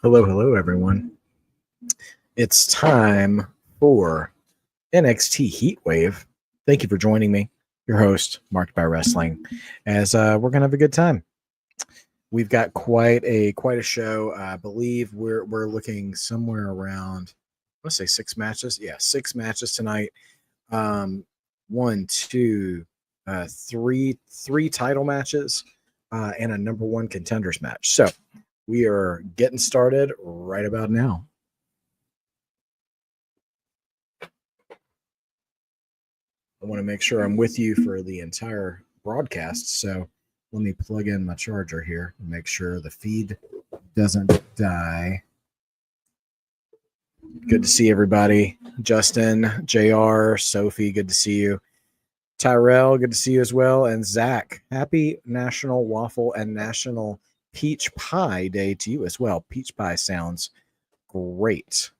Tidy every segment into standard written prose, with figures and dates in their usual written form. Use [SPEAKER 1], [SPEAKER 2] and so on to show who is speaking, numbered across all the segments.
[SPEAKER 1] Hello, hello, everyone. It's time for NXT Heatwave. Thank you for joining me, your host, Marked by Wrestling, as we're gonna have a good time. We've got quite a show. I believe we're looking somewhere around, let's say 6 matches. Yeah, 6 matches tonight. One, two, three title matches, and a number one contenders match. So we are getting started right about now. I want to make sure I'm with you for the entire broadcast. So let me plug in my charger here and make sure the feed doesn't die. Good to see everybody. Justin, JR, Sophie, good to see you. Tyrell, good to see you as well. And Zach, happy National Waffle and National Peach Pie Day to you as well. Peach pie sounds great.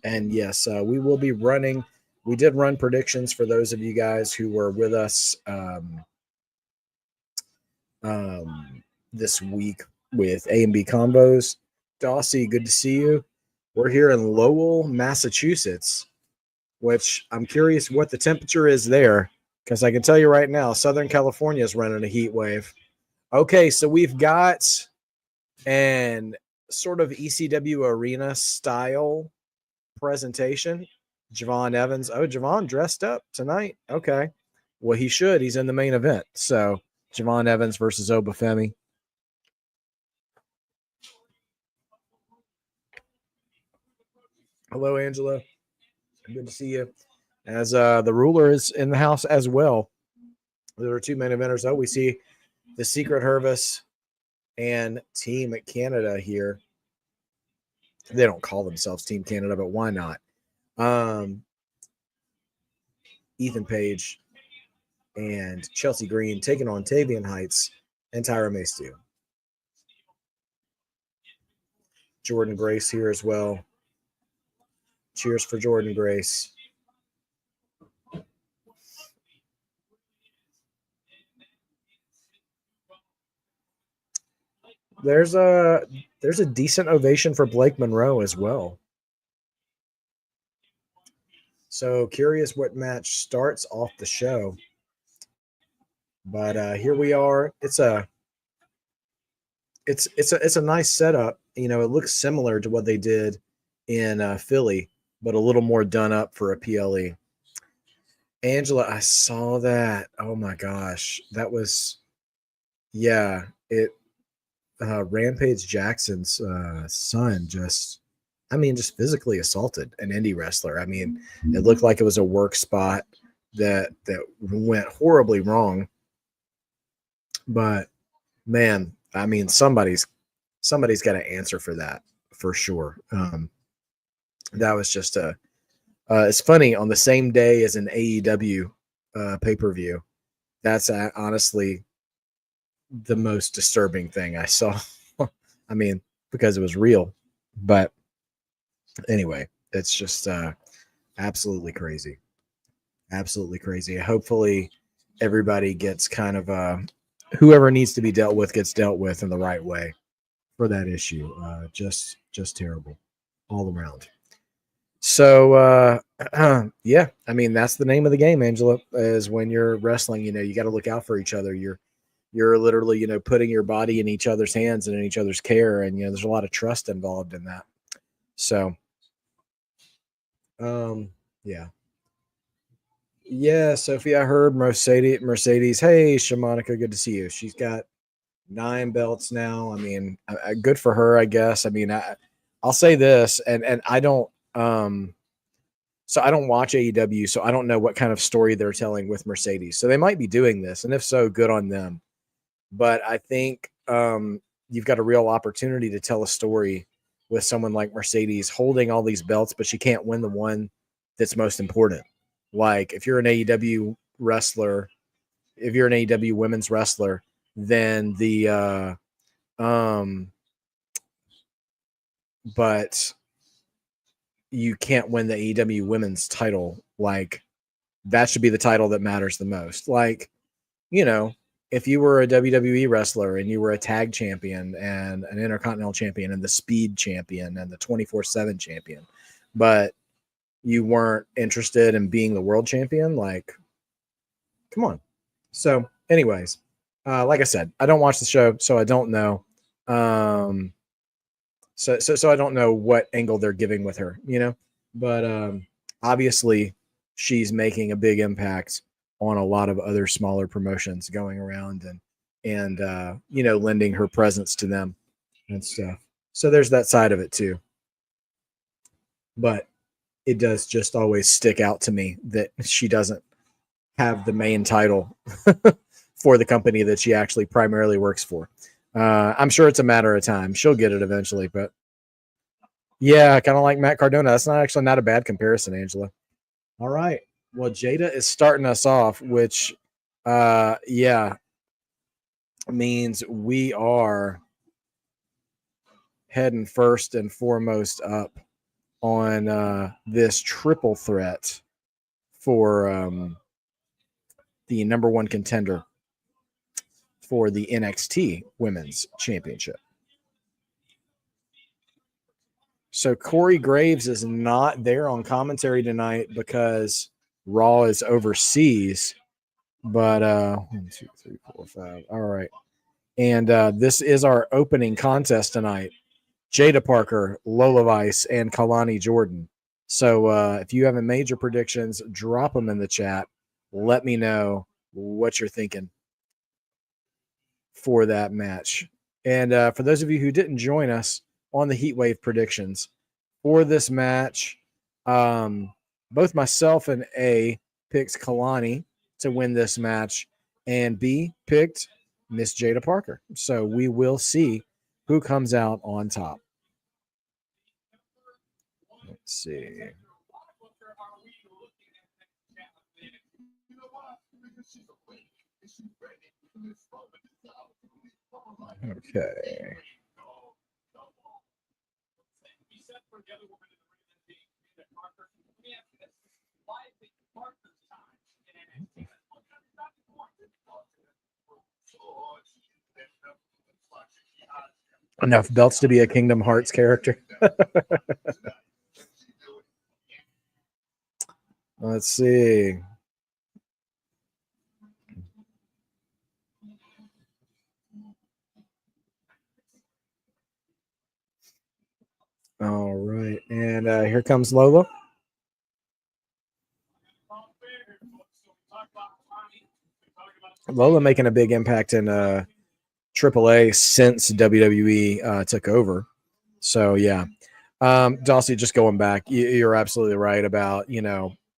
[SPEAKER 1] And yes, we will be running. We did run predictions for those of you guys who were with us this week with A and B combos. Dossie, good to see you. We're here in Lowell, Massachusetts, which I'm curious what the temperature is there, because I can tell you right now, Southern California is running a heat wave. Okay, so we've got an sort of ECW arena style presentation. Javon Evans. Oh, Javon dressed up tonight. Okay. Well, he should. He's in the main event. So Javon Evans versus Obafemi. Hello, Angela. Good to see you. As the ruler is in the house as well. There are two main eventers. Oh, we see the Secret Hervis and Team Canada here. They don't call themselves Team Canada, but why not? Ethan Page and Chelsea Green taking on Tavian Heights and Tyra Maystew. Jordan Grace here as well. Cheers for Jordan Grace. There's a decent ovation for Blake Monroe as well. So curious what match starts off the show. But here we are. It's a nice setup. You know, it looks similar to what they did in Philly, but a little more done up for a PLE. Angela, I saw that. Oh my gosh, that was, yeah. Rampage Jackson's son just physically assaulted an indie wrestler. I mean, it looked like it was a work spot that went horribly wrong. But man, I mean, somebody's got to answer for that for sure. That was just it's funny, on the same day as an AEW pay-per-view. That's honestly the most disturbing thing I saw. I mean, because it was real. But anyway, it's just absolutely crazy. Absolutely crazy. Hopefully everybody gets kind of whoever needs to be dealt with gets dealt with in the right way for that issue. Just terrible all around. So yeah, I mean, that's the name of the game, Angela, is when you're wrestling, you know, you got to look out for each other. You're literally, you know, putting your body in each other's hands and in each other's care. And, you know, there's a lot of trust involved in that. So, yeah. Yeah, Sophie, I heard Mercedes. Hey, Shamanica, good to see you. She's got 9 belts now. I mean, good for her, I guess. I mean, I'll say this, and I don't, so I don't watch AEW, so I don't know what kind of story they're telling with Mercedes. So they might be doing this, and if so, good on them. But I think you've got a real opportunity to tell a story with someone like Mercedes holding all these belts, but she can't win the one that's most important. Like, if you're an AEW wrestler, if you're an AEW women's wrestler, then but you can't win the AEW women's title. Like, that should be the title that matters the most. Like, you know, if you were a WWE wrestler and you were a tag champion and an intercontinental champion and the speed champion and the 24/7 champion, but you weren't interested in being the world champion, like, come on. So, anyways, like I said, I don't watch the show, so I don't know. So I don't know what angle they're giving with her, but obviously she's making a big impact on a lot of other smaller promotions going around and lending her presence to them and stuff. So there's that side of it too. But it does just always stick out to me that she doesn't have the main title for the company that she actually primarily works for. I'm sure it's a matter of time. She'll get it eventually, but yeah, kind of like Matt Cardona. That's not a bad comparison, Angela. All right. Well, Jada is starting us off, which, means we are heading first and foremost up on this triple threat for the number one contender for the NXT Women's Championship. So Corey Graves is not there on commentary tonight because Raw is overseas. But 1, 2, 3, 4, 5. All right. And this is our opening contest tonight. Jada Parker, Lola Vice, and Kalani Jordan. So if you have major predictions, drop them in the chat. Let me know what you're thinking for that match. And for those of you who didn't join us on the Heatwave predictions for this match, both myself and A picked Kalani to win this match, and B picked Miss Jada Parker. So we will see who comes out on top. Let's see. Okay. Enough belts to be a Kingdom Hearts character. Let's see. All right. And here comes Lola. Lola making a big impact in AAA since WWE took over. So, yeah. Dossie, just going back, you're absolutely right about,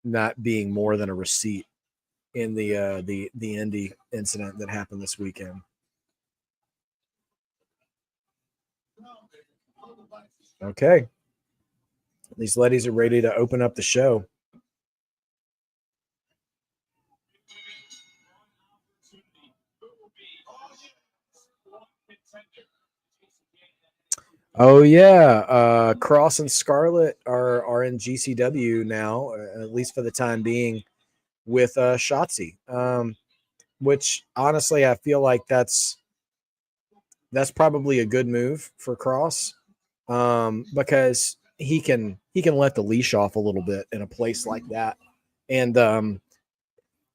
[SPEAKER 1] not being more than a receipt in the Indy incident that happened this weekend. Okay. These ladies are ready to open up the show. Oh yeah, Cross and Scarlett are in GCW now, at least for the time being, with Shotzi. Which honestly, I feel like that's probably a good move for Cross, because he can let the leash off a little bit in a place like that, and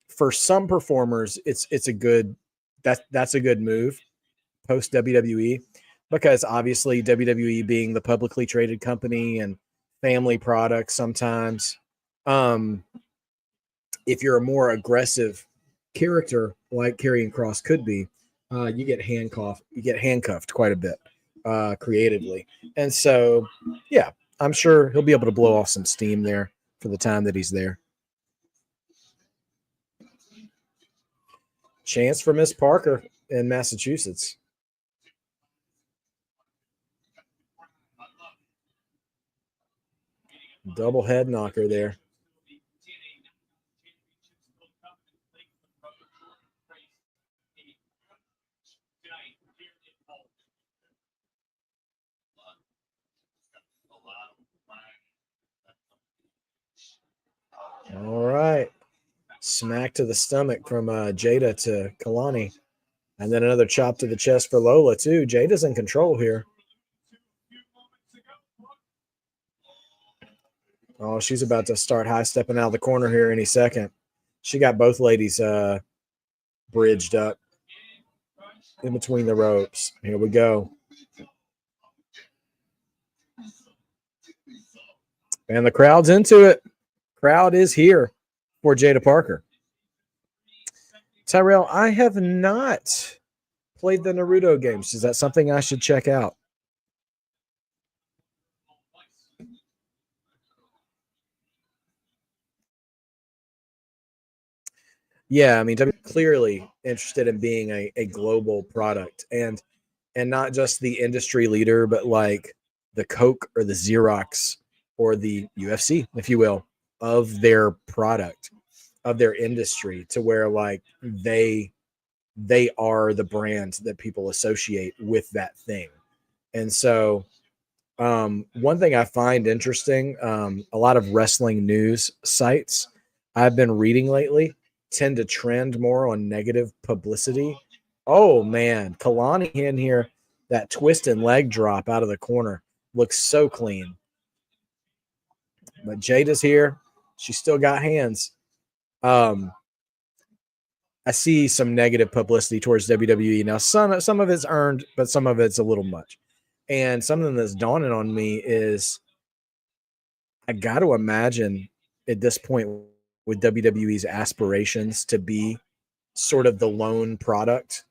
[SPEAKER 1] for some performers, it's a good that's a good move post WWE, because obviously WWE being the publicly traded company and family product, sometimes if you're a more aggressive character like Karrion Kross could be, you get handcuffed quite a bit creatively. And so, yeah, I'm sure he'll be able to blow off some steam there for the time that he's there. Chance for Miss Parker in Massachusetts. Double head knocker there. All right. Smack to the stomach from Jada to Kalani. And then another chop to the chest for Lola, too. Jada's in control here. Oh, she's about to start high stepping out of the corner here any second. She got both ladies bridged up in between the ropes. Here we go. And the crowd's into it. Crowd is here for Jada Parker. Tyrell, I have not played the Naruto games. Is that something I should check out? Yeah, I mean, clearly interested in being a global product and not just the industry leader, but like the Coke or the Xerox or the UFC, if you will, of their product, of their industry, to where like they are the brand that people associate with that thing. And so one thing I find interesting, a lot of wrestling news sites I've been reading lately tend to trend more on negative publicity. Oh man, Kalani in here, that twist and leg drop out of the corner looks so clean. But Jada's here. She's still got hands. I see some negative publicity towards WWE now. Some of it's earned, but some of it's a little much. And something that's dawning on me is I got to imagine at this point with WWE's aspirations to be sort of the lone product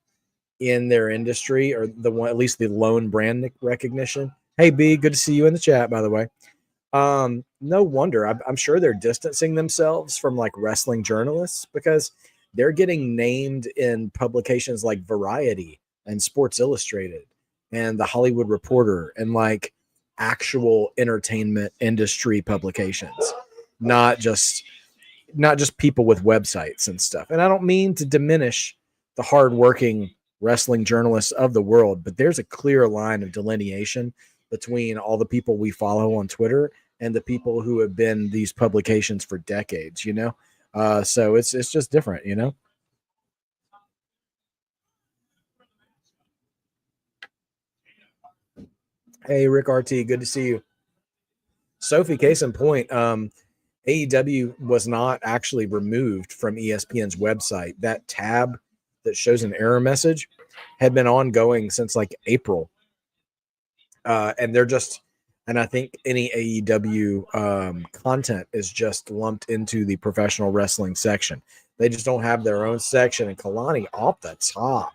[SPEAKER 1] in their industry, or the one, at least the lone brand recognition. Hey B, good to see you in the chat, by the way. No wonder. I'm sure they're distancing themselves from like wrestling journalists because they're getting named in publications like Variety and Sports Illustrated and the Hollywood Reporter and like actual entertainment industry publications, not just people with websites and stuff. And I don't mean to diminish the hardworking wrestling journalists of the world, but there's a clear line of delineation between all the people we follow on Twitter and the people who have been these publications for decades, you know? So it's just different, you know? Hey, Rick RT, good to see you. Sophie, case in point, AEW was not actually removed from ESPN's website. That tab that shows an error message had been ongoing since like April. And they're just, and I think any AEW content is just lumped into the professional wrestling section. They just don't have their own section. And Kalani off the top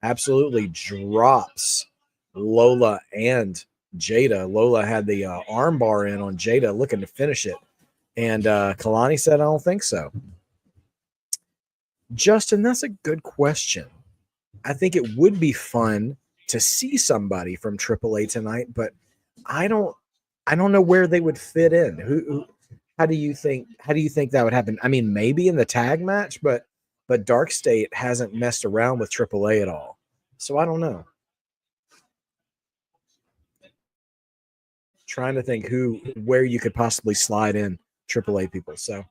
[SPEAKER 1] absolutely drops Lola and Jada. Lola had the arm bar in on Jada looking to finish it. And Kalani said, I don't think so. Justin, that's a good question. I think it would be fun to see somebody from AAA tonight, but I don't know where they would fit in. How do you think that would happen? I mean, maybe in the tag match, but Dark State hasn't messed around with AAA at all. So I don't know. Trying to think where you could possibly slide in AAA people. So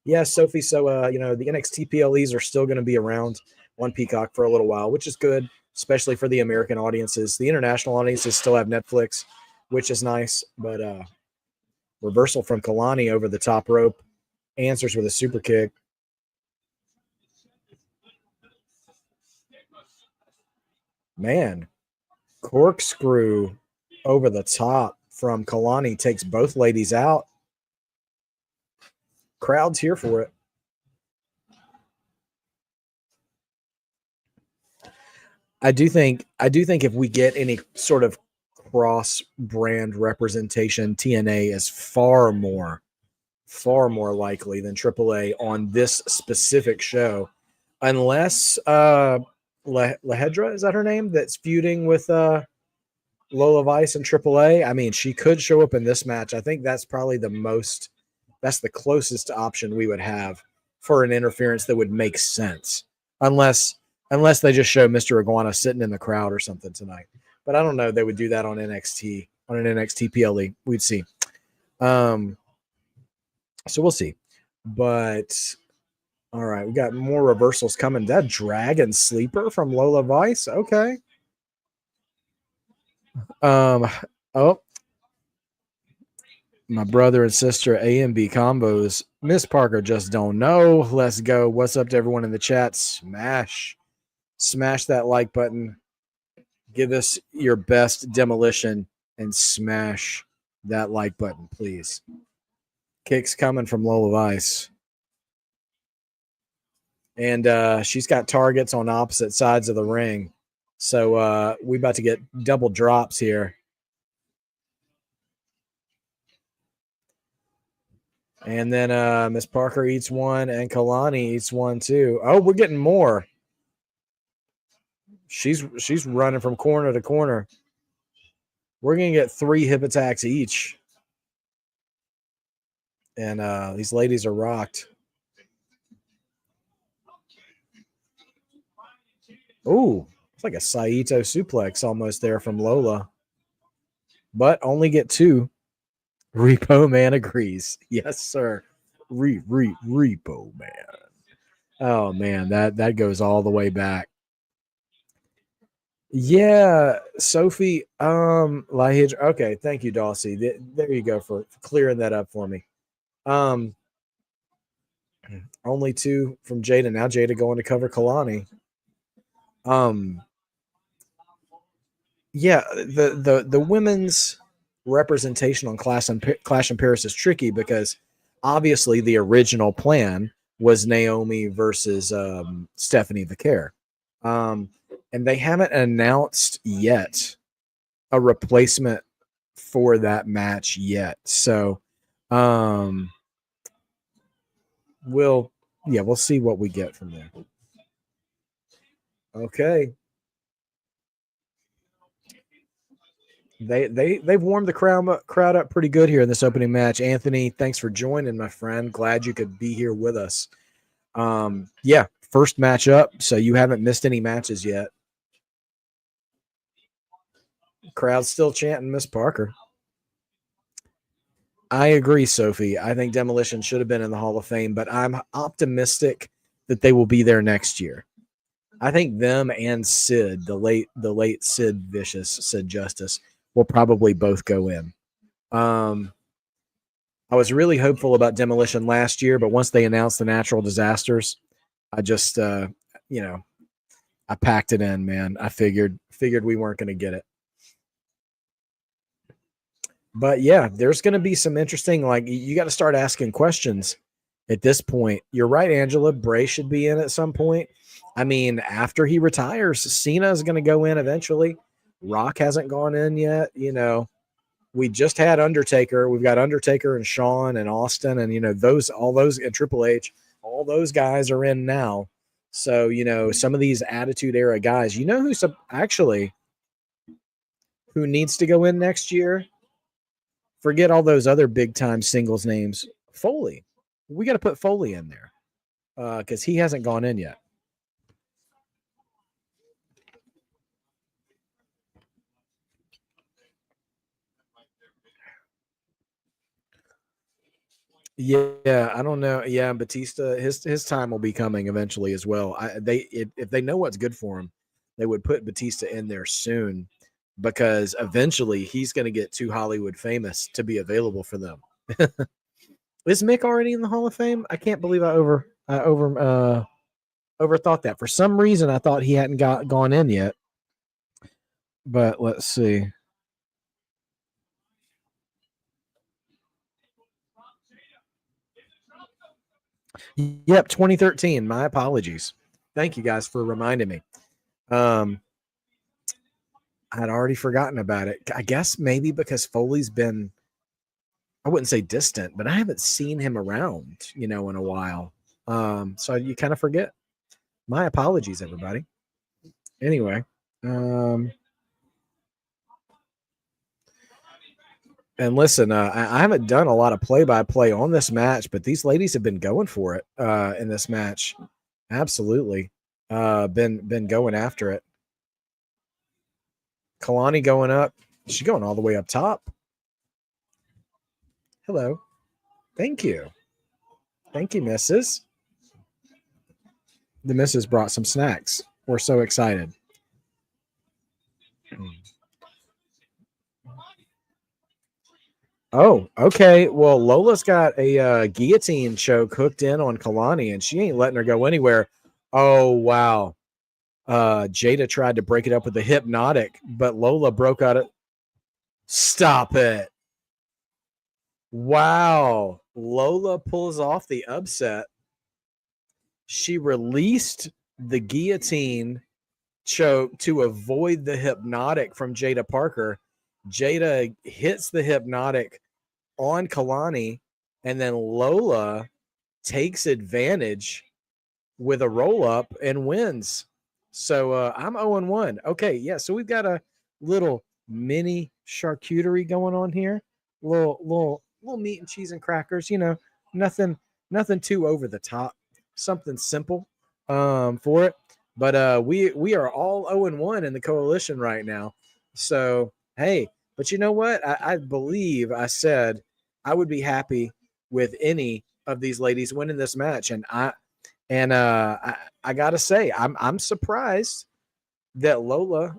[SPEAKER 1] yeah, Sophie. So the NXT PLEs are still going to be around on Peacock for a little while, which is good, especially for the American audiences. The international audiences still have Netflix, which is nice. But reversal from Kalani over the top rope, answers with a super kick. Man, corkscrew over the top from Kalani takes both ladies out. Crowd's here for it. I do think if we get any sort of cross brand representation, TNA is far more likely than AAA on this specific show, unless Lahedra, is that her name, that's feuding with Lola Vice and AAA. I mean, she could show up in this match. I think that's probably that's the closest option we would have for an interference that would make sense, unless they just show Mr. Iguana sitting in the crowd or something tonight. But I don't know. They would do that on NXT, on an NXT PLE. We'd see. So we'll see. But All right, we got more reversals coming. That Dragon Sleeper from Lola Vice. Okay. Oh, my brother and sister A and B combos. Miss Parker just don't know. Let's go. What's up to everyone in the chat? Smash that like button. Give us your best demolition and smash that like button, please. Kicks coming from Lola Vice. And she's got targets on opposite sides of the ring. So we about to get double drops here. And then Miss Parker eats one and Kalani eats one too. Oh, we're getting more. She's running from corner to corner. We're going to get 3 hip attacks each. And these ladies are rocked. Ooh, it's like a Saito suplex almost there from Lola. But only get 2. Repo Man agrees. Yes, sir. Repo Man. Oh man, that goes all the way back. Yeah, Sophie. Okay, thank you, Dawsey. There you go for clearing that up for me. Only 2 from Jada. Now Jada going to cover Kalani. Yeah, the women's representation on Clash in Paris is tricky because obviously the original plan was Naomi versus Stephanie Vicaire. And they haven't announced yet a replacement for that match yet. So we'll see what we get from there. Okay. They've warmed the crowd up pretty good here in this opening match. Anthony, thanks for joining, my friend. Glad you could be here with us. Yeah, first match up, so you haven't missed any matches yet. Crowd's still chanting Miss Parker. I agree, Sophie. I think Demolition should have been in the Hall of Fame, but I'm optimistic that they will be there next year. I think them and Sid, the late Sid Vicious, Sid Justice, will probably both go in. I was really hopeful about Demolition last year, but once they announced the natural disasters, I just I packed it in, man. I figured we weren't going to get it. But yeah, there's going to be some interesting, like, you got to start asking questions at this point. You're right, Angela. Bray should be in at some point. I mean, after he retires, Cena is going to go in eventually. Rock hasn't gone in yet. We just had Undertaker. We've got Undertaker and Shawn and Austin, and all those and Triple H. All those guys are in now. So some of these Attitude Era guys. Who's actually who needs to go in next year? Forget all those other big time singles names. Foley. We got to put Foley in there because he hasn't gone in yet. Yeah, I don't know. Yeah, Batista, his time will be coming eventually as well. If they know what's good for him, they would put Batista in there soon because eventually he's going to get too Hollywood famous to be available for them. Is Mick already in the Hall of Fame? I can't believe I overthought that. For some reason, I thought he hadn't gone in yet. But let's see. Yep, 2013. My apologies. Thank you guys for reminding me. I'd already forgotten about it. I guess maybe because Foley's been, I wouldn't say distant, but I haven't seen him around, in a while. So you kind of forget. My apologies, everybody. Anyway, and listen, I haven't done a lot of play-by-play on this match, but these ladies have been going for it in this match. Absolutely, been going after it. Kalani going up. She's going all the way up top. Hello. Thank you. Thank you, missus. the missus brought some snacks. We're so excited. Oh, okay. Well, Lola's got a guillotine choke hooked in on Kalani, and she ain't letting her go anywhere. Oh, wow. Jada tried to break it up with the hypnotic, but Lola broke out it. Stop it. Wow. Lola pulls off the upset. She released the guillotine choke to avoid the hypnotic from Jada Parker. Jada hits the hypnotic on Kalani, and then Lola takes advantage with a roll up and wins. So I'm 0-1. Okay, yeah. So we've got a little mini charcuterie going on here. Little meat and cheese and crackers. You know, nothing too over the top. Something simple for it. But we are all 0-1 in the coalition right now. So hey, but you know what? I believe I said I would be happy with any of these ladies winning this match, and I gotta say, I'm surprised that Lola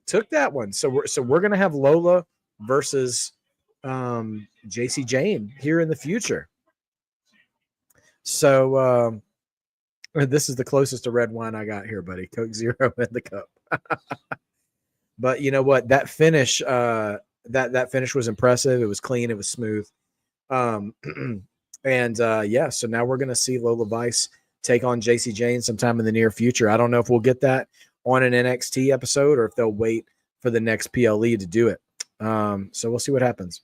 [SPEAKER 1] took that one. So we're gonna have Lola versus JC Jane here in the future. So this is the closest to red wine I got here, buddy. Coke Zero in the cup. But you know what? That finish, that finish was impressive. It was clean. It was smooth. And yeah, so now we're gonna see Lola Vice take on JC Jane sometime in the near future. I don't know if we'll get that on an NXT episode or if they'll wait for the next PLE to do it. So we'll see what happens.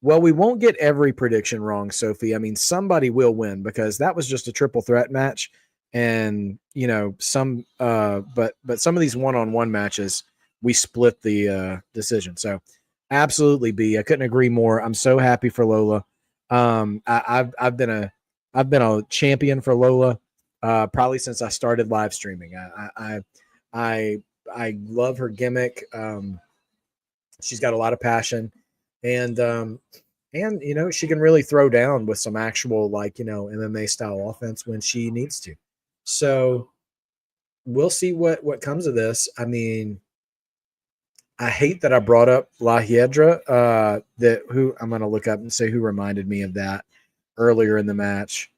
[SPEAKER 1] Well, we won't get every prediction wrong, Sophie. I mean, somebody will win because that was just a triple threat match, and you know but some of these one-on-one matches we split the decision. So absolutely, B. I couldn't agree more. I'm so happy for Lola. I've been a champion for Lola probably since I started live streaming. I love her gimmick. She's got a lot of passion, and you know, she can really throw down with some actual, like, you know, MMA style offense when she needs to. So we'll see what comes of this. I mean, I hate that I brought up La Hiedra, that who I'm going to look up and say who reminded me of that earlier in the match.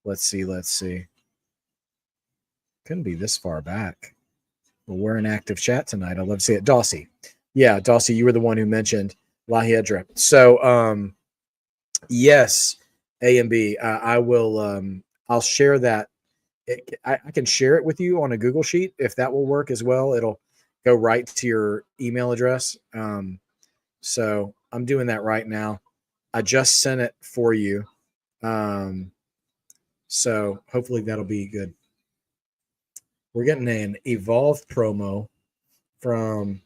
[SPEAKER 1] Let's see. Couldn't be this far back. Well, we're in active chat tonight. I'd love to see it. Dawsey. Yeah, Dawsey, you were the one who mentioned La Hiedra. So, yes, A and B. I will. I'll share that. I can share it with you on a Google Sheet if that will work as well. It'll go right to your email address. So I'm doing that right now. I just sent it for you. So hopefully that'll be good. We're getting an Evolve promo from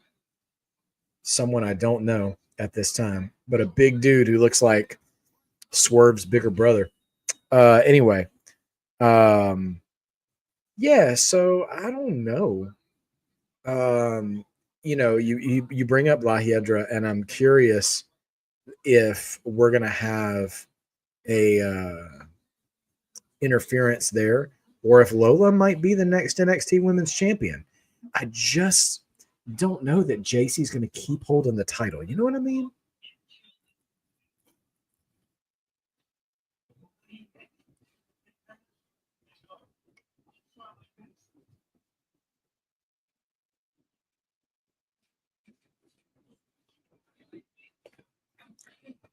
[SPEAKER 1] someone I don't know at this time, but a big dude who looks like Swerve's bigger brother. Anyway, yeah, so I don't know. You know, you bring up La Hiedra, and I'm curious if we're gonna have a interference there, or if Lola might be the next NXT Women's Champion. I just don't know that JC's going to keep holding the title. You know what I mean?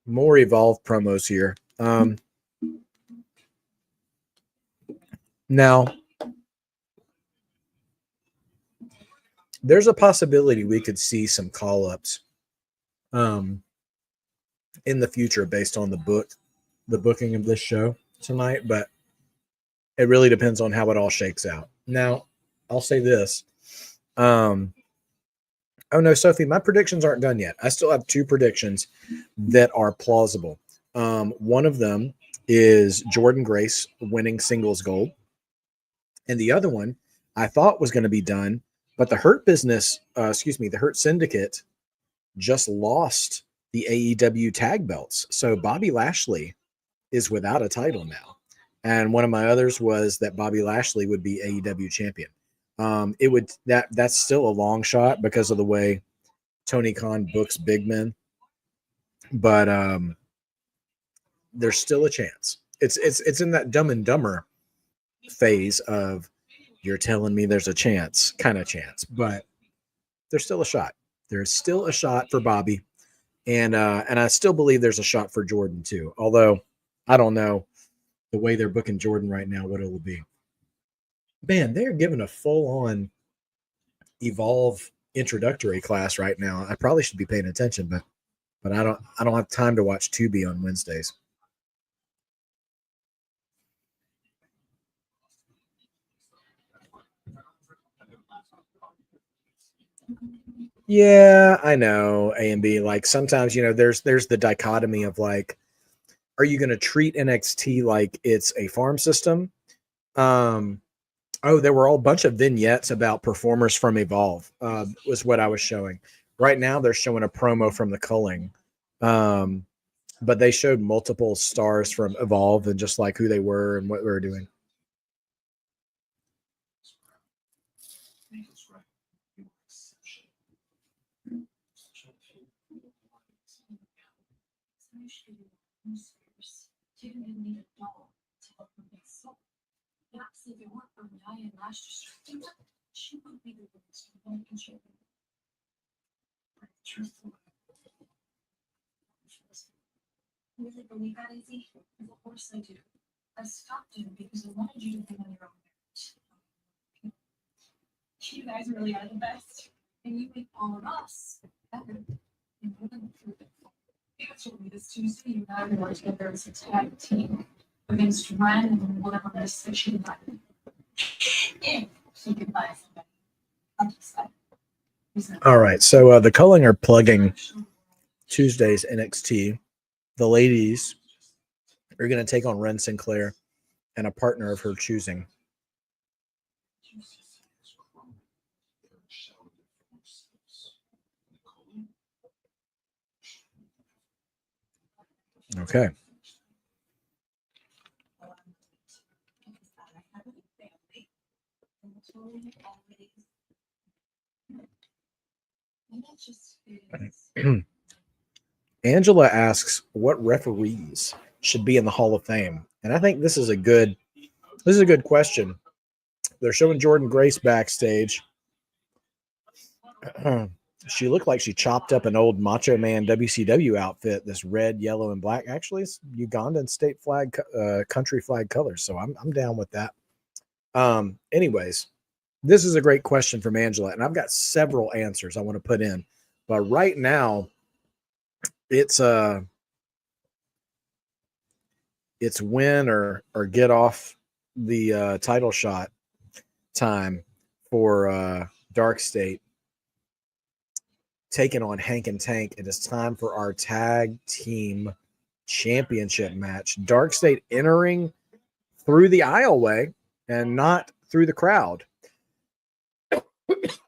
[SPEAKER 1] More Evolve promos here. Now, there's a possibility we could see some call-ups in the future based on the booking of this show tonight, but it really depends on how it all shakes out. Now, I'll say this. Oh no, Sophie, my predictions aren't done yet. I still have two predictions that are plausible. One of them is Jordan Grace winning singles gold. And the other one I thought was going to be done, but the Hurt Business, the Hurt Syndicate just lost the AEW tag belts. So Bobby Lashley is without a title now. And one of my others was that Bobby Lashley would be AEW champion. That's still a long shot because of the way Tony Khan books big men, but there's still a chance. It's in that Dumb and Dumber phase of you're telling me there's a chance, kind of chance, but there's still a shot. There's still a shot for Bobby, and I still believe there's a shot for Jordan too. Although I don't know the way they're booking Jordan right now, what it will be. Man, they're giving a full-on Evolve introductory class right now. I probably should be paying attention, but I don't have time to watch Tubi on Wednesdays. Yeah, I know, A and B. Like sometimes, there's the dichotomy of like, are you going to treat NXT like it's a farm system? There were a bunch of vignettes about performers from Evolve, was what I was showing. Right now, they're showing a promo from the Culling, but they showed multiple stars from Evolve and just like who they were and what they were doing.
[SPEAKER 2] Really believe that, Izzy? Of course I do. I stopped you because I wanted you to be on your own merit. You guys really are the best, and you make all of us better. And we're gonna prove it. Actually, this Tuesday, you and I are going to together as a tag team against Ren and whatever this that she invited. If she can buy somebody, I'm just like.
[SPEAKER 1] All right, so the Culling are plugging Tuesday's NXT. The ladies are going to take on Ren Sinclair and a partner of her choosing. Okay. Angela asks what referees should be in the Hall of Fame, and I think this is a good question. They're showing Jordan Grace backstage. She looked like she chopped up an old Macho Man WCW outfit. This red, yellow, and black. Actually, it's Ugandan state flag, country flag colors. So I'm down with that. Anyways, this is a great question from Angela, and I've got several answers I want to put in, but right now, it's win or get off the title shot time for Dark State taking on Hank and Tank. It is time for our tag team championship match. Dark State entering through the aisleway and not through the crowd.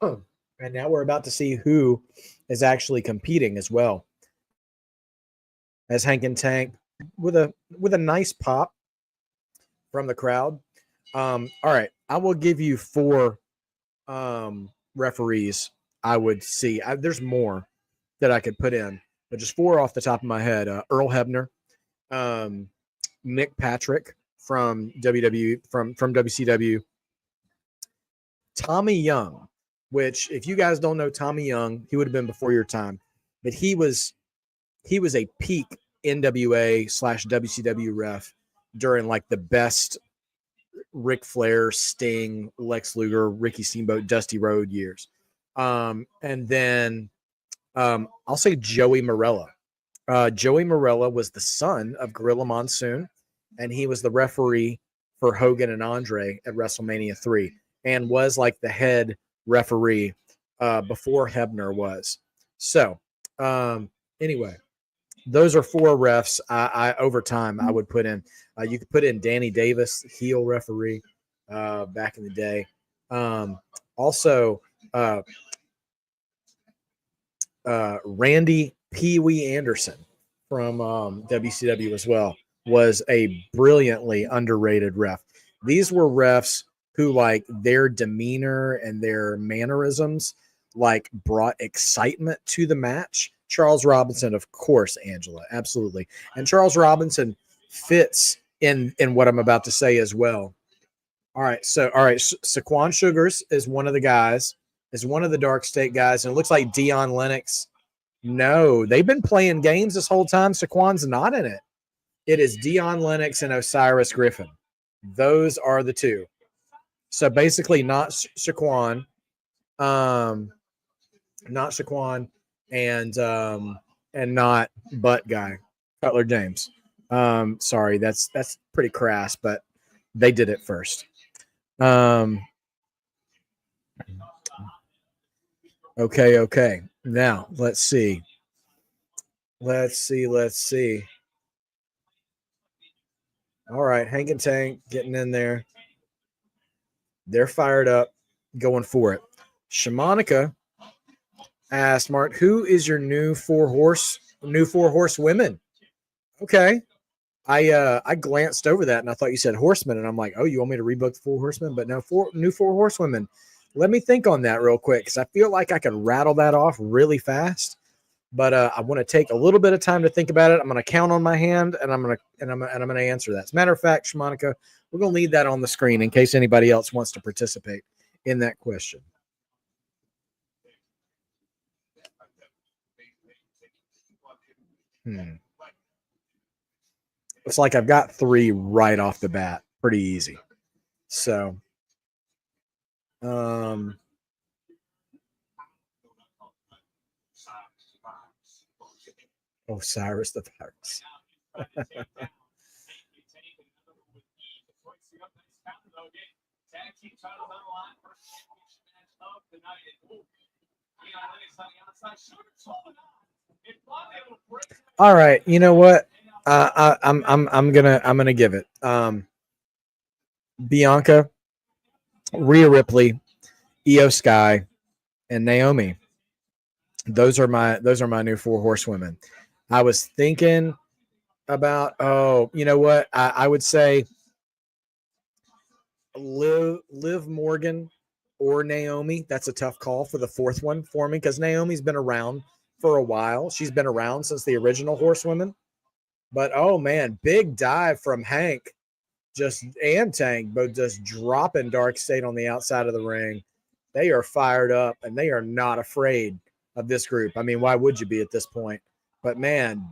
[SPEAKER 1] And now we're about to see who is actually competing as well. As Hank and Tank with a nice pop from the crowd. All right, I will give you 4 referees I would see. There's more that I could put in, but just 4 off the top of my head. Earl Hebner, Nick Patrick from WWE, from WCW, Tommy Young, which if you guys don't know Tommy Young, he would have been before your time, but he was a peak NWA/WCW ref during like the best Ric Flair, Sting, Lex Luger, Ricky Steamboat, Dusty Rhodes years. And then I'll say Joey Morella. Joey Morella was the son of Gorilla Monsoon, and he was the referee for Hogan and Andre at WrestleMania 3 and was like the head referee before Hebner was. So anyway, those are 4 refs I over time I would put in. You could put in Danny Davis, heel referee back in the day. Also, Randy Pee Wee Anderson from WCW as well. was a brilliantly underrated ref. These were refs who, like, their demeanor and their mannerisms, like, brought excitement to the match. Charles Robinson, of course, Angela, absolutely. And Charles Robinson fits in what I'm about to say as well. All right, Saquon Sugars is one of the guys, is one of the Dark State guys, and it looks like Dion Lennox. No, they've been playing games this whole time. Saquon's not in it. It is Dion Lennox and Osiris Griffin. Those are the two. So basically, not Shaquan, not Shaquan, and not Butt Guy, Cutler James. Sorry, that's pretty crass, but they did it first. Okay. Now let's see. All right, Hank and Tank getting in there. They're fired up, going for it. Shamanica asked Mark, "Who is your new four horse women?" Okay, I glanced over that and I thought you said horsemen, and I'm like, oh, you want me to rebook the four horsemen? But no, four horsewomen. Let me think on that real quick because I feel like I could rattle that off really fast. But I want to take a little bit of time to think about it. I'm going to count on my hand, and I'm going to answer that. As a matter of fact, Shamanica, we're going to leave that on the screen in case anybody else wants to participate in that question. Looks like I've got 3 right off the bat. Pretty easy. So, Osiris the Virus. All right, you know what? I'm gonna give it. Bianca, Rhea Ripley, Io Sky, and Naomi. Those are my new 4 horsewomen. I was thinking about, you know what? I would say Liv Morgan or Naomi. That's a tough call for the 4th one for me because Naomi's been around for a while. She's been around since the original horsewomen. But oh man, big dive from Hank and Tank, both just dropping Dark State on the outside of the ring. They are fired up and they are not afraid of this group. I mean, why would you be at this point? But man,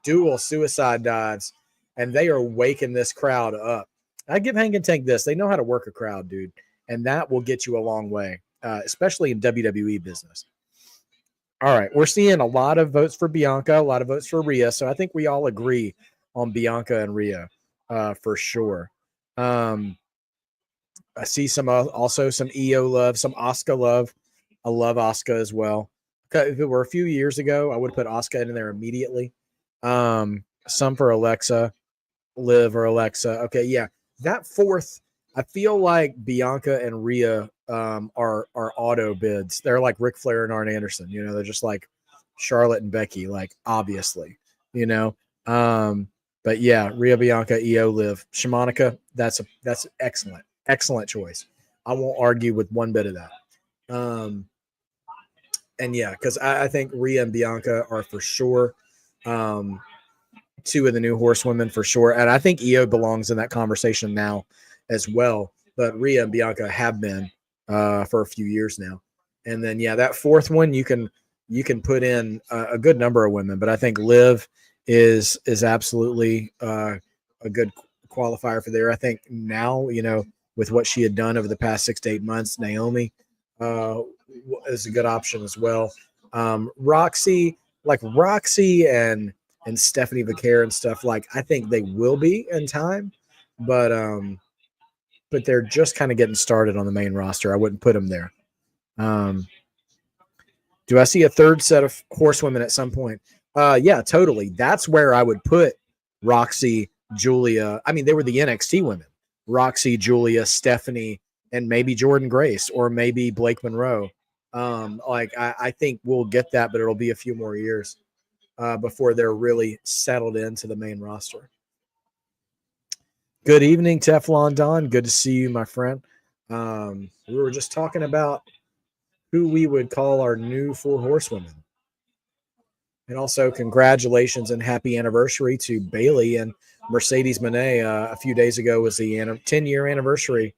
[SPEAKER 1] dual suicide dives, and they are waking this crowd up. I give Hank and Tank this. They know how to work a crowd, dude, and that will get you a long way, especially in WWE business. All right, we're seeing a lot of votes for Bianca, a lot of votes for Rhea, so I think we all agree on Bianca and Rhea for sure. I see also some Io love, some Asuka love. I love Asuka as well. If it were a few years ago, I would have put Asuka in there immediately. Some for Alexa, Liv or Alexa. Okay, yeah. That 4th, I feel like Bianca and Rhea are auto bids. They're like Ric Flair and Arn Anderson. You know, they're just like Charlotte and Becky, like obviously, you know. But yeah, Rhea, Bianca, Io, Liv, Shamanica. That's excellent choice. I won't argue with one bit of that. And yeah, because I think Rhea and Bianca are for sure 2 of the new horsewomen for sure. And I think Io belongs in that conversation now as well. But Rhea and Bianca have been for a few years now. And then, yeah, that 4th one, you can put in a good number of women. But I think Liv is absolutely a good qualifier for there. I think now, you know, with what she had done over the past 6 to 8 months, Naomi is a good option as well. Roxy and Stephanie Vaquer and stuff, like I think they will be in time, but they're just kind of getting started on the main roster. I wouldn't put them there. Do I see a 3rd set of horsewomen at some point? Yeah, totally. That's where I would put Roxy, Julia. I mean, they were the NXT women. Roxy, Julia, Stephanie, and maybe Jordan Grace or maybe Blake Monroe. I think we'll get that, but it'll be a few more years before they're really settled into the main roster. Good evening, Teflon Don. Good to see you, my friend. We were just talking about who we would call our new four horsewomen. And also, congratulations and happy anniversary to Bailey and Mercedes Moné. A few days ago was the 10-year anniversary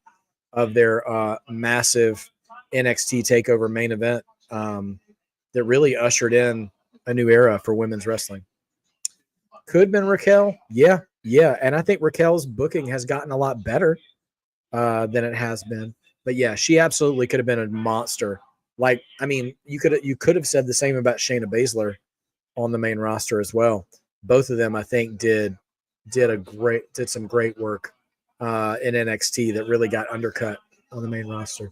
[SPEAKER 1] of their massive NXT TakeOver main event that really ushered in a new era for women's wrestling. Could have been Raquel. Yeah. And I think Raquel's booking has gotten a lot better than it has been. But yeah, she absolutely could have been a monster. Like, I mean, you could have said the same about Shayna Baszler on the main roster as well. Both of them, I think, did some great work in NXT that really got undercut on the main roster.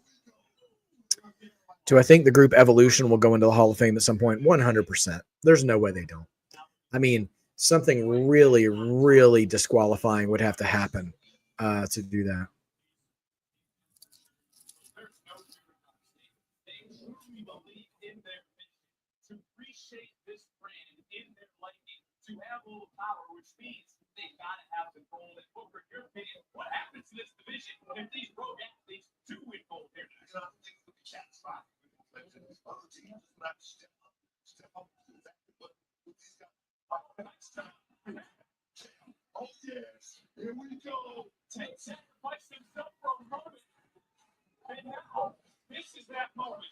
[SPEAKER 1] Do I think the group Evolution will go into the Hall of Fame at some point? 100%. There's no way they don't. I mean, something really, really disqualifying would have to happen to do that.
[SPEAKER 2] To have a little power, which means they gotta have control. And Booker, in your opinion, what happens to this division if these rogue athletes do win gold here? I don't think they'll be satisfied. Oh yes, here we go. Tank sacrificed himself for a moment, and now this is that moment.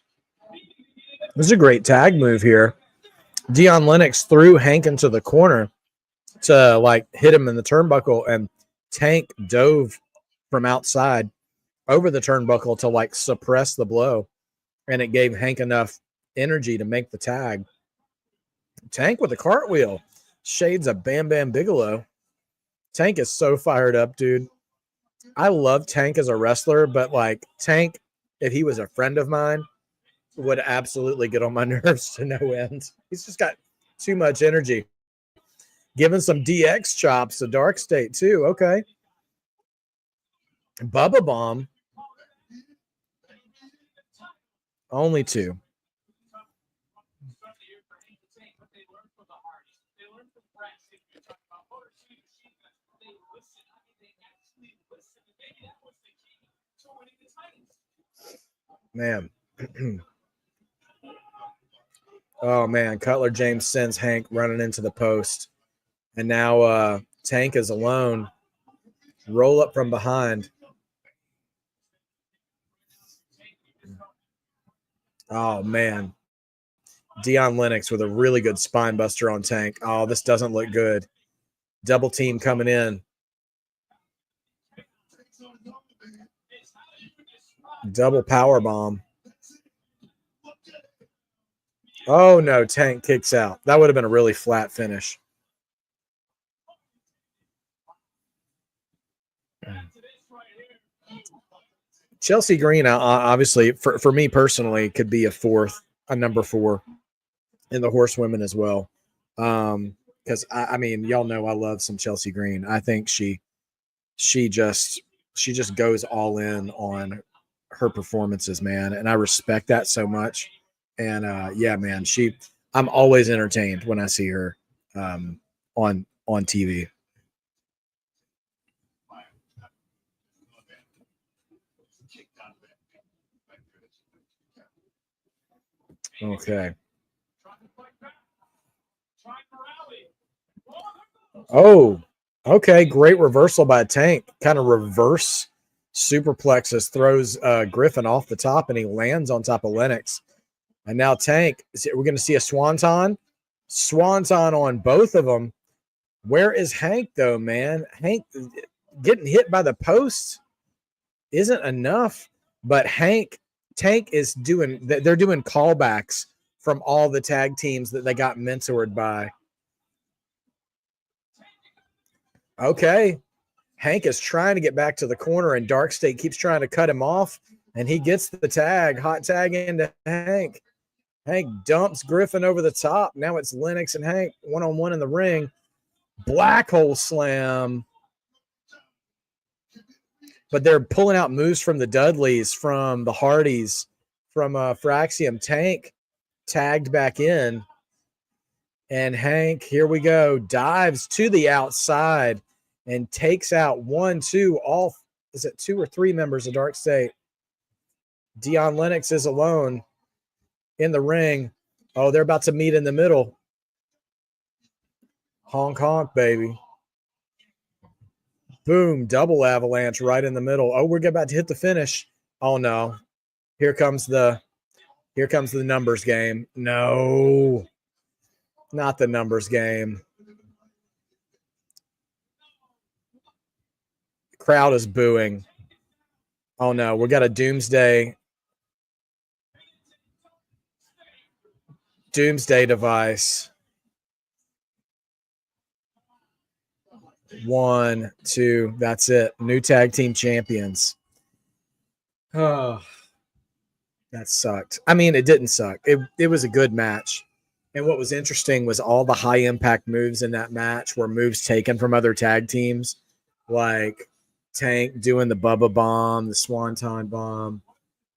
[SPEAKER 1] This is a great tag move here. Dion Lennox threw Hank into the corner to like hit him in the turnbuckle, and Tank dove from outside over the turnbuckle to like suppress the blow, and it gave Hank enough energy to make the tag. Tank with a cartwheel, shades of Bam Bam Bigelow. Tank is so fired up, dude. I love Tank as a wrestler, but like Tank, if he was a friend of mine, would absolutely get on my nerves to no end. He's just got too much energy. Giving some DX chops to Dark State too. Okay. Bubba Bomb. Only two. Man. Oh, man. Cutler James sends Hank running into the post. And now Tank is alone. Roll up from behind. Oh, man. Dion Lennox with a really good spine buster on Tank. Oh, this doesn't look good. Double team coming in. Double power bomb. Oh, no. Tank kicks out. That would have been a really flat finish. Chelsea Green, obviously, for me personally, could be a number 4 in the horsewomen as well. Because I mean, y'all know I love some Chelsea Green. I think she just goes all in on her performances, man, and I respect that so much. And yeah, man, I'm always entertained when I see her on TV. Okay. Oh, okay. Great reversal by Tank. Kind of reverse superplexes, throws Griffin off the top, and he lands on top of Lennox. And now Tank, we're going to see a swanton. Swanton on both of them. Where is Hank, though, man? Hank getting hit by the post isn't enough. But Tank is they're doing callbacks from all the tag teams that they got mentored by. Okay. Hank is trying to get back to the corner, and Dark State keeps trying to cut him off, and he gets the tag, hot tag into Hank. Hank dumps Griffin over the top. Now it's Lennox and Hank one-on-one in the ring. Black hole slam. But they're pulling out moves from the Dudleys, from the Hardys, from Fraxium. Tank tagged back in. And Hank, here we go, dives to the outside. and takes out is it 2 or 3 members of Dark State? Dion Lennox is alone in the ring. Oh, they're about to meet in the middle. Honk, honk, baby. Boom, double avalanche right in the middle. Oh, we're about to hit the finish. Oh, no. Here comes the numbers game. No, not the numbers game. The crowd is booing. Oh, no, we got a doomsday device. 1, 2, that's it. New tag team champions. Oh, that sucked. I mean, it didn't suck. It was a good match. And what was interesting was all the high impact moves in that match were moves taken from other tag teams, like Tank doing the Bubba Bomb, the Swanton Bomb.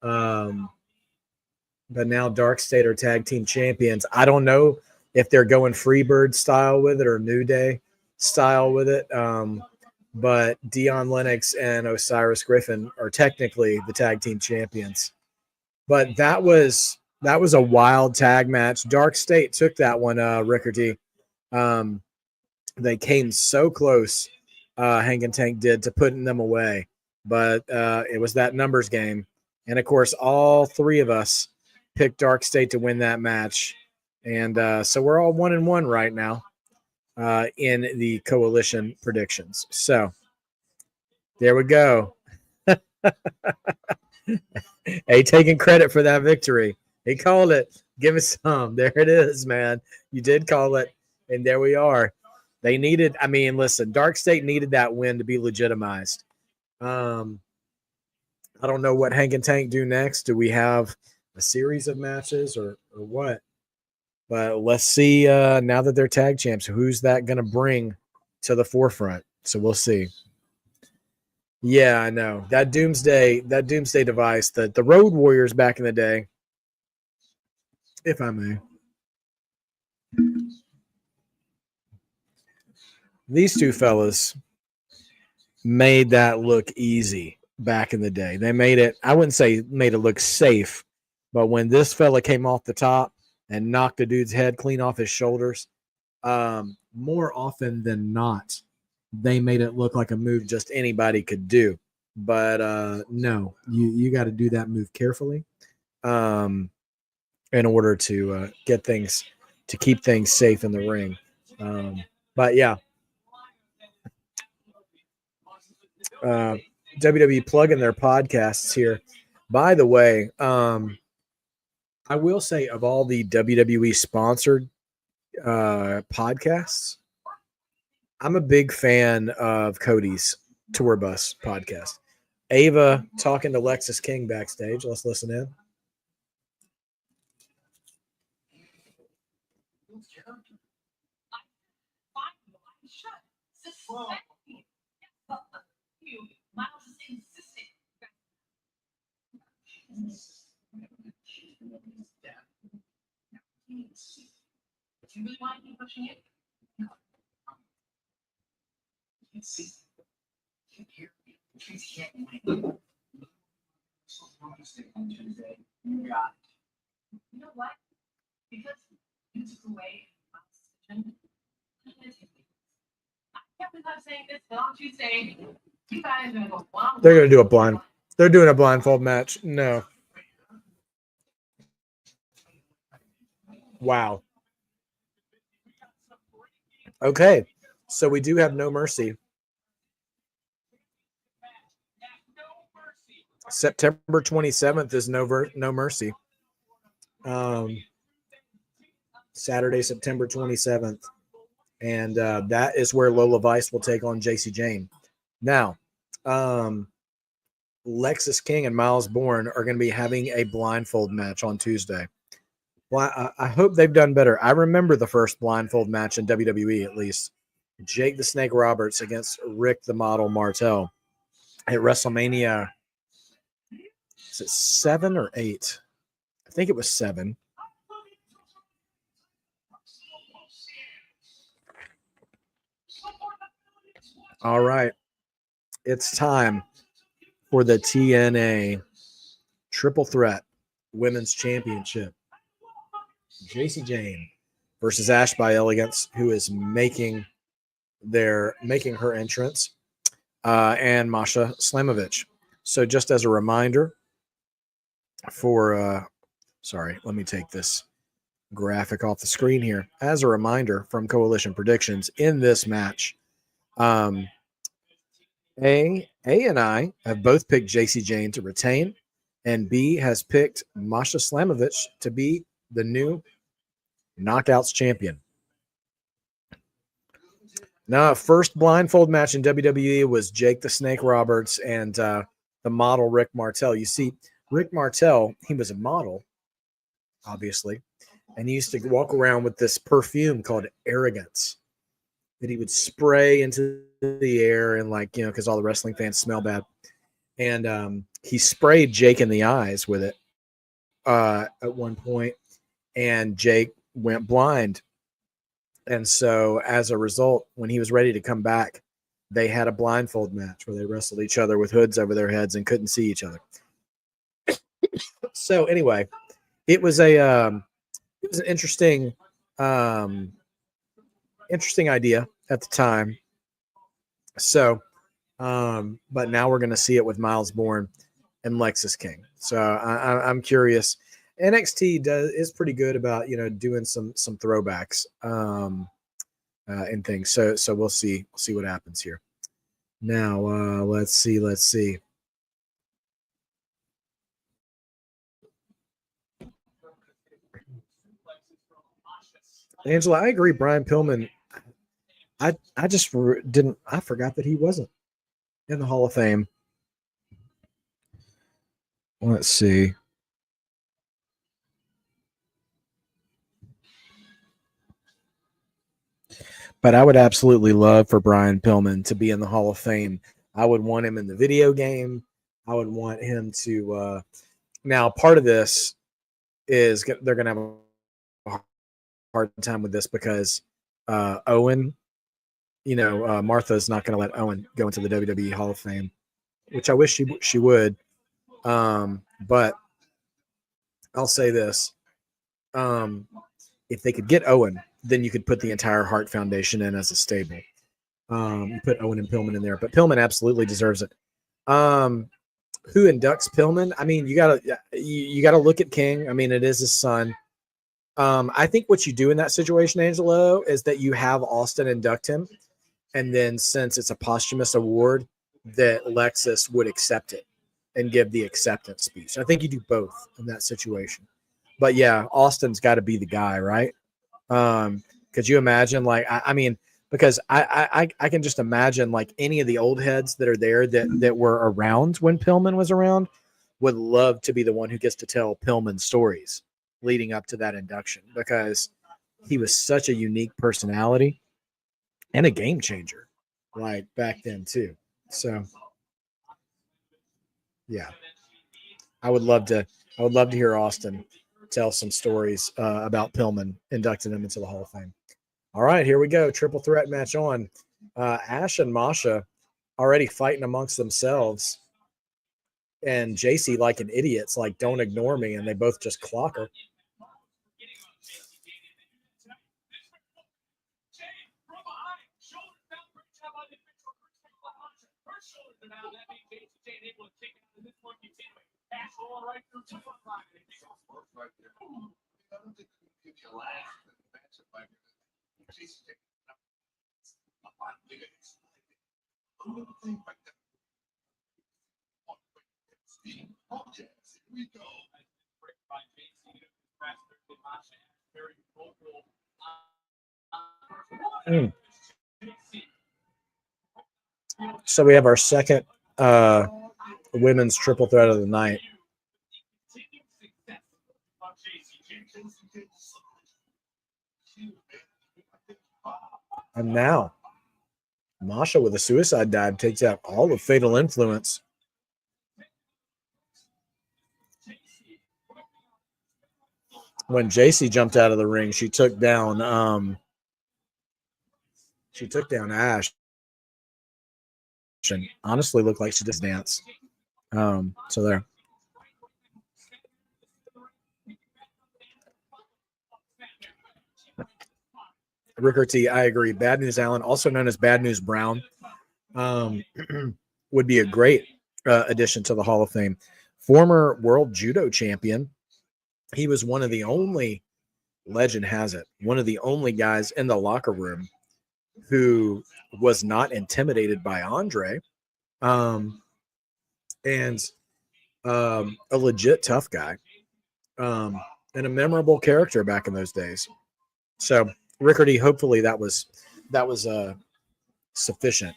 [SPEAKER 1] But now Dark State are tag team champions. I don't know if they're going Freebird style with it or New Day style with it. But Dion Lennox and Osiris Griffin are technically the tag team champions. But that was a wild tag match. Dark State took that one, Rickerty. They came so close, Hank and Tank did, to putting them away. But it was that numbers game. And, of course, all 3 of us picked Dark State to win that match. And so we're all 1-1 right now in the coalition predictions. So there we go. Hey, taking credit for that victory. He called it. Give us some. There it is, man. You did call it. And there we are. They needed, I mean, listen, Dark State needed that win to be legitimized. I don't know what Hank and Tank do next. Do we have a series of matches or what? But let's see now that they're tag champs, who's that going to bring to the forefront? So we'll see. Yeah, I know. That doomsday device, the Road Warriors back in the day, if I may. These 2 fellas made that look easy back in the day. They made it, I wouldn't say made it look safe, but when this fella came off the top and knocked a dude's head clean off his shoulders, more often than not, they made it look like a move just anybody could do. But no, you got to do that move carefully in order to get things, to keep things safe in the ring. But yeah, WWE plugging their podcasts here. By the way, I will say, of all the WWE sponsored podcasts, I'm a big fan of Cody's Tour Bus podcast. Ava talking to Lexus King backstage. Let's listen in.
[SPEAKER 2] Do you really want to keep pushing it? No. You know what? Because you took away my decision. I can't believe I'm saying this, but on Tuesday, you guys are going to go one.
[SPEAKER 1] They're going to do a blind. They're doing a blindfold match. No. Wow. Okay. So we do have No Mercy. September 27th is No Mercy. Saturday, September 27th. And that is where Lola Vice will take on JC Jane. Now, Lexus King and Miles Bourne are going to be having a blindfold match on Tuesday. Well, I hope they've done better. I remember the first blindfold match in WWE, at least. Jake the Snake Roberts against Rick the Model Martel at WrestleMania. Is it 7 or 8? I think it was 7. All right. It's time for the TNA Triple Threat Women's Championship. JC Jane versus Ash by Elegance, who is making her entrance, and Masha Slamovich. So just as a reminder for sorry, let me take this graphic off the screen here. As a reminder from Coalition Predictions in this match, A and I have both picked JC Jane to retain, and B has picked Masha Slamovich to be the new Knockouts champion. Now, first blindfold match in WWE was Jake the Snake Roberts and the model Rick Martel. You see, Rick Martel, he was a model, obviously, and he used to walk around with this perfume called Arrogance that he would spray into the air, and because all the wrestling fans smell bad. And he sprayed Jake in the eyes with it at one point, and Jake went blind. And so as a result, when he was ready to come back, they had a blindfold match where they wrestled each other with hoods over their heads and couldn't see each other. So anyway, it was an interesting idea at the time. So, but now we're going to see it with Miles Bourne and Lexus King. So I'm curious. NXT is pretty good about doing some throwbacks and things. So we'll see what happens here. Now let's see. Angela, I agree. Brian Pillman. I just didn't. I forgot that he wasn't in the Hall of Fame. Let's see. But I would absolutely love for Brian Pillman to be in the Hall of Fame. I would want him in the video game. I would want him to. Now, part of this is they're going to have a hard time with this because Owen, Martha's not going to let Owen go into the WWE Hall of Fame, which I wish she would. But I'll say this. If they could get Owen, then you could put the entire Hart Foundation in as a stable. You put Owen and Pillman in there, but Pillman absolutely deserves it. Who inducts Pillman? I mean, you gotta look at King. I mean, it is his son. I think what you do in that situation, Angelo, is that you have Austin induct him, and then since it's a posthumous award, that Lexus would accept it and give the acceptance speech. I think you do both in that situation. But yeah, Austin's got to be the guy, right? Could you imagine, because I can just imagine any of the old heads that are there that were around when Pillman was around would love to be the one who gets to tell Pillman stories leading up to that induction, because he was such a unique personality and a game changer back then too. So yeah, I would love to hear Austin tell some stories about Pillman inducting him into the Hall of Fame. All right, here we go. Triple threat match on. Ash and Masha already fighting amongst themselves. And JC, like an idiot's don't ignore me. And they both just clock her. So we have our second women's triple threat of the night. And now Masha with a suicide dive takes out all of Fatal Influence. When JC jumped out of the ring, she took down Ash. honestly looked like she did dance. So there. Ricker T, I agree. Bad News Allen, also known as Bad News Brown, would be a great addition to the Hall of Fame. Former world judo champion. He was one of the only, legend has it, one of the only guys in the locker room who was not intimidated by Andre, and a legit tough guy, and a memorable character back in those days. So Rickardy, hopefully that was sufficient.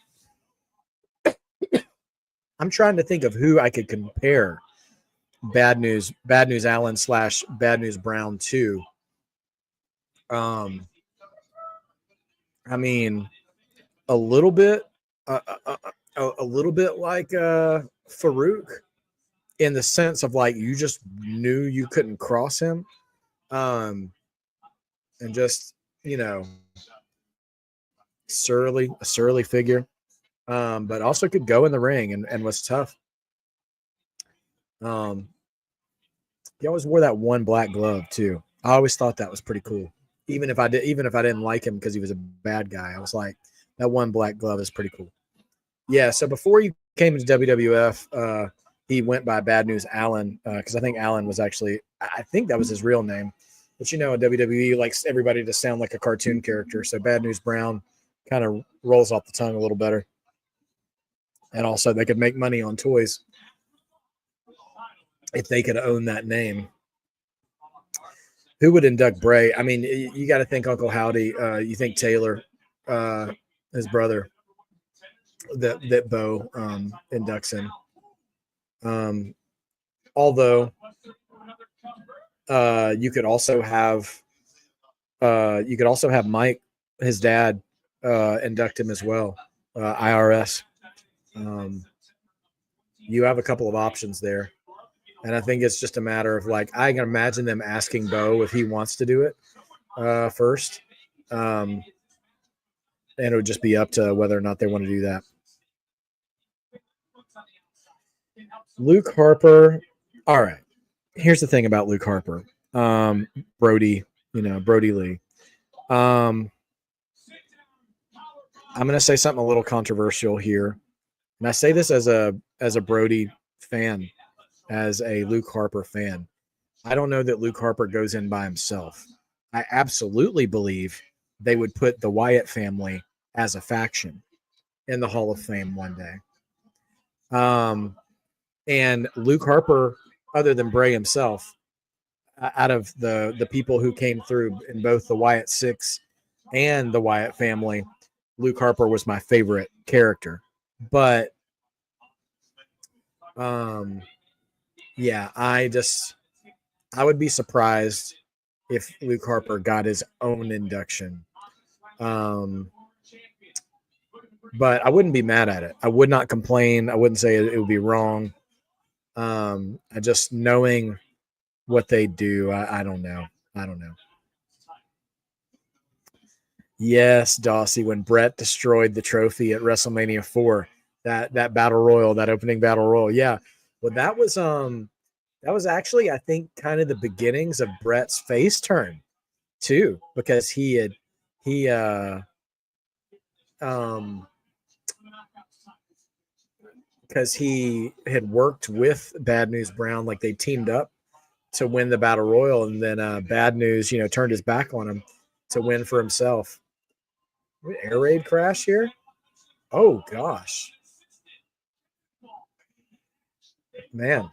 [SPEAKER 1] I'm trying to think of who I could compare Bad News Allen / Bad News Brown to. I mean, a little bit like Farouk, in the sense of like you just knew you couldn't cross him, and just, you know, a surly figure, but also could go in the ring and was tough. He always wore that one black glove too. I always thought that was pretty cool. Even if I didn't like him because he was a bad guy, I was like, that one black glove is pretty cool. Yeah. So before he came into WWF, he went by Bad News Allen, because I think Allen was actually, I think that was his real name. But you know, WWE likes everybody to sound like a cartoon character, so Bad News Brown kind of rolls off the tongue a little better. And also, they could make money on toys if they could own that name. Who would induct Bray? I mean, you got to think Uncle Howdy. You think Taylor, his brother, that Bo inducts him. Although you could also have Mike, his dad, induct him as well. IRS. You have a couple of options there. And I think it's just a matter of, like, I can imagine them asking Bo if he wants to do it first. And it would just be up to whether or not they want to do that. Luke Harper. All right. Here's the thing about Luke Harper. Brody Lee. I'm going to say something a little controversial here. And I say this as a Brody fan, as a Luke Harper fan. I don't know that Luke Harper goes in by himself. I absolutely believe they would put the Wyatt family as a faction in the Hall of Fame one day. And Luke Harper, other than Bray himself, out of the people who came through in both the Wyatt Six and the Wyatt family, Luke Harper was my favorite character. But yeah, I would be surprised if Luke Harper got his own induction. But I wouldn't be mad at it. I would not complain. I wouldn't say it would be wrong. I just, knowing what they do, I don't know. Yes, Dossie, when Brett destroyed the trophy at WrestleMania 4, that battle royal, that opening battle royal. Yeah. Well, that was actually, I think, kind of the beginnings of Brett's face turn too, because he had worked with Bad News Brown, like they teamed up to win the battle royal, and then Bad News, turned his back on him to win for himself. Air raid crash here? Oh gosh, man.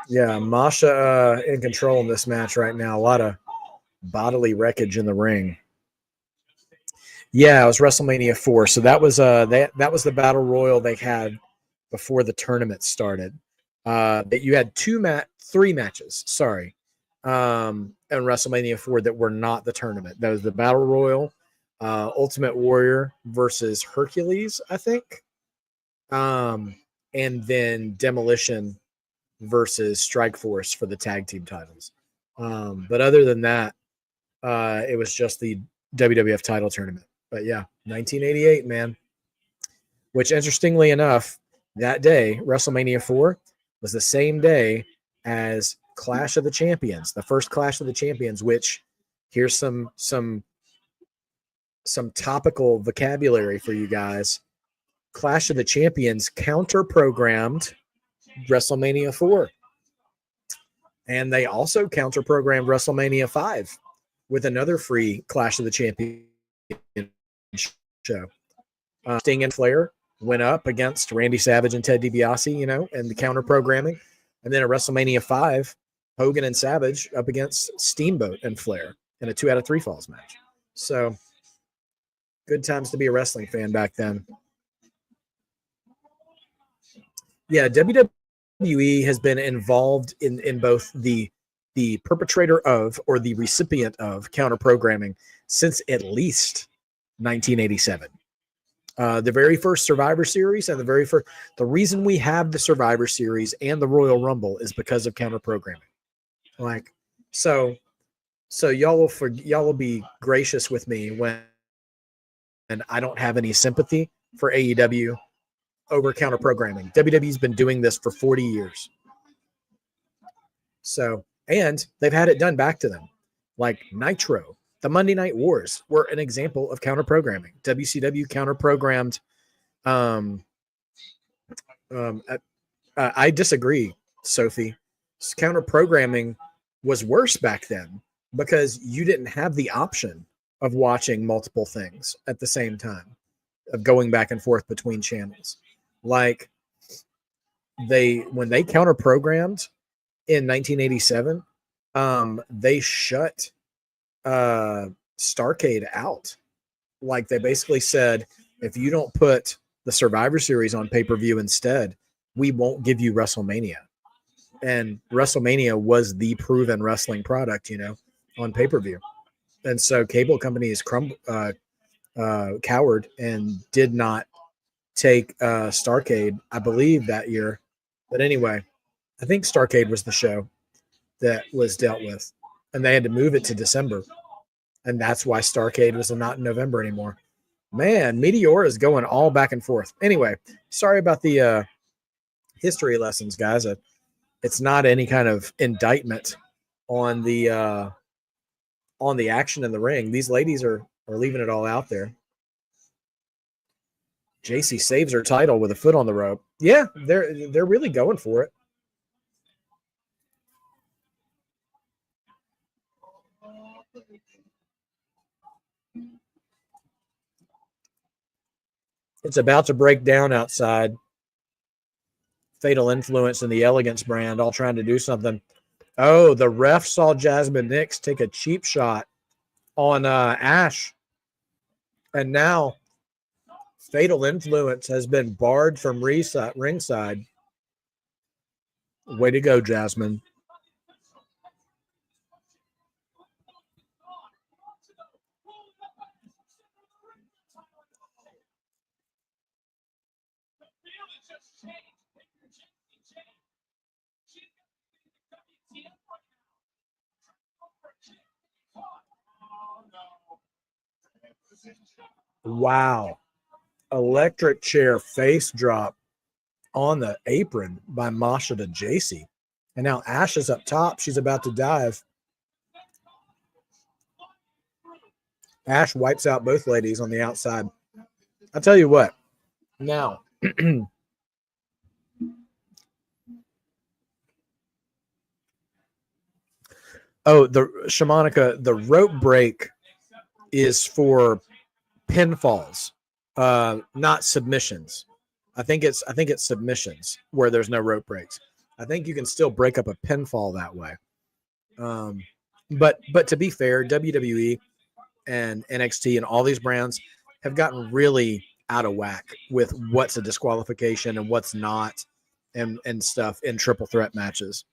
[SPEAKER 1] Yeah, Masha in control in this match right now. A lot of bodily wreckage in the ring. Yeah, it was WrestleMania 4. So that was that was the battle royal they had before the tournament started. That you had three matches, sorry, in WrestleMania 4 that were not the tournament. That was the battle royal, Ultimate Warrior versus Hercules, I think, and then Demolition versus Strikeforce for the tag team titles. But other than that, it was just the WWF title tournament. But yeah, 1988, man. which interestingly enough, that day, WrestleMania 4, was the same day as Clash of the Champions, the first Clash of the Champions, which here's some topical vocabulary for you guys. Clash of the Champions counter-programmed WrestleMania 4. And they also counter-programmed WrestleMania 5 with another free Clash of the Champions show. Sting and Flair went up against Randy Savage and Ted DiBiase, and the counter-programming. And then at WrestleMania 5, Hogan and Savage up against Steamboat and Flair in a 2 out of 3 falls match. So good times to be a wrestling fan back then. Yeah, WWE has been involved in both the perpetrator of or the recipient of counter programming since at least 1987. The very first Survivor Series and the reason we have the Survivor Series and the Royal Rumble is because of counter programming. So y'all will be gracious with me when I don't have any sympathy for AEW over counter programming. WWE's been doing this for 40 years. So, and they've had it done back to them. Like Nitro, the Monday Night Wars were an example of counter programming. WCW counter programmed. I disagree, Sophie. Counter programming was worse back then because you didn't have the option of watching multiple things at the same time, of going back and forth between channels. Like when they counter programmed in 1987, they shut Starrcade out. Like they basically said, if you don't put the Survivor Series on pay-per-view instead, we won't give you WrestleMania. And WrestleMania was the proven wrestling product, on pay-per-view. And so cable companies cowered and did not take Starrcade, I believe, that year. But anyway, I think Starrcade was the show that was dealt with, and they had to move it to December. And that's why Starrcade was not in November anymore. Man, Meteor is going all back and forth. Anyway, sorry about the history lessons, guys. It's not any kind of indictment on the action in the ring. These ladies are leaving it all out there. JC saves her title with a foot on the rope. Yeah, they're really going for it. It's about to break down outside. Fatal Influence and the Elegance brand all trying to do something. Oh, the ref saw Jasmine Nix take a cheap shot on Ash. And now Fatal Influence has been barred from ringside. Way to go, Jasmine. Wow. Electric chair face drop on the apron by Masha to JC. And now Ash is up top. She's about to dive. Ash wipes out both ladies on the outside. I'll tell you what. Now, the Shamanica, the rope break is for pinfalls, not submissions. I think it's submissions where there's no rope breaks. I think you can still break up a pinfall that way. But to be fair, WWE and NXT and all these brands have gotten really out of whack with what's a disqualification and what's not, and stuff in triple threat matches.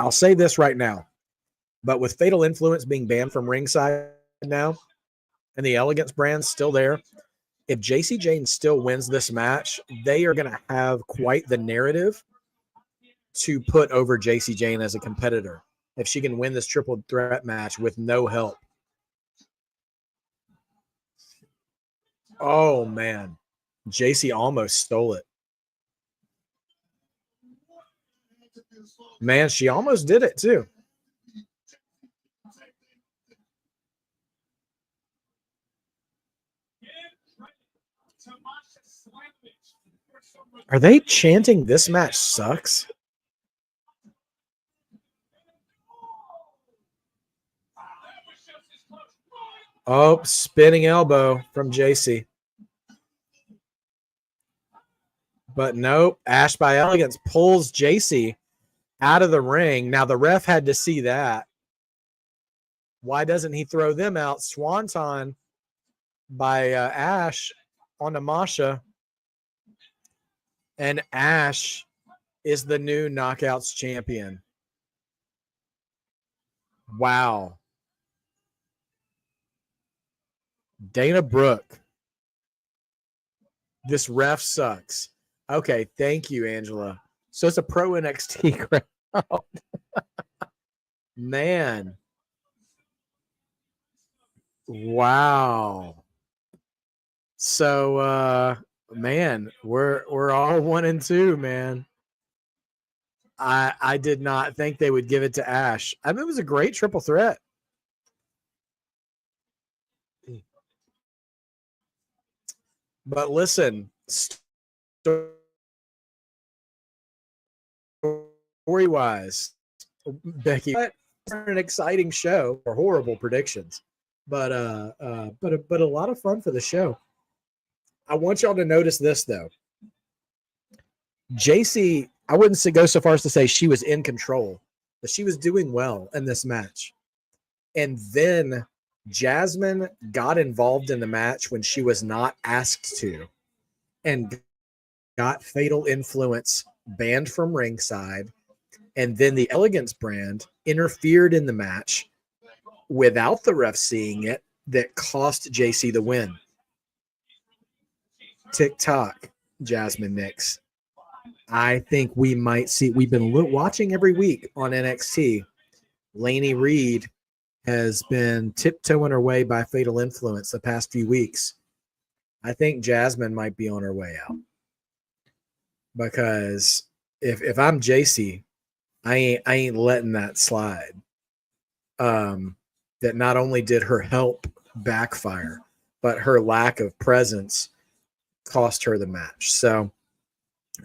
[SPEAKER 1] I'll say this right now, but with Fatal Influence being banned from ringside now and the Elegance brand still there, if JC Jane still wins this match, they are going to have quite the narrative to put over JC Jane as a competitor. if she can win this triple threat match with no help. Oh, man. JC almost stole it. Man, she almost did it, too. Are they chanting this match sucks? Oh, spinning elbow from JC. But nope, Ash by Elegance pulls JC out of the ring. Now the ref had to see that. Why doesn't he throw them out? Swanton by Ash on Masha. And Ash is the new Knockouts champion. Wow. Dana Brooke. This ref sucks. Okay, thank you, Angela. So it's a pro NXT crowd. Man. Wow. So man, we're all 1 and 2, man. I did not think they would give it to Ash. I mean, it was a great triple threat. But listen, story-wise, Becky, an exciting show for horrible predictions, but a lot of fun for the show. I want y'all to notice this though. JC, I wouldn't go so far as to say she was in control, but she was doing well in this match. And then Jasmine got involved in the match when she was not asked to, and got Fatal Influence banned from ringside. And then the Elegance brand interfered in the match without the ref seeing it, that cost JC the win. TikTok, Jasmine Nix. I think we might see, we've been watching every week on NXT. Lainey Reed has been tiptoeing her way by Fatal Influence the past few weeks. I think Jasmine might be on her way out. Because if I'm JC, I ain't letting that slide. That not only did her help backfire, but her lack of presence cost her the match. So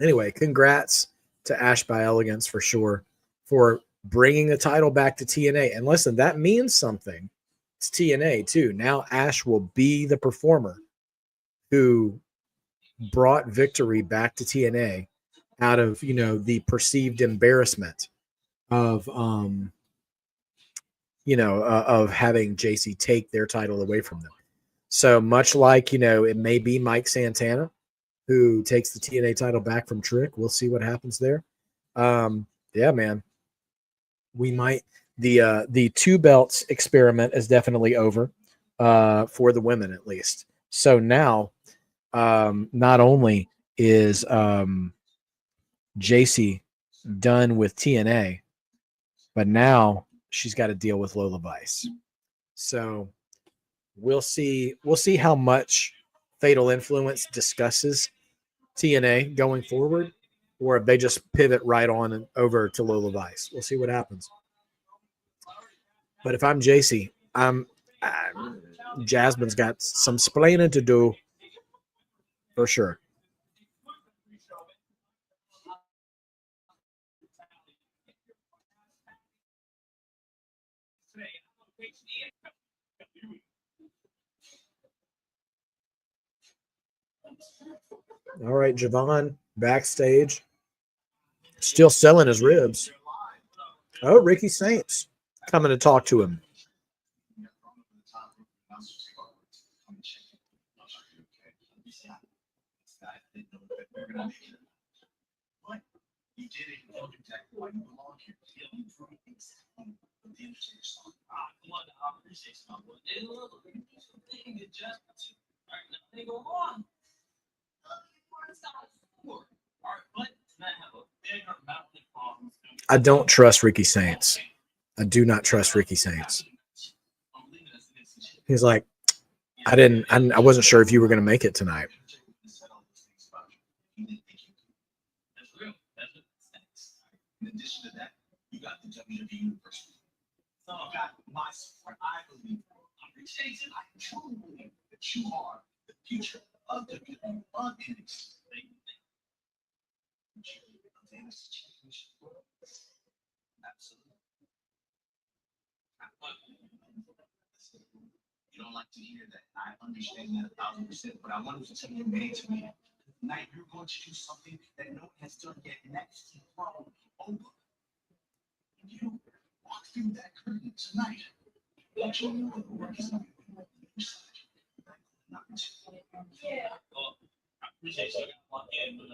[SPEAKER 1] anyway, congrats to Ash by Elegance for sure for bringing the title back to TNA. And listen, that means something. It's TNA too. Now Ash will be the performer who brought victory back to TNA out of, the perceived embarrassment of, of having JC take their title away from them. So much like, it may be Mike Santana who takes the TNA title back from Trick. We'll see what happens there. Yeah, man. We might, the 2 belts experiment is definitely over for the women at least. So now, not only is JC done with TNA, but now she's got to deal with Lola Vice. So we'll see how much Fatal Influence discusses TNA going forward, or if they just pivot right on and over to Lola Vice. We'll see what happens. But if I'm JC, Jasmine's got some splaining to do for sure. All right, Javon backstage, still selling his ribs. Oh, Ricky Saints coming to talk to him. I don't trust Ricky Saints. I do not trust Ricky Saints. He's like, I wasn't sure if you were going to make it tonight.
[SPEAKER 2] In addition to that, you got the WWE Universe. So I got my support. I believe. I appreciate it. I truly believe that you are the future of WWE, of NXT. Absolutely. You don't like to hear that. I understand that 1,000%, but I wanted to tell you, man, to me, tonight you're going to do something that no one has done yet, and that's throw over. You walk through that curtain tonight. Don't you know the work is on your side? Yeah. Well, I appreciate you walking in, but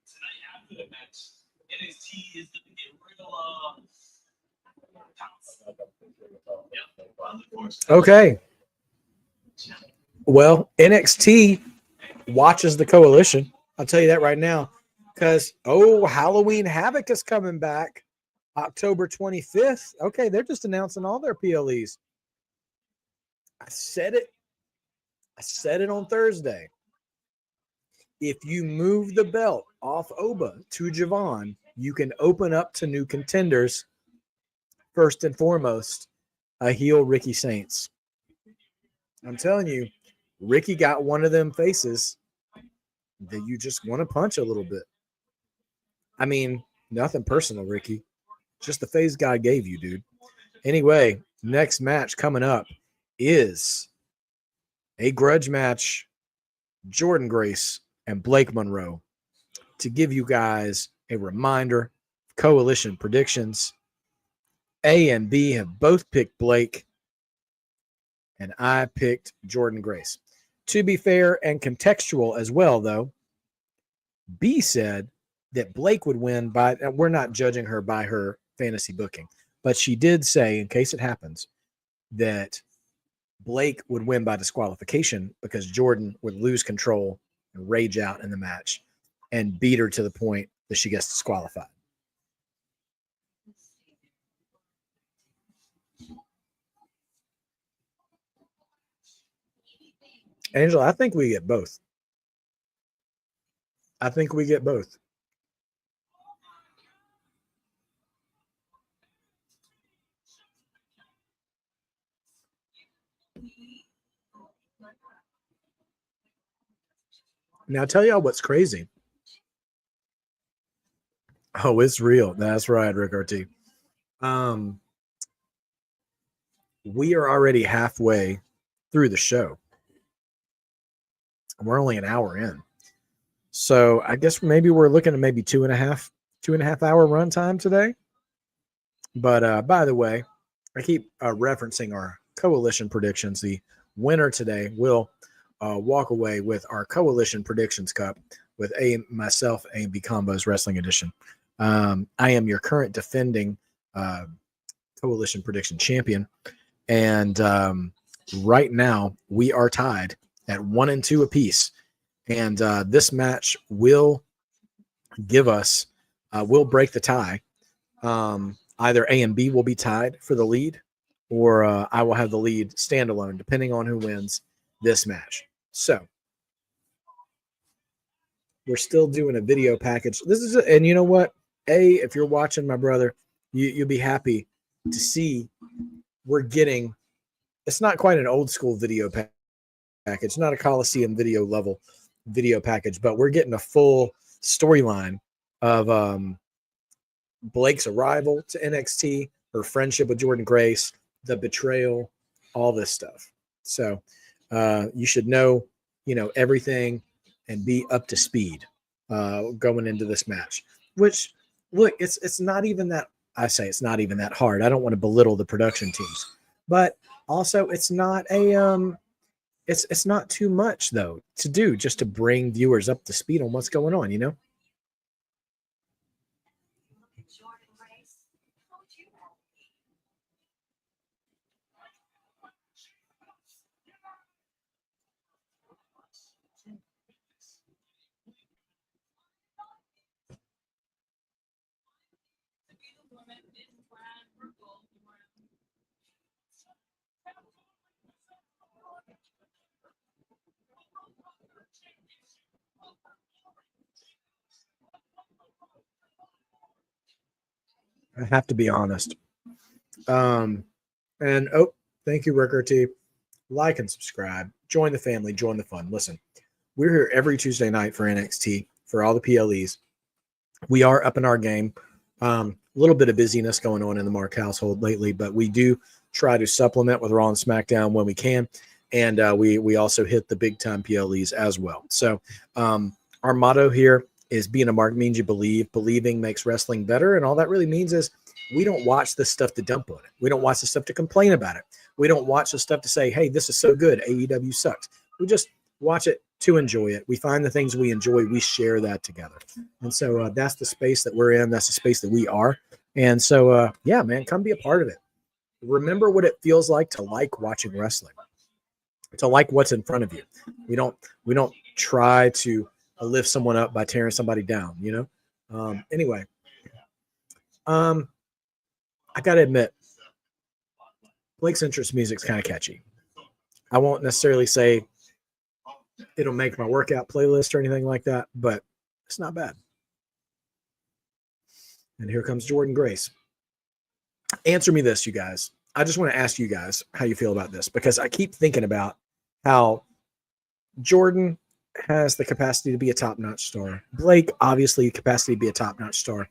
[SPEAKER 2] tonight after the match, NXT is going to get real
[SPEAKER 1] Okay. Well, NXT watches the Coalition. I'll tell you that right now. Because, Halloween Havoc is coming back October 25th. Okay, they're just announcing all their PLEs. I said it on Thursday. If you move the belt off Oba to Javon, you can open up to new contenders. First and foremost, a heel Ricky Saints. I'm telling you, Ricky got one of them faces that you just want to punch a little bit. I mean, nothing personal, Ricky. Just the face God gave you, dude. Anyway, next match coming up is a grudge match. Jordan Grace and Blake Monroe. To give you guys a reminder, Coalition predictions. A and B have both picked Blake, and I picked Jordan Grace. To be fair and contextual as well, though, B said that Blake would win by, we're not judging her by her fantasy booking, but she did say, in case it happens, that Blake would win by disqualification because Jordan would lose control and rage out in the match and beat her to the point that she gets disqualified. Angela, I think we get both. I think we get both. Now, I'll tell y'all what's crazy. Oh, it's real. That's right, Rick RT. We are already halfway through the show. We're only an hour in. So I guess maybe we're looking at maybe 2.5 hour run time today. But by the way, I keep referencing our Coalition predictions. The winner today will walk away with our Coalition Predictions Cup with myself, A and B Combos Wrestling Edition. I am your current defending Coalition Prediction Champion. And right now we are tied at 1-2 apiece. And this match will give us, will break the tie. Either A and B will be tied for the lead, or I will have the lead standalone, depending on who wins this match. So we're still doing a video package. This is, and you know what? If you're watching, my brother, you'll be happy to see we're getting. It's not quite an old school video package, not a Coliseum video level video package, but we're getting a full storyline of Blake's arrival to NXT, her friendship with Jordan Grace, the betrayal, all this stuff. So you should know, everything and be up to speed going into this match. Which, look, it's not even that. I say it's not even that hard. I don't want to belittle the production teams, but also it's not a it's not too much though to do just to bring viewers up to speed on what's going on. I have to be honest. And thank you, Ricker T. Like and subscribe. Join the family. Join the fun. Listen, we're here every Tuesday night for NXT for all the PLEs. We are up in our game. A little bit of busyness going on in the Mark household lately, but we do try to supplement with Raw and SmackDown when we can. And we also hit the big time PLEs as well. So our motto here is being a mark means you believe. Believing makes wrestling better. And all that really means is we don't watch the stuff to dump on it. We don't watch the stuff to complain about it. We don't watch the stuff to say, hey, this is so good. AEW sucks. We just watch it to enjoy it. We find the things we enjoy. We share that together. And so that's the space that we're in. That's the space that we are. And so, yeah, man, come be a part of it. Remember what it feels like to like watching wrestling, to like what's in front of you. We don't try to lift someone up by tearing somebody down, you know? Anyway, I got to admit, Blake's interest music's kind of catchy. I won't necessarily say it'll make my workout playlist or anything like that, but it's not bad. And here comes Jordynne Grace. Answer me this, you guys. I just want to ask you guys how you feel about this, because I keep thinking about how Jordynne has the capacity to be a top-notch star. Blake, obviously, capacity to be a top-notch star.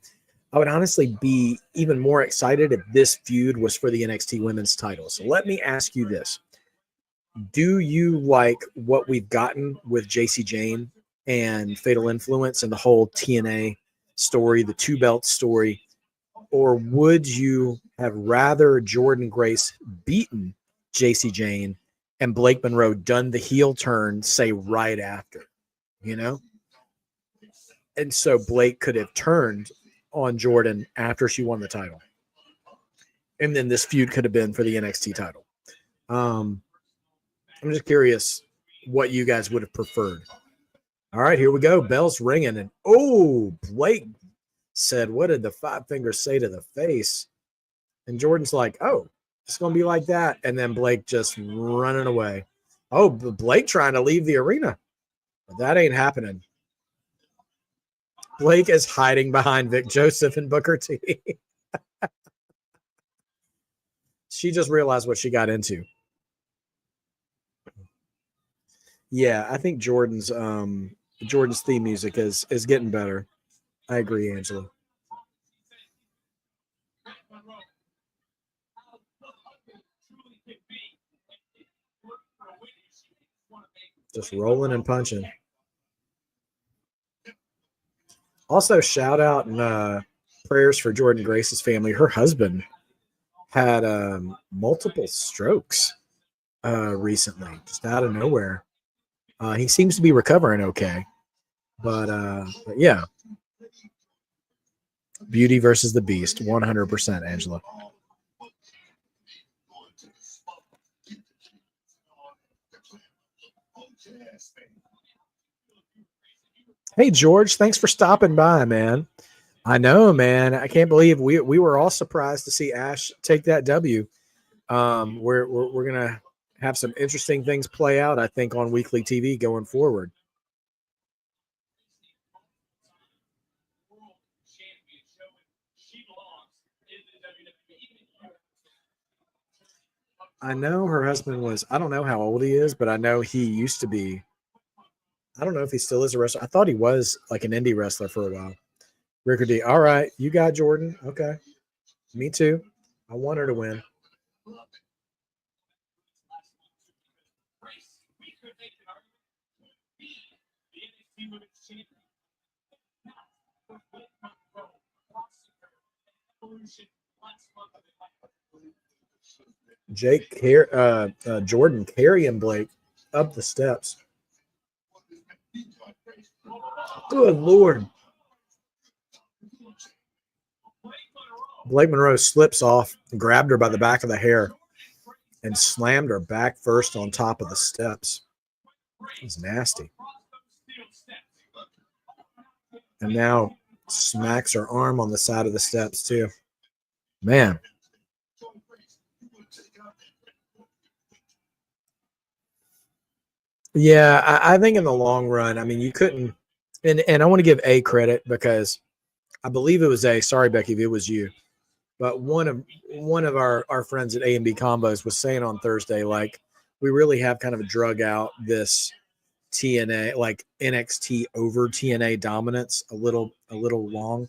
[SPEAKER 1] I would honestly be even more excited if this feud was for the NXT Women's title. So let me ask you this. Do you like what we've gotten with JC Jane and Fatal Influence and the whole TNA story, the two-belt story? Or would you have rather Jordynne Grace beaten JC Jane and Blake Monroe done the heel turn, say, right after, you know? And so Blake could have turned on Jordynne after she won the title. And then this feud could have been for the NXT title. I'm just curious what you guys would have preferred. All right, here we go. Bell's ringing. And, Blake said, what did the five fingers say to the face? And Jordynne's like, it's going to be like that. And then Blake just running away. Blake trying to leave the arena. But that ain't happening. Blake is hiding behind Vic Joseph and Booker T. She just realized what she got into. Yeah, I think Jordynne's theme music is getting better. I agree, Angela. Just rolling and punching. Also, shout out and prayers for Jordynne Grace's family. Her husband had multiple strokes recently, just out of nowhere. He seems to be recovering okay. But yeah. Beauty versus the Beast, 100%, Angela. Hey, George, thanks for stopping by, man. I know, man. I can't believe we were all surprised to see Ash take that W. We're gonna have some interesting things play out, I think, on weekly TV going forward. I know her husband was, I don't know how old he is, but I know he used to be, I don't know if he still is a wrestler. I thought he was like an indie wrestler for a while. Ricker D. All right. You got Jordynne. Okay. Me too. I want her to win. Jordynne carrying Blake up the steps. Good Lord. Blake Monroe slips off, grabbed her by the back of the hair, and slammed her back first on top of the steps. It was nasty. And now smacks her arm on the side of the steps, too. Man. Yeah, I think in the long run, I mean, you couldn't And I want to give A credit because I believe it was A. Sorry, Becky, if it was you. But one of our friends at A&B Combos was saying on Thursday, like, we really have kind of drug out this TNA, like NXT over TNA dominance a little long.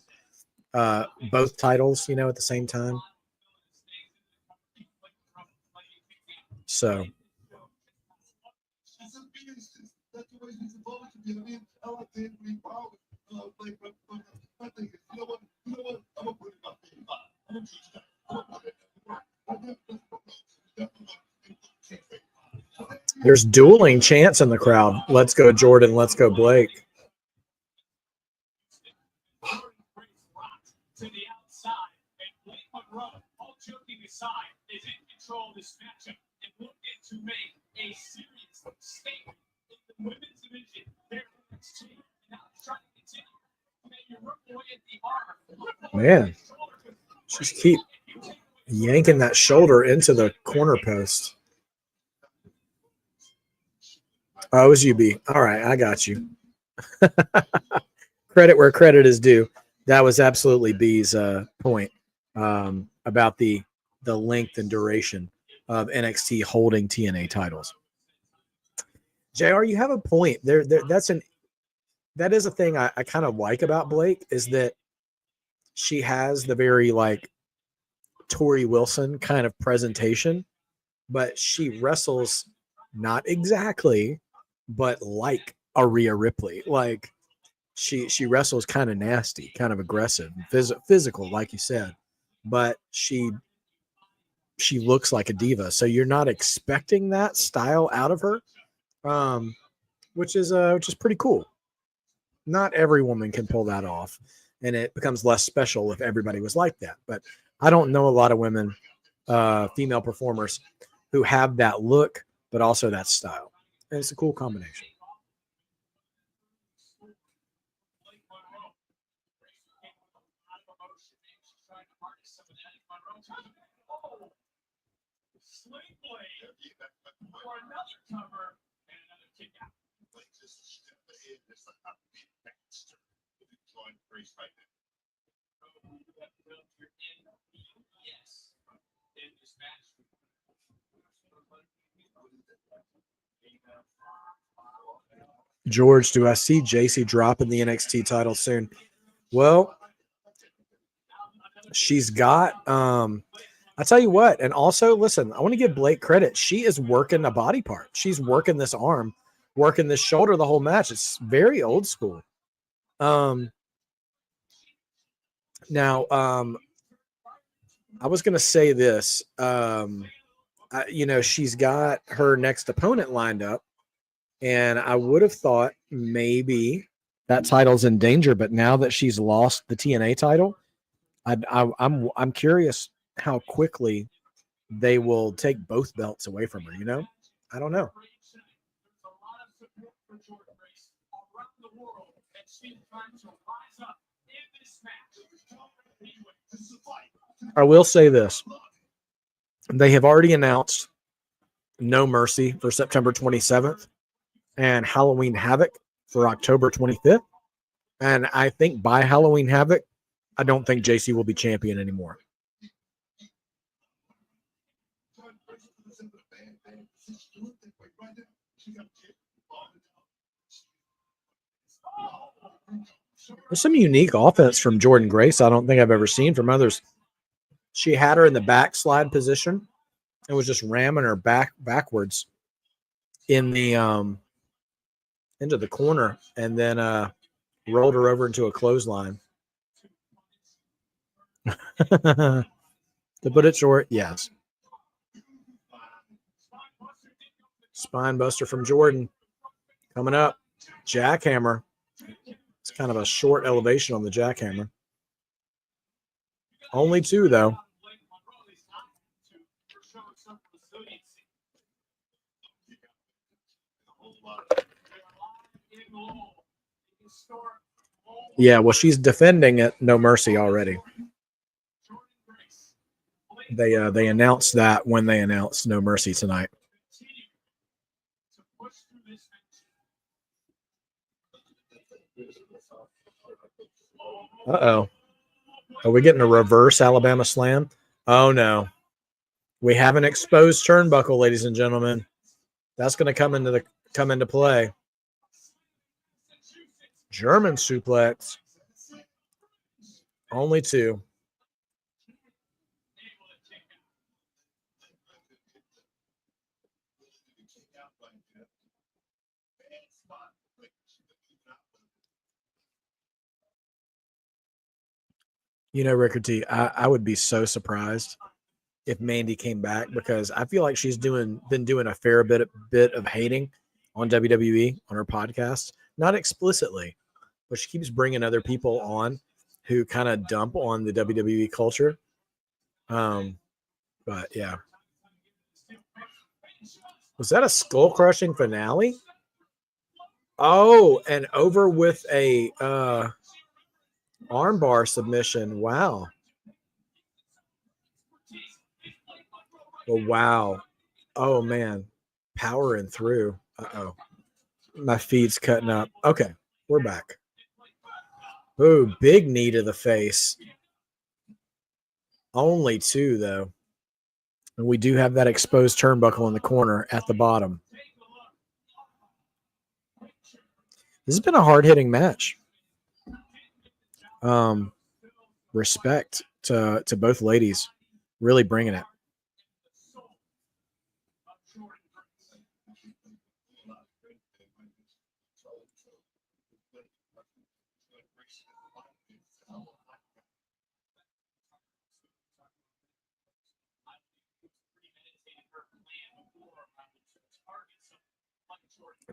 [SPEAKER 1] Both titles, at the same time. So there's dueling chants in the crowd. Let's go Jordan, let's go Blake. To the outside, and Blake Monroe, all joking aside, is in control of this matchup and looking to make a serious statement in the women's division. They're now trying to continue. Man, just keep yanking that shoulder into the corner post. Oh, it was you, B. All right, I got you. Credit where credit is due. That was absolutely B's point about the length and duration of NXT holding TNA titles. JR, you have a point. That is a thing I kind of like about Blake, is that she has the very like Tori Wilson kind of presentation, but she wrestles not exactly, but like a Rhea Ripley. Like she wrestles kind of nasty, kind of aggressive, physical, like you said, but she looks like a diva. So you're not expecting that style out of her, which is pretty cool. Not every woman can pull that off, and it becomes less special if everybody was like that. But I don't know a lot of women, female performers, who have that look, but also that style. And it's a cool combination. George, do I see JC dropping the NXT title soon? Well, she's got I tell you what, and also listen, I want to give Blake credit. She is working a body part. She's working this arm, working this shoulder the whole match. It's very old school. Now, I was going to say this. She's got her next opponent lined up, and I would have thought maybe that title's in danger. But now that she's lost the TNA title, I'm curious how quickly they will take both belts away from her. I don't know. I will say this. They have already announced No Mercy for September 27th and Halloween Havoc for October 25th. And I think by Halloween Havoc, I don't think JC will be champion anymore. There's some unique offense from Jordan Grace I don't think I've ever seen from others. She had her in the backslide position and was just ramming her backwards in the into the corner, and then rolled her over into a clothesline. To put it short, yes. Spine buster from Jordan coming up. Jackhammer. It's kind of a short elevation on the jackhammer. Only two, though. Yeah, well, she's defending it No Mercy already. They announced that when they announced No Mercy tonight. Uh-oh. Are we getting a reverse Alabama slam? Oh, no. We have an exposed turnbuckle, ladies and gentlemen. That's going to come into play. German suplex. Only two. You know, Ricker T, I would be so surprised if Mandy came back, because I feel like she's been doing a fair bit of hating on WWE on her podcast. Not explicitly, but she keeps bringing other people on who kind of dump on the WWE culture. But yeah. Was that a skull crushing finale? Oh, and over with a armbar submission. Wow. Oh, wow. Oh, man. Powering through. Uh-oh. My feed's cutting up. Okay, we're back. Ooh, big knee to the face. Only two, though. And we do have that exposed turnbuckle in the corner at the bottom. This has been a hard-hitting match. Respect to both ladies. Really bringing it.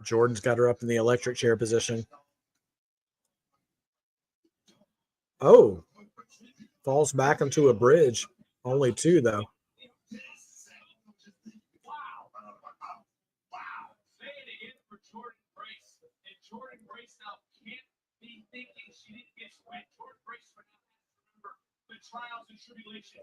[SPEAKER 1] Jordan's got her up in the electric chair position. Oh, falls back into a bridge. Only two, though.
[SPEAKER 2] Trials and tribulations.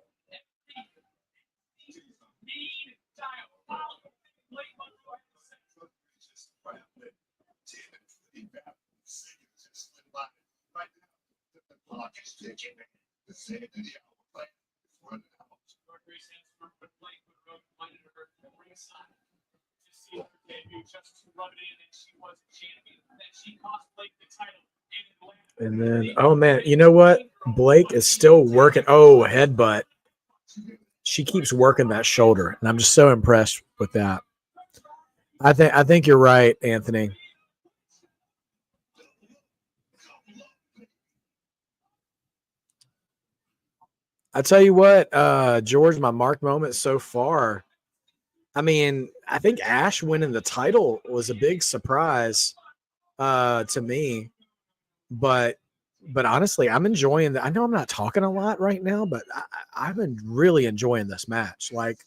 [SPEAKER 1] And then, oh man, you know what? Blake is still working. Oh, headbutt. She keeps working that shoulder, and I'm just so impressed with that. I think you're right, Anthony. I tell you what, George, my mark moment so far. I mean, I think Ash winning the title was a big surprise to me, but honestly, I'm enjoying that. I know I'm not talking a lot right now, but I've been really enjoying this match. Like,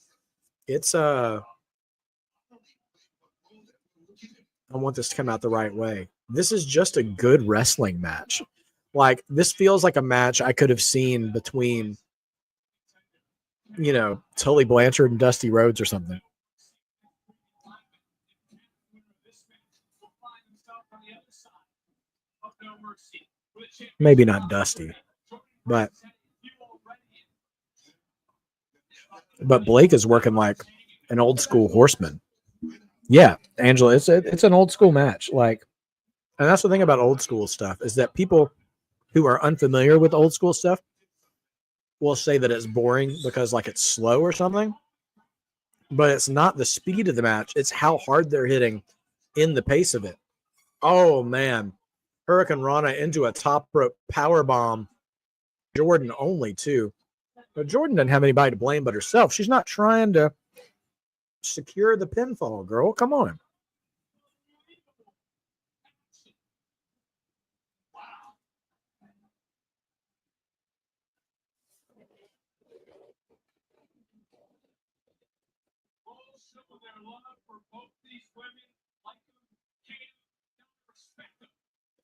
[SPEAKER 1] it's I want this to come out the right way. This is just a good wrestling match. Like, this feels like a match I could have seen between, Tully Blanchard and Dusty Rhodes or something. Maybe not Dusty, but Blake is working like an old school horseman. Yeah, Angela, it's an old school match. Like, and that's the thing about old school stuff, is that people who are unfamiliar with old school stuff will say that it's boring because like it's slow or something. But it's not the speed of the match. It's how hard they're hitting in the pace of it. Oh, man. Hurricane Rana into a top rope power bomb. Jordan only two. But Jordan doesn't have anybody to blame but herself. She's not trying to secure the pinfall, girl. Come on.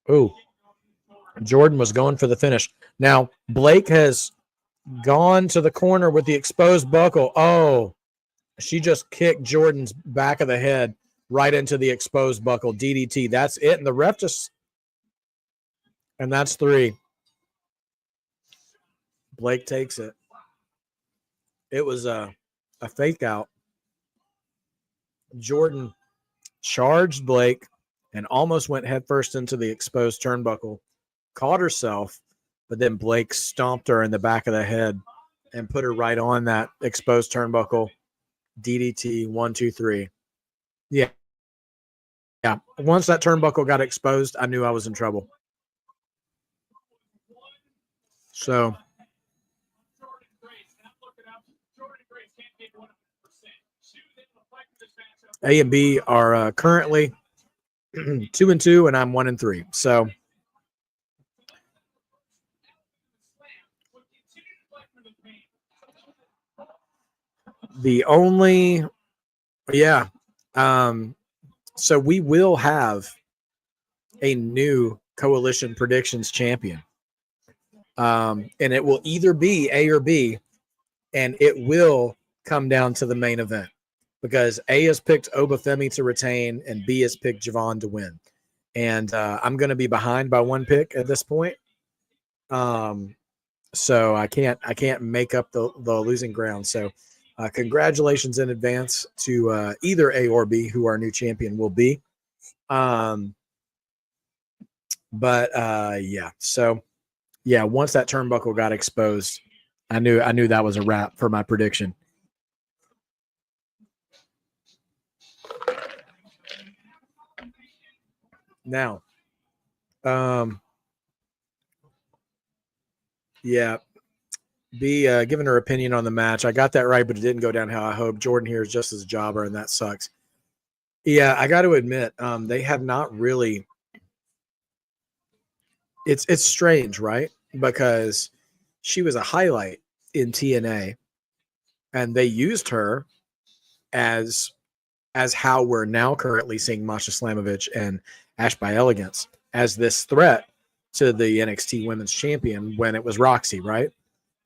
[SPEAKER 1] Ooh. Jordan was going for the finish. Now, Blake has gone to the corner with the exposed buckle. Oh, she just kicked Jordan's back of the head right into the exposed buckle. DDT. That's it. And the ref just And that's 3. Blake takes it. It was a fake out. Jordan charged Blake and almost went headfirst into the exposed turnbuckle, caught herself, but then Blake stomped her in the back of the head and put her right on that exposed turnbuckle. DDT 1, 2, 3. Yeah. Yeah. Once that turnbuckle got exposed, I knew I was in trouble. So A and B are currently 2-2, and I'm 1-3. So the only, yeah. So we will have a new Coalition Predictions champion. And it will either be A or B, and it will come down to the main event because A has picked Obafemi to retain and B has picked Javon to win. And I'm going to be behind by 1 pick at this point. So I can't make up the losing ground. So congratulations in advance to either A or B, who our new champion will be. Yeah. So yeah, once that turnbuckle got exposed, I knew that was a wrap for my prediction. Now, yeah, B giving her opinion on the match. I got that right, but it didn't go down how I hoped. Jordan here is just as a jobber, and that sucks. Yeah, I got to admit, they have not really. It's strange, right? Because she was a highlight in TNA, and they used her as how we're now currently seeing Masha Slamovich and Ash by Elegance as this threat to the NXT Women's Champion when it was Roxy, right?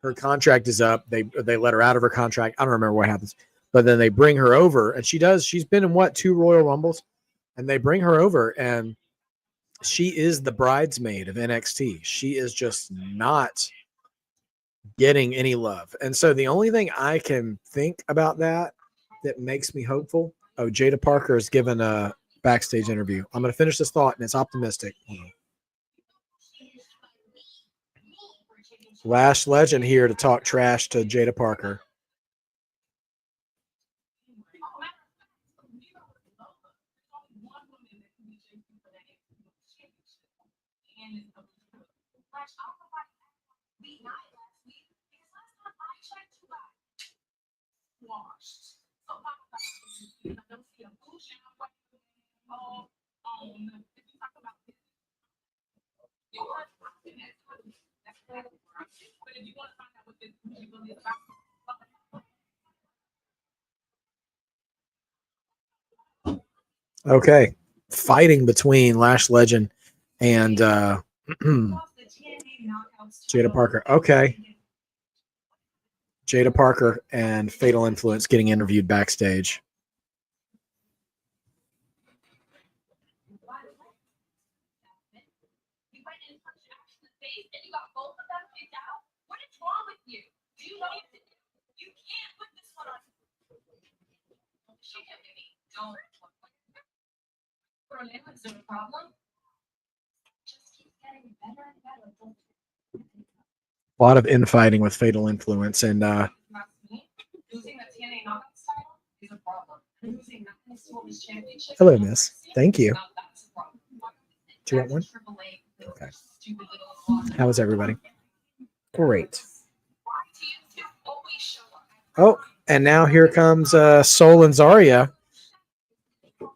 [SPEAKER 1] Her contract is up. They let her out of her contract. I don't remember what happens, but then they bring her over, and she's been in 2 Royal Rumbles, and they bring her over, and she is the bridesmaid of NXT. She is just not getting any love. And so the only thing I can think about that makes me hopeful. Oh, Jada Parker is given a backstage interview. I'm going to finish this thought, and it's optimistic. Lash Legend here to talk trash to Jada Parker. Okay. Fighting between Lash Legend and Jada Parker. Okay. Jada Parker and Fatal Influence getting interviewed backstage. A lot of infighting with Fatal Influence, and hello, miss. Thank you. Do you want one? Okay. How is everybody? Great. Oh, and now here comes Sol and Zarya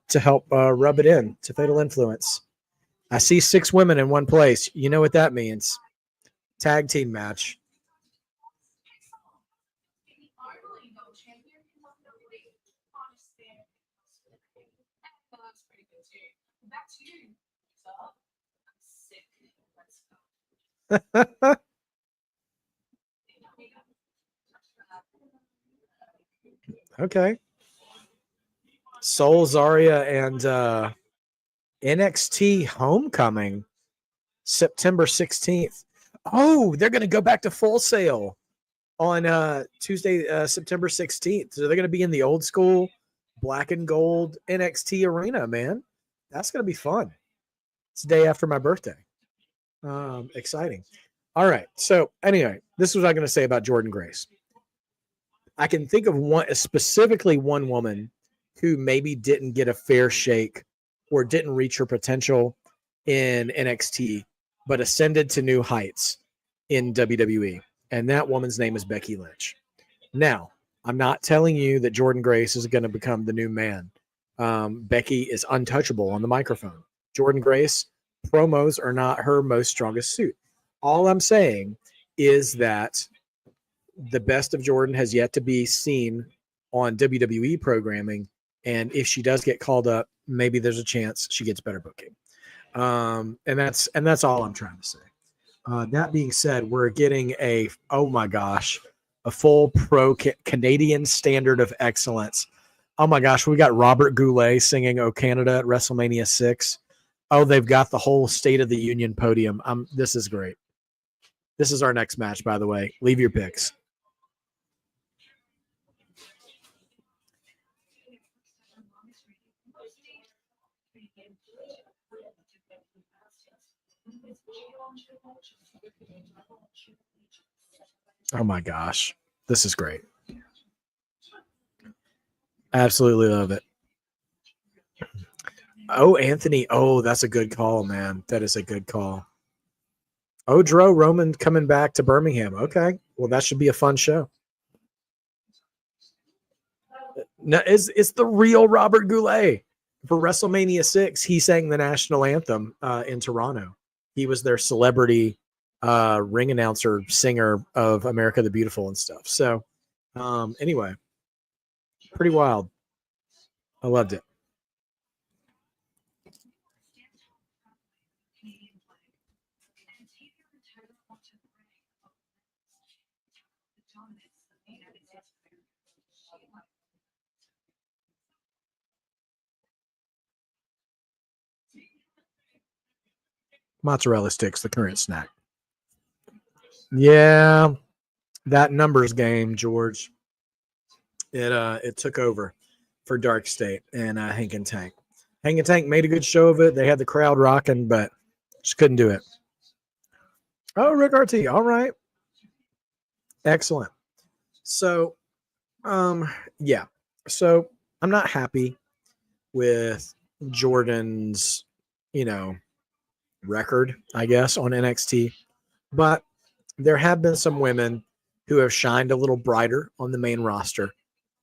[SPEAKER 1] to help rub it in to Fatal Influence. I see 6 women in one place. You know what that means. Tag team match. Okay. Sol, Zarya, and NXT Homecoming September 16th. Oh, they're going to go back to Full Sail on Tuesday, September 16th. So they're going to be in the old school black and gold NXT arena, man. That's going to be fun. It's the day after my birthday. Exciting. All right. So anyway, this is what I'm going to say about Jordynne Grace. I can think of specifically one woman who maybe didn't get a fair shake or didn't reach her potential in NXT, but ascended to new heights in WWE. And that woman's name is Becky Lynch. Now, I'm not telling you that Jordynne Grace is going to become the new man. Becky is untouchable on the microphone. Jordynne Grace, promos are not her most strongest suit. All I'm saying is that the best of Jordynne has yet to be seen on WWE programming. And if she does get called up, maybe there's a chance she gets better booking. And that's all I'm trying to say. That being said, we're getting a full pro Canadian standard of excellence. Oh my gosh, we got Robert Goulet singing "Oh Canada" at WrestleMania 6. Oh, they've got the whole State of the Union podium. This is great. This is our next match, by the way. Leave your picks. Oh my gosh. This is great. Absolutely love it. Oh, Anthony. Oh, that's a good call, man. That is a good call. Oh, Dro Roman coming back to Birmingham. Okay. Well, that should be a fun show. Now, it's the real Robert Goulet. For WrestleMania 6, he sang the national anthem in Toronto. He was their celebrity ring announcer, singer of America the Beautiful and stuff. So anyway, pretty wild. I loved it. Mozzarella sticks, the current snack. Yeah, that numbers game, George. It took over for Dark State and Hank and Tank. Hank and Tank made a good show of it. They had the crowd rocking, but just couldn't do it. Oh, Rick RT. All right. Excellent. So, yeah. So I'm not happy with Jordan's, record, I guess, on NXT, but there have been some women who have shined a little brighter on the main roster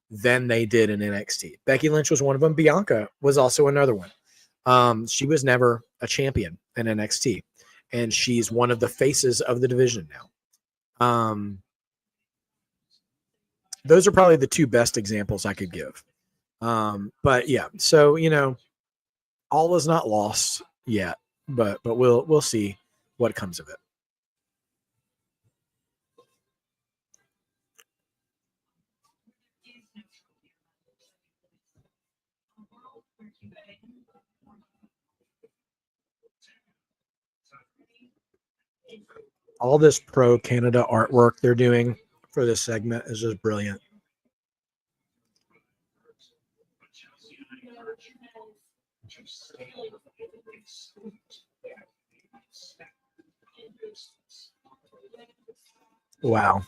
[SPEAKER 1] than they did in NXT. Becky Lynch was one of them. Bianca was also another one. She was never a champion in NXT, and she's one of the faces of the division now. Those are probably the two best examples I could give. But yeah, so all is not lost yet, but we'll see what comes of it. All this pro Canada artwork they're doing for this segment is just brilliant. Wow.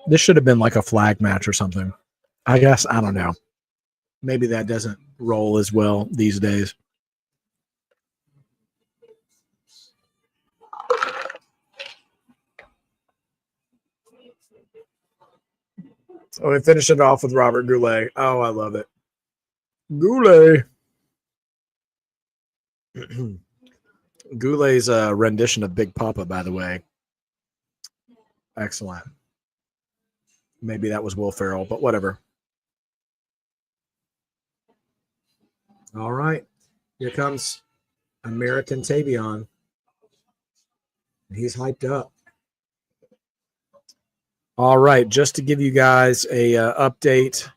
[SPEAKER 1] This should have been like a flag match or something. I guess, I don't know. Maybe that doesn't roll as well these days. Oh, we finished it off with Robert Goulet. Oh, I love it. Goulet. Goulet's rendition of Big Papa, by the way. Excellent. Maybe that was Will Ferrell, but whatever. All right. Here comes American Tavion. He's hyped up. All right. Just to give you guys a update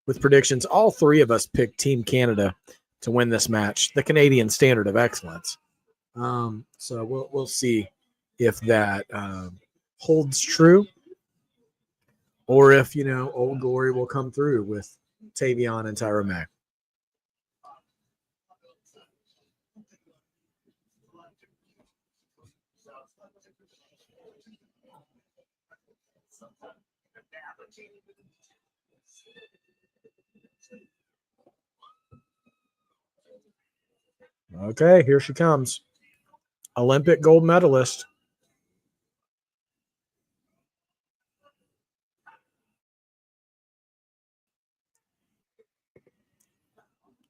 [SPEAKER 1] with predictions, all three of us picked Team Canada to win this match, the Canadian standard of excellence. So we'll see if that holds true, or if Old Glory will come through with Tavion and Tyra May. Okay, here she comes. Olympic gold medalist.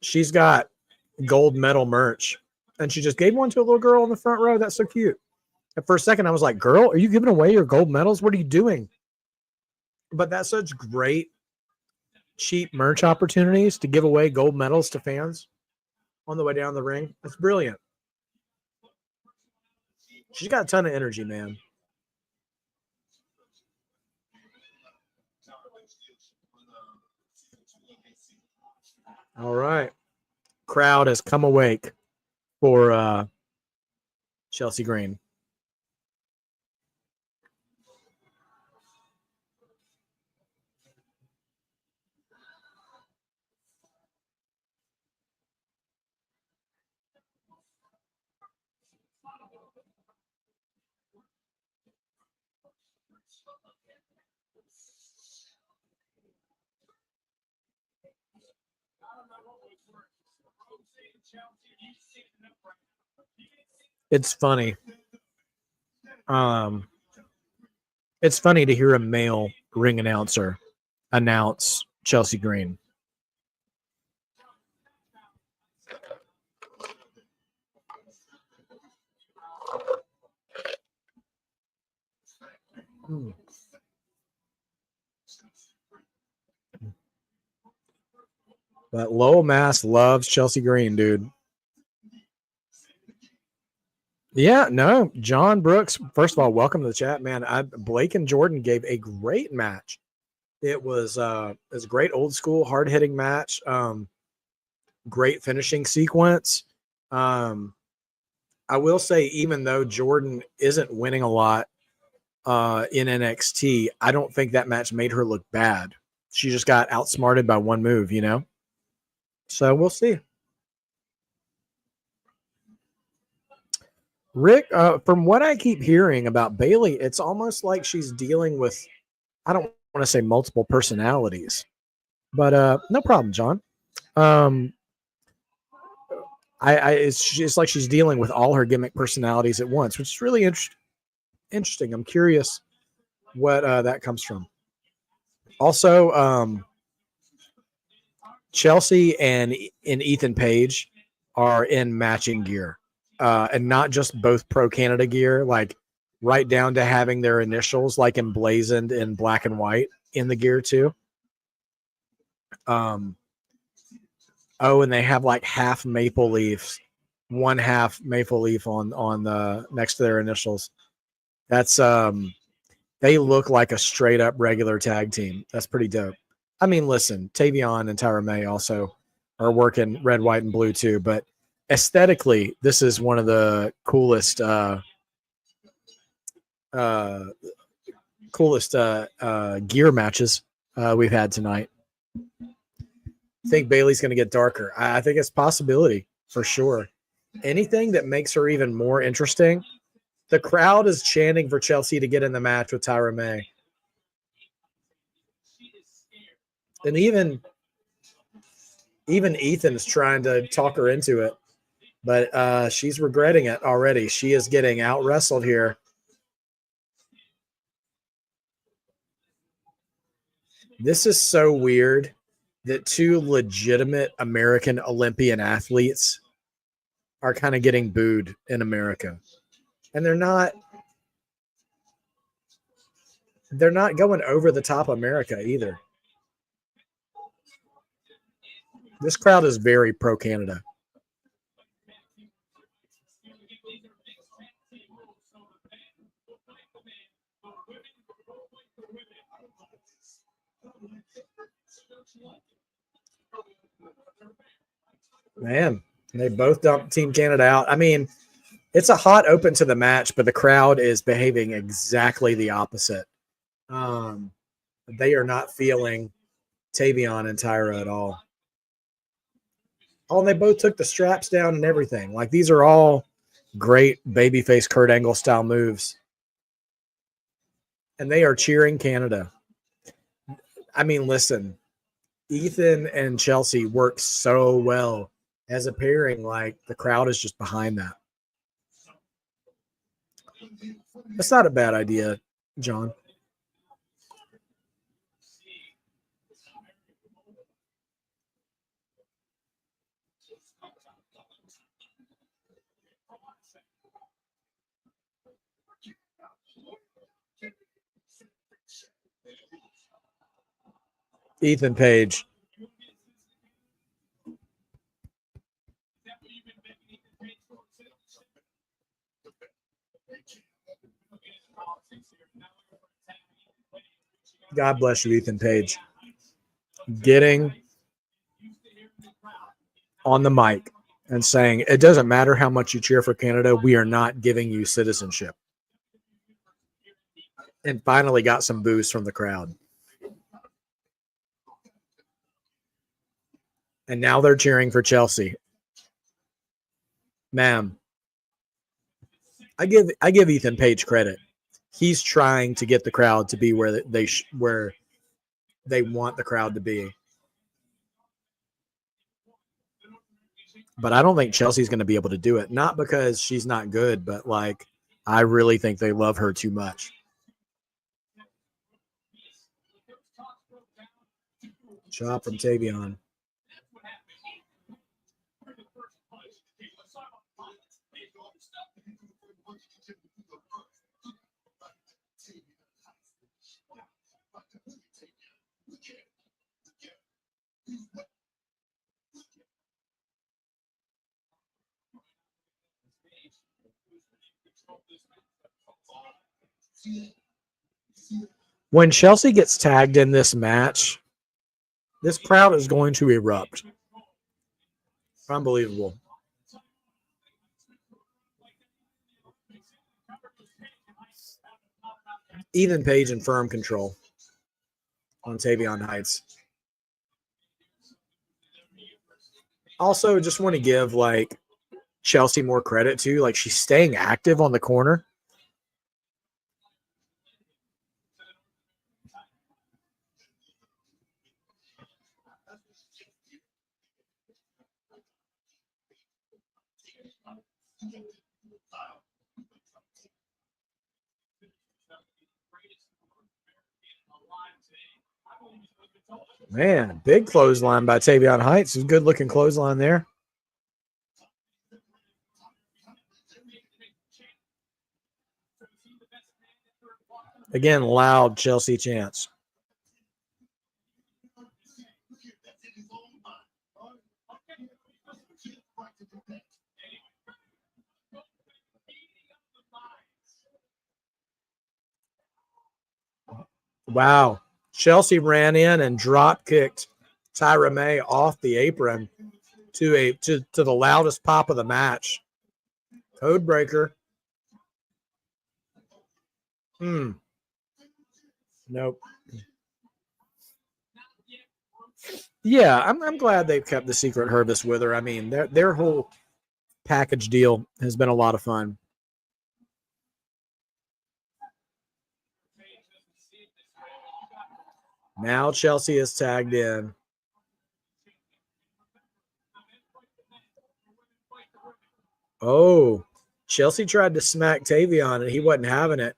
[SPEAKER 1] She's got gold medal merch, and she just gave one to a little girl in the front row. That's so cute. At first second, I was like, girl, are you giving away your gold medals? What are you doing? But that's such great, cheap merch opportunities to give away gold medals to fans on the way down the ring. That's brilliant. She's got a ton of energy, man. All right. Crowd has come awake for Chelsea Green. It's funny. It's funny to hear a male ring announcer announce Chelsea Green. But Lowell Mass loves Chelsea Green, dude. Yeah, no, John Brooks. First of all, welcome to the chat, man. Blake and Jordan gave a great match. It was a great old school, hard hitting match. Great finishing sequence. I will say, even though Jordan isn't winning a lot in NXT, I don't think that match made her look bad. She just got outsmarted by one move, So we'll see. Rick, from what I keep hearing about Bayley, it's almost like she's dealing with, I don't want to say multiple personalities, but no problem, John. It's like she's dealing with all her gimmick personalities at once, which is really interesting. I'm curious what that comes from. Also, Chelsea and Ethan Page are in matching gear. And not just both Pro Canada gear, like right down to having their initials like emblazoned in black and white in the gear too. And they have like half maple leaves, one half maple leaf on the next to their initials. That's they look like a straight up regular tag team. That's pretty dope. I mean, listen, Tavion and Tyra May also are working red, white, and blue too, but aesthetically, this is one of the coolest gear matches we've had tonight. I think Bayley's going to get darker. I think it's a possibility for sure. Anything that makes her even more interesting. The crowd is chanting for Chelsea to get in the match with Tyra May. And even Ethan's trying to talk her into it. But she's regretting it already. She is getting out wrestled here. This is so weird that two legitimate American Olympian athletes are kind of getting booed in America. And they're not going over the top America either. This crowd is very pro Canada. Man, they both dumped Team Canada out. I mean, It's a hot open to the match, but the crowd is behaving exactly the opposite. They are not feeling Tavion and Tyra at all. Oh, and they both took the straps down and everything. Like, these are all great babyface Kurt Angle style moves. And they are cheering Canada. I mean, listen, Ethan and Chelsea work so well as a pairing. Like, the crowd is just behind that. That's not a bad idea, John. Ethan Page. God bless you, Ethan Page. Getting on the mic and saying, it doesn't matter how much you cheer for Canada, we are not giving you citizenship. And finally got some boos from the crowd. And now they're cheering for Chelsea. Ma'am, I give Ethan Page credit. He's trying to get the crowd to be where they want the crowd to be. But I don't think Chelsea's going to be able to do it. Not because she's not good, but like, I really think they love her too much. Chop from Tavion. When Chelsea gets tagged in this match, this crowd is going to erupt. Unbelievable. Ethan Page in firm control on Tavion Heights. Also, just want to give like Chelsea more credit too. Like, she's staying active on the corner. Man, big clothesline by Tavion Heights. Good looking clothesline there. Again, loud Chelsea chants. Wow. Chelsea ran in and drop kicked Tyra May off the apron to the loudest pop of the match. Code breaker. Nope. Yeah, I'm glad they've kept the Secret Harvest with her. I mean, their whole package deal has been a lot of fun. Now Chelsea is tagged in. Oh, Chelsea tried to smack Tavion and he wasn't having it.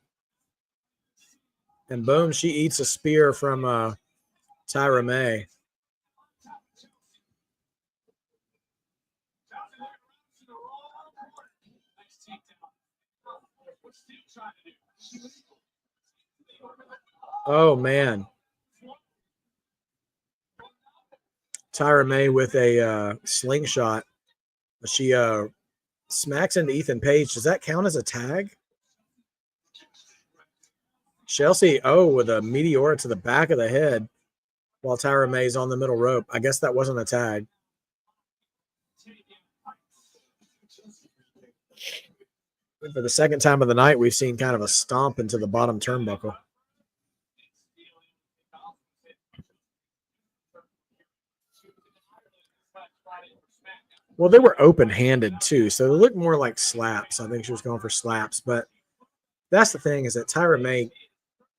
[SPEAKER 1] And boom, she eats a spear from Tyra May. Oh, man. Tyra May with a slingshot. She smacks into Ethan Page. Does that count as a tag? Chelsea, with a meteor to the back of the head while Tyra May's on the middle rope. I guess that wasn't a tag. For the second time of the night, we've seen kind of a stomp into the bottom turnbuckle. Well, they were open-handed too, so they looked more like slaps. I think she was going for slaps, but that's the thing is that Tyra May,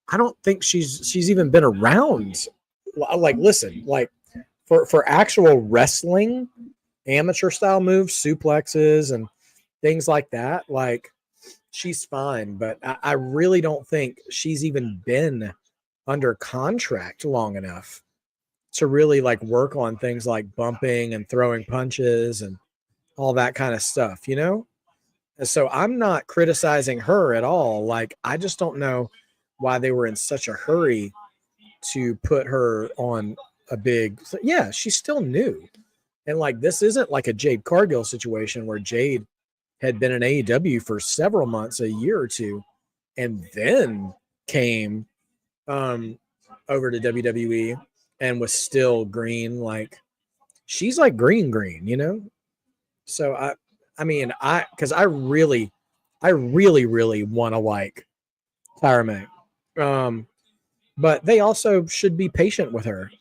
[SPEAKER 1] I don't think she's even been around. Like, listen, like for actual wrestling, amateur style moves, suplexes, and things like that, like she's fine. But I really don't think she's even been under contract long enough to really like work on things like bumping and throwing punches and all that kind of stuff, you know? And so I'm not criticizing her at all. Like, I just don't know why they were in such a hurry to put her on a big, yeah, she's still new. And like, this isn't like a Jade Cargill situation where Jade had been in AEW for several months, a year or two, and then came over to WWE and was still green. Like, she's like green, you know? So because I really want to like Tyra May. But they also should be patient with her.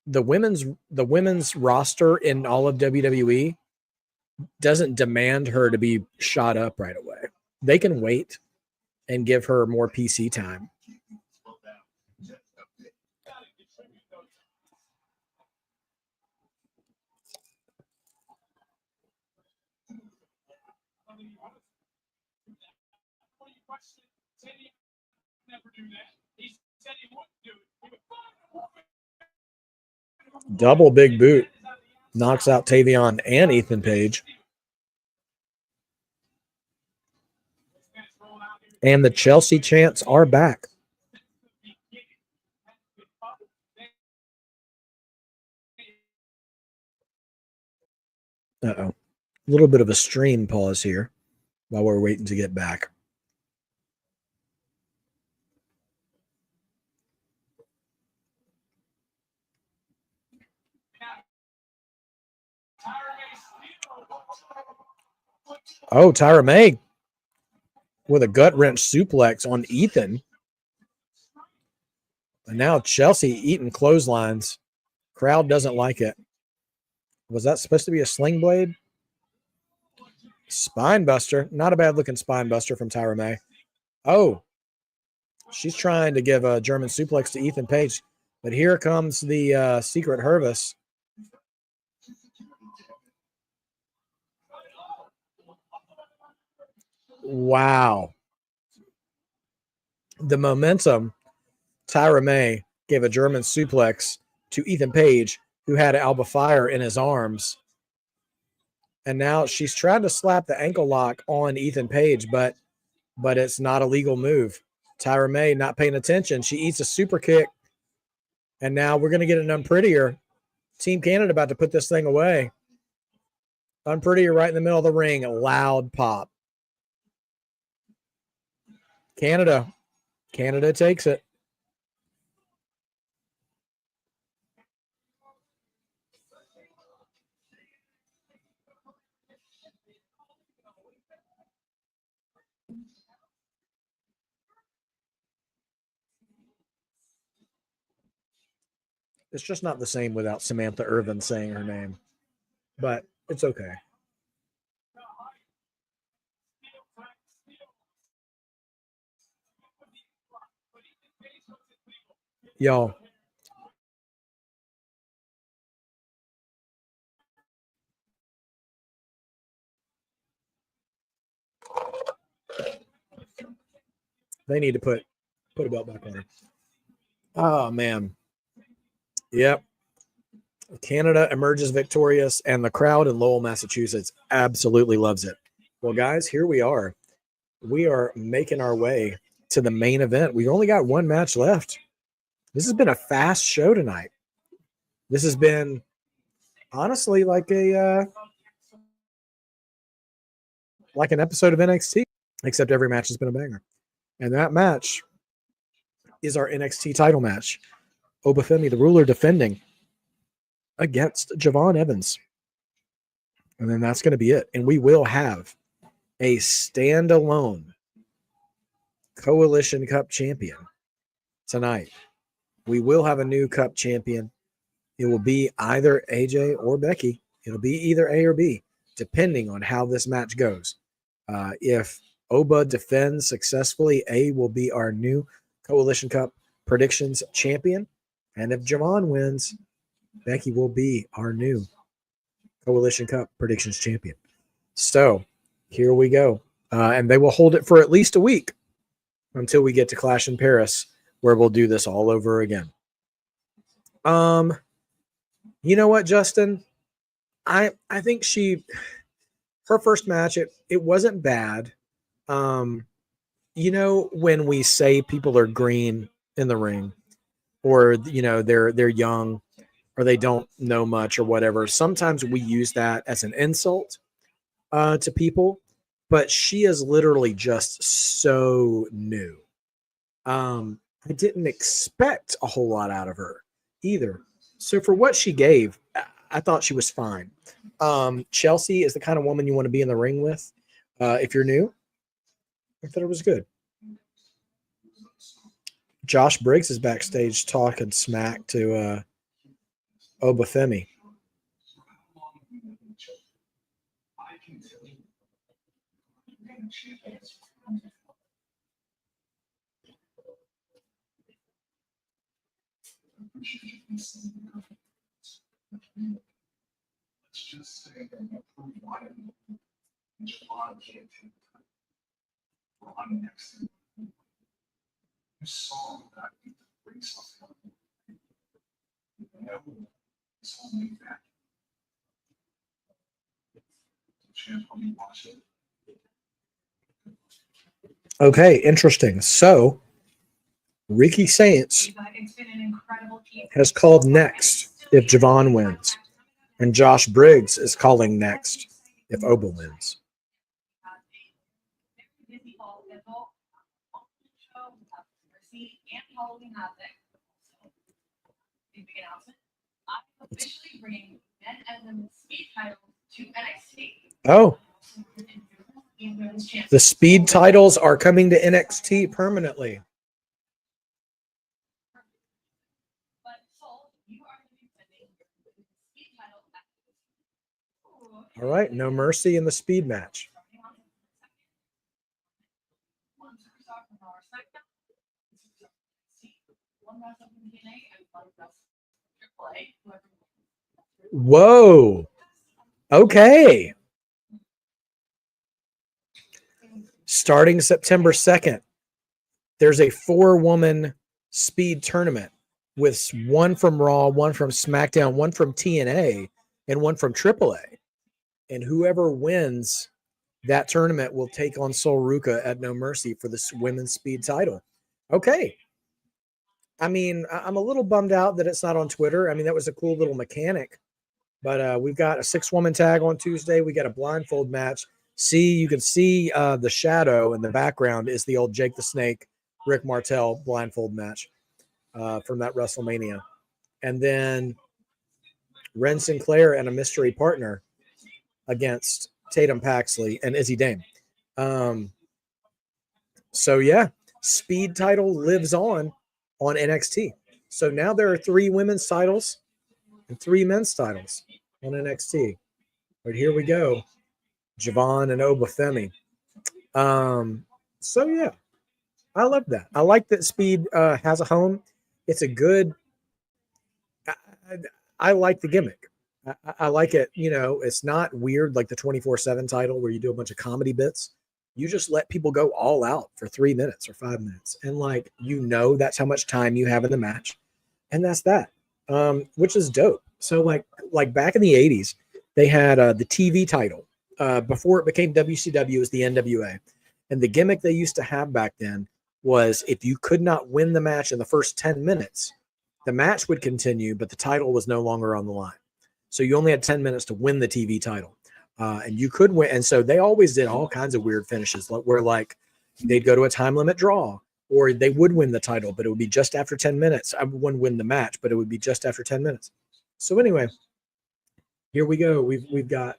[SPEAKER 1] The women's roster in all of WWE doesn't demand her to be shot up right away. They can wait and give her more PC time. Double big boot knocks out Tavion and Ethan Page. And the Chelsea chants are back. Uh-oh. A little bit of a stream pause here while we're waiting to get back. Oh, Tyra May with a gut wrench suplex on Ethan. And now Chelsea eating clotheslines. Crowd doesn't like it. Was that supposed to be a sling blade? Spine buster. Not a bad looking spine buster from Tyra May. Oh, she's trying to give a German suplex to Ethan Page. But here comes the Secret Hervis. Wow. The momentum. Tyra May gave a German suplex to Ethan Page, who had Alba Fire in his arms. And now she's trying to slap the ankle lock on Ethan Page, but it's not a legal move. Tyra May not paying attention. She eats a super kick. And now we're going to get an unprettier. Team Canada about to put this thing away. Unprettier right in the middle of the ring. A loud pop. Canada takes it. It's just not the same without Samantha Irvin saying her name, but it's okay. Y'all, they need to put a belt back on her. Oh, man. Yep. Canada emerges victorious, and the crowd in Lowell, Massachusetts absolutely loves it. Well, guys, here we are. We are making our way to the main event. We've only got one match left. This has been a fast show tonight. This has been, honestly, like an episode of NXT, except every match has been a banger. And that match is our NXT title match. Obafemi, the ruler, defending against Javon Evans. And then that's going to be it. And we will have a standalone Coalition Cup champion tonight. We will have a new Cup champion. It will be either AJ or Becky. It'll be either A or B, depending on how this match goes. If Oba defends successfully, A will be our new Coalition Cup predictions champion. And if Javon wins, Becky will be our new Coalition Cup predictions champion. So here we go. And they will hold it for at least a week until we get to Clash in Paris, where we'll do this all over again. You know what, Justin? I think her first match, it wasn't bad. You know, when we say people are green in the ring, or you know, they're young, or they don't know much or whatever, sometimes we use that as an insult to people, but she is literally just so new. I didn't expect a whole lot out of her either. So for what she gave, I thought she was fine. Chelsea is the kind of woman you want to be in the ring with if you're new. I thought it was good. Josh Briggs is backstage talking smack to Obafemi. Okay, interesting. So Ricky Saints has called next if Javon wins, and Josh Briggs is calling next if Oba wins. Oh, the speed titles are coming to NXT permanently. All right, No Mercy in the speed match. Whoa. Okay. Starting September 2nd, there's a 4-woman speed tournament with one from Raw, one from SmackDown, one from TNA, and one from AAA. And whoever wins that tournament will take on Sol Ruca at No Mercy for this women's speed title. Okay. I mean, I'm a little bummed out that it's not on Twitter. I mean, that was a cool little mechanic. But we've got a 6-woman tag on Tuesday. We got a blindfold match. You can see the shadow in the background is the old Jake the Snake, Rick Martel blindfold match from that WrestleMania. And then Ren Sinclair and a mystery partner against Tatum Paxley and Izzy Dame. So, yeah, speed title lives on NXT. So now there are 3 women's titles and 3 men's titles on NXT. But here we go. Javon and Obafemi. So, yeah, I love that. I like that speed has a home. It's a good – I like the gimmick. I like it. You know, it's not weird like the 24/7 title where you do a bunch of comedy bits. You just let people go all out for 3 minutes or 5 minutes. And, like, you know that's how much time you have in the match. And that's that, which is dope. So, like back in the 80s, they had the TV title. Before it became WCW, it was the NWA. And the gimmick they used to have back then was if you could not win the match in the first 10 minutes, the match would continue, but the title was no longer on the line. So you only had 10 minutes to win the TV title. And you could win. And so they always did all kinds of weird finishes where, like, they'd go to a time limit draw, or they would win the title, but it would be just after 10 minutes. I wouldn't win the match, but it would be just after 10 minutes. So anyway, here we go. We've got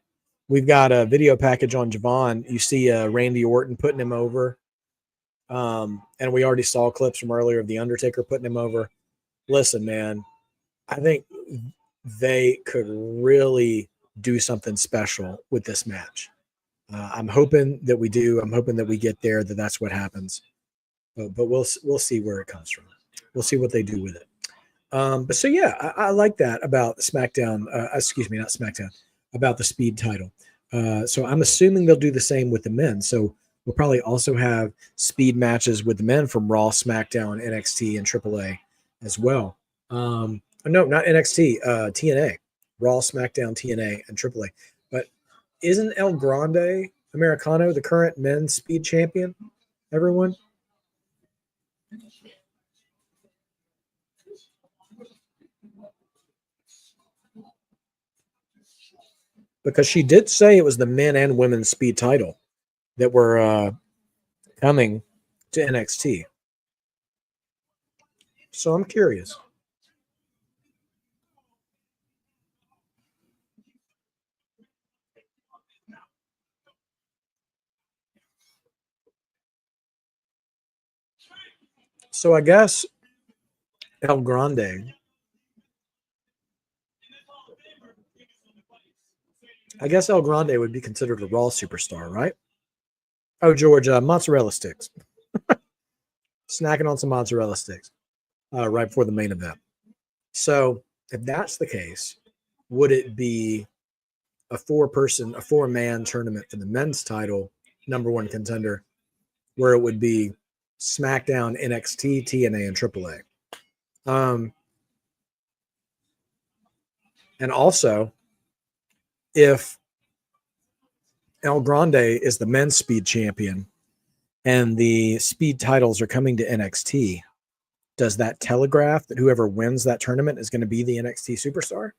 [SPEAKER 1] We've got a video package on Javon. You see Randy Orton putting him over. And we already saw clips from earlier of The Undertaker putting him over. Listen, man, I think they could really do something special with this match. I'm hoping that we do. I'm hoping that we get there, that's what happens. But we'll see where it comes from. We'll see what they do with it. But so, yeah, I like that about SmackDown. Excuse me, not SmackDown, about the Speed title. So I'm assuming they'll do the same with the men. So we'll probably also have speed matches with the men from Raw, SmackDown, NXT, and AAA as well. No, not NXT, TNA, Raw, SmackDown, TNA, and AAA. But isn't El Grande Americano the current men's speed champion? Everyone? Because she did say it was the men and women's speed title that were coming to NXT. So I'm curious. So I guess El Grande, would be considered a Raw superstar, right? Oh, George, mozzarella sticks. Snacking on some mozzarella sticks right before the main event. So if that's the case, would it be a four-man tournament for the men's title, number one contender, where it would be SmackDown, NXT, TNA, and AAA? And also, if El Grande is the men's speed champion and the speed titles are coming to NXT, does that telegraph that whoever wins that tournament is going to be the NXT superstar?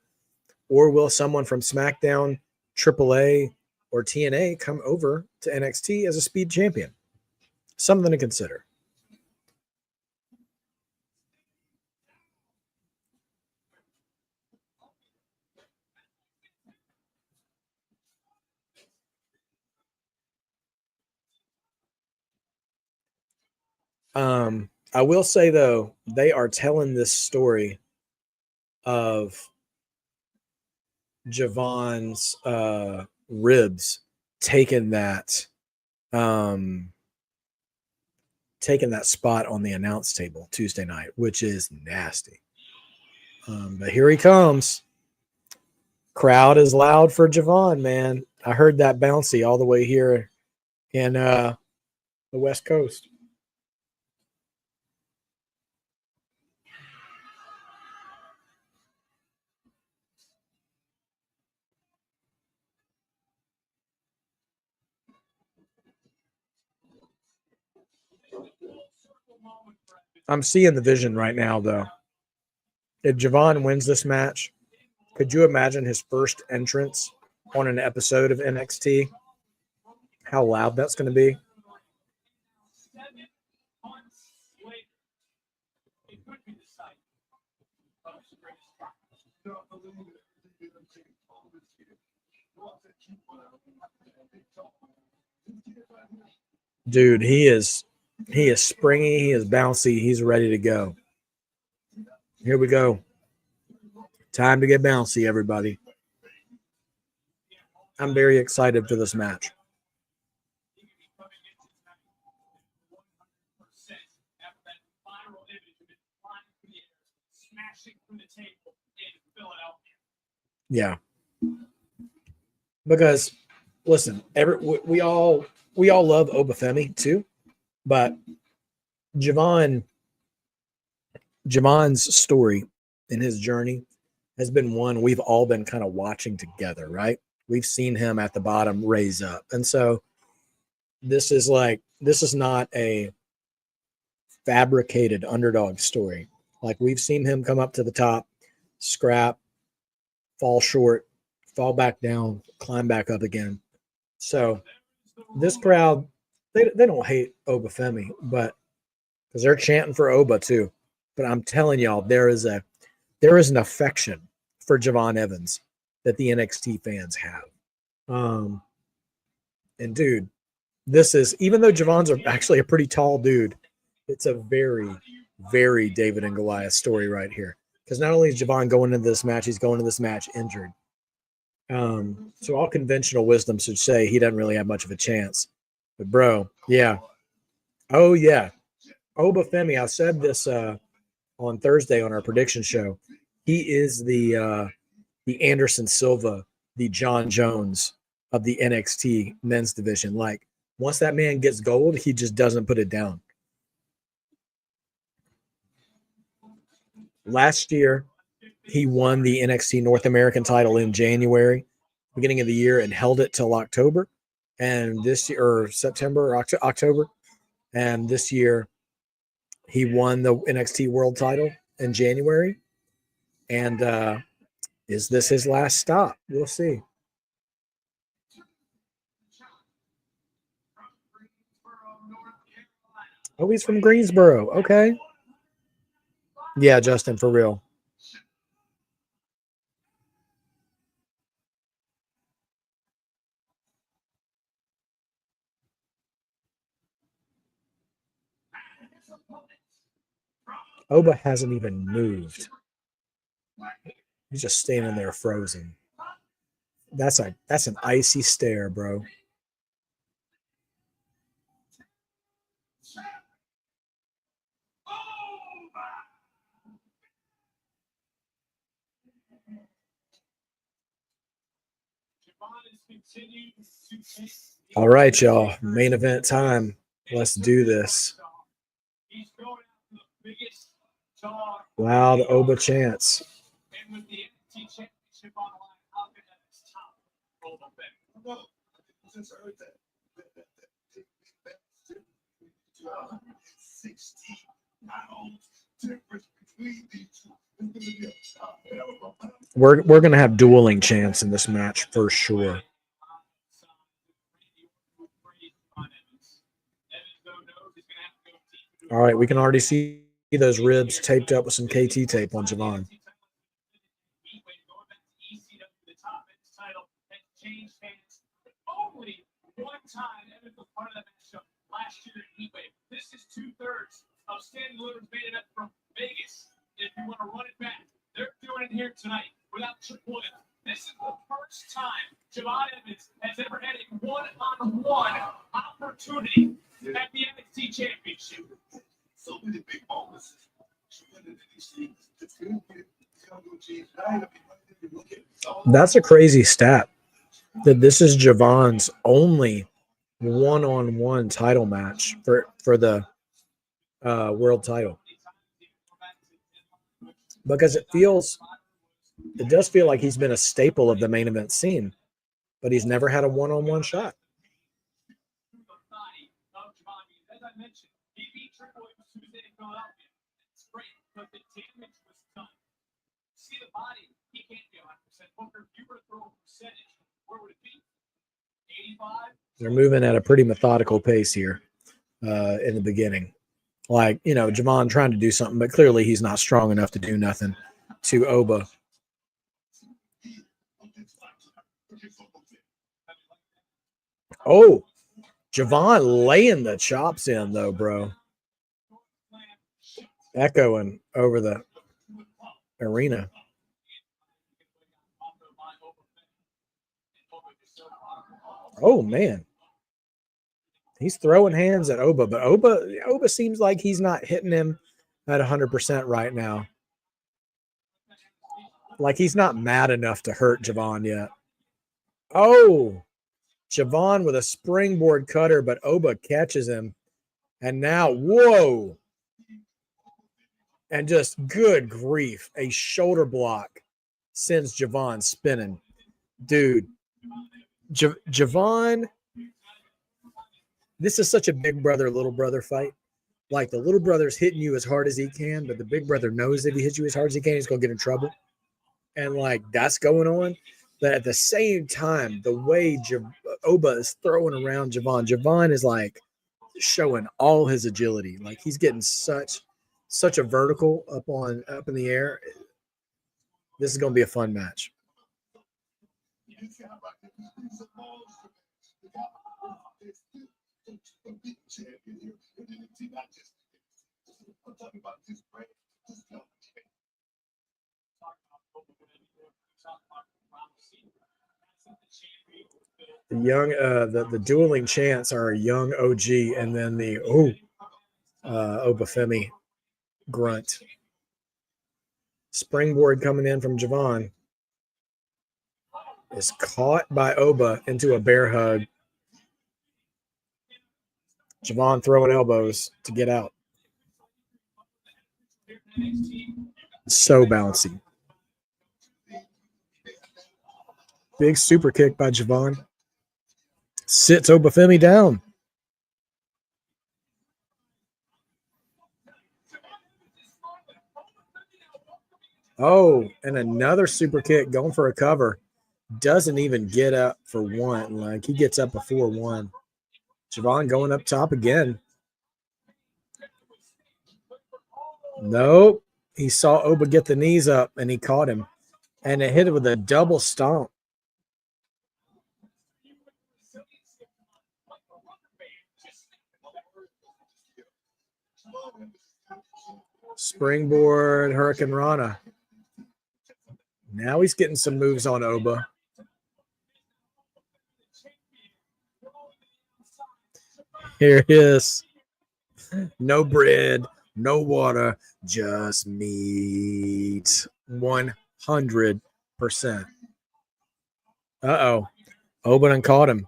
[SPEAKER 1] Or will someone from SmackDown, AAA, or TNA come over to NXT as a speed champion? Something to consider. I will say, though, they are telling this story of Javon's ribs taking that spot on the announce table Tuesday night, which is nasty. But here he comes. Crowd is loud for Javon, man. I heard that bouncy all the way here in the West Coast. I'm seeing the vision right now, though. If Javon wins this match, could you imagine his first entrance on an episode of NXT? How loud that's going to be? Dude, he is springy, he is bouncy, he's ready to go. Here we go. Time to get bouncy, everybody. I'm very excited for this match. Yeah. Because listen, we all love Obafemi too, but Javon's story and his journey has been one we've all been kind of watching together, right? We've seen him at the bottom raise up. And so this is not a fabricated underdog story. Like, we've seen him come up to the top, scrap, fall short, fall back down, climb back up again. So this crowd, they don't hate Obafemi, but because they're chanting for Oba too. But I'm telling y'all, there is an affection for Javon Evans that the NXT fans have. And dude, this is, even though Javon's actually a pretty tall dude, it's a very, very David and Goliath story right here. Because not only is Javon going into this match, he's going into this match injured. So all conventional wisdom should say he doesn't really have much of a chance. But bro, yeah. Oh yeah. Obafemi, I said this on Thursday on our prediction show. He is the Anderson Silva, the John Jones of the NXT men's division. Like, once that man gets gold, he just doesn't put it down. Last year, he won the NXT North American title in January, beginning of the year, and held it till October. And this year, or September, or October. And this year, he won the NXT World title in January. And is this his last stop? We'll see. Oh, he's from Greensboro. Okay. Yeah, Justin, for real. Oba hasn't even moved. He's just standing there frozen. That's an icy stare, bro. All right, y'all. Main event time. Let's do this. Wow, the Oba chants. We're gonna have dueling chants in this match for sure. All right, we can already see those ribs taped up with some KT tape on Javon. Only one time Evans was part of that matchup last year in Heatwave. This is 2/3 of Stan Lillard's made it up from Vegas. If you want to run it back, they're doing it here tonight without Chip Williams. This is the first time Javon Evans has ever had a one-on-one opportunity at the NXT Championship. So many big moments. That's a crazy stat. That this is Javon's only one-on-one title match for the world title, because it does feel like he's been a staple of the main event scene, but he's never had a one-on-one shot. They're moving at a pretty methodical pace here in the beginning. Like, Javon trying to do something, but clearly he's not strong enough to do nothing to Oba. Oh, Javon laying the chops in, though, bro. Echoing over the arena. Oh, man. He's throwing hands at Oba, but Oba seems like he's not hitting him at 100% right now. Like, he's not mad enough to hurt Javon yet. Oh, Javon with a springboard cutter, but Oba catches him. And now, whoa. And just good grief, a shoulder block sends Javon spinning. Dude, Javon, this is such a big brother, little brother fight. Like, the little brother's hitting you as hard as he can, but the big brother knows if he hits you as hard as he can, he's going to get in trouble. And, like, that's going on. But at the same time, the way Oba is throwing around Javon is, like, showing all his agility. Like, he's getting such a vertical up in the air. This is going to be a fun match. The young, the dueling chants are a young OG, and then the Obafemi grunt. Springboard coming in from Javon is caught by Oba into a bear hug. Javon throwing elbows to get out. So bouncy. Big super kick by Javon. Sits Obafemi down. Oh, and another super kick going for a cover. Doesn't even get up for one. Like, he gets up before one. Javon going up top again. Nope. He saw Oba get the knees up, and he caught him. And it hit it with a double stomp. Springboard Hurricane Rana. Now he's getting some moves on Oba. Here it is. No bread, no water, just meat. 100%. Uh-oh. Oba done caught him.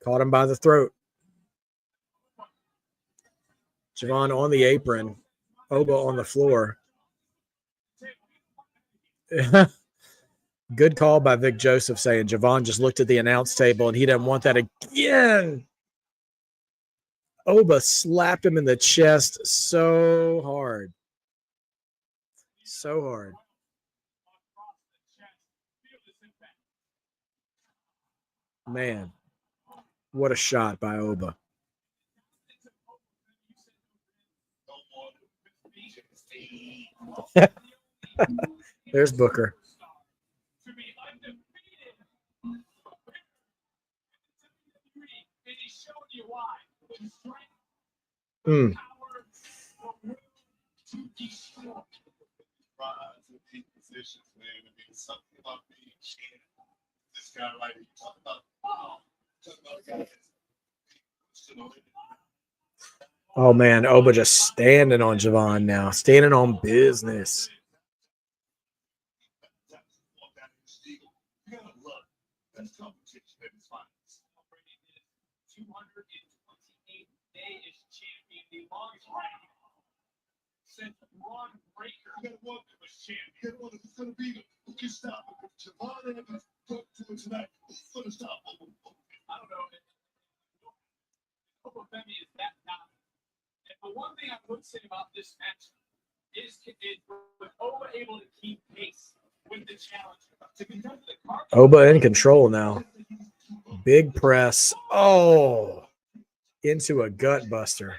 [SPEAKER 1] Caught him by the throat. Javon on the apron. Oba on the floor. Good call by Vic Joseph saying Javon just looked at the announce table and he didn't want that again. Oba slapped him in the chest so hard. So hard. Man, what a shot by Oba. There's Booker. Mm. Oh man, Oba just standing on Javon now, standing on business.
[SPEAKER 2] But one thing I would say about this match is was Oba able to keep pace with the challenge.
[SPEAKER 1] Oba in control now. Big press. Oh, into a gut buster.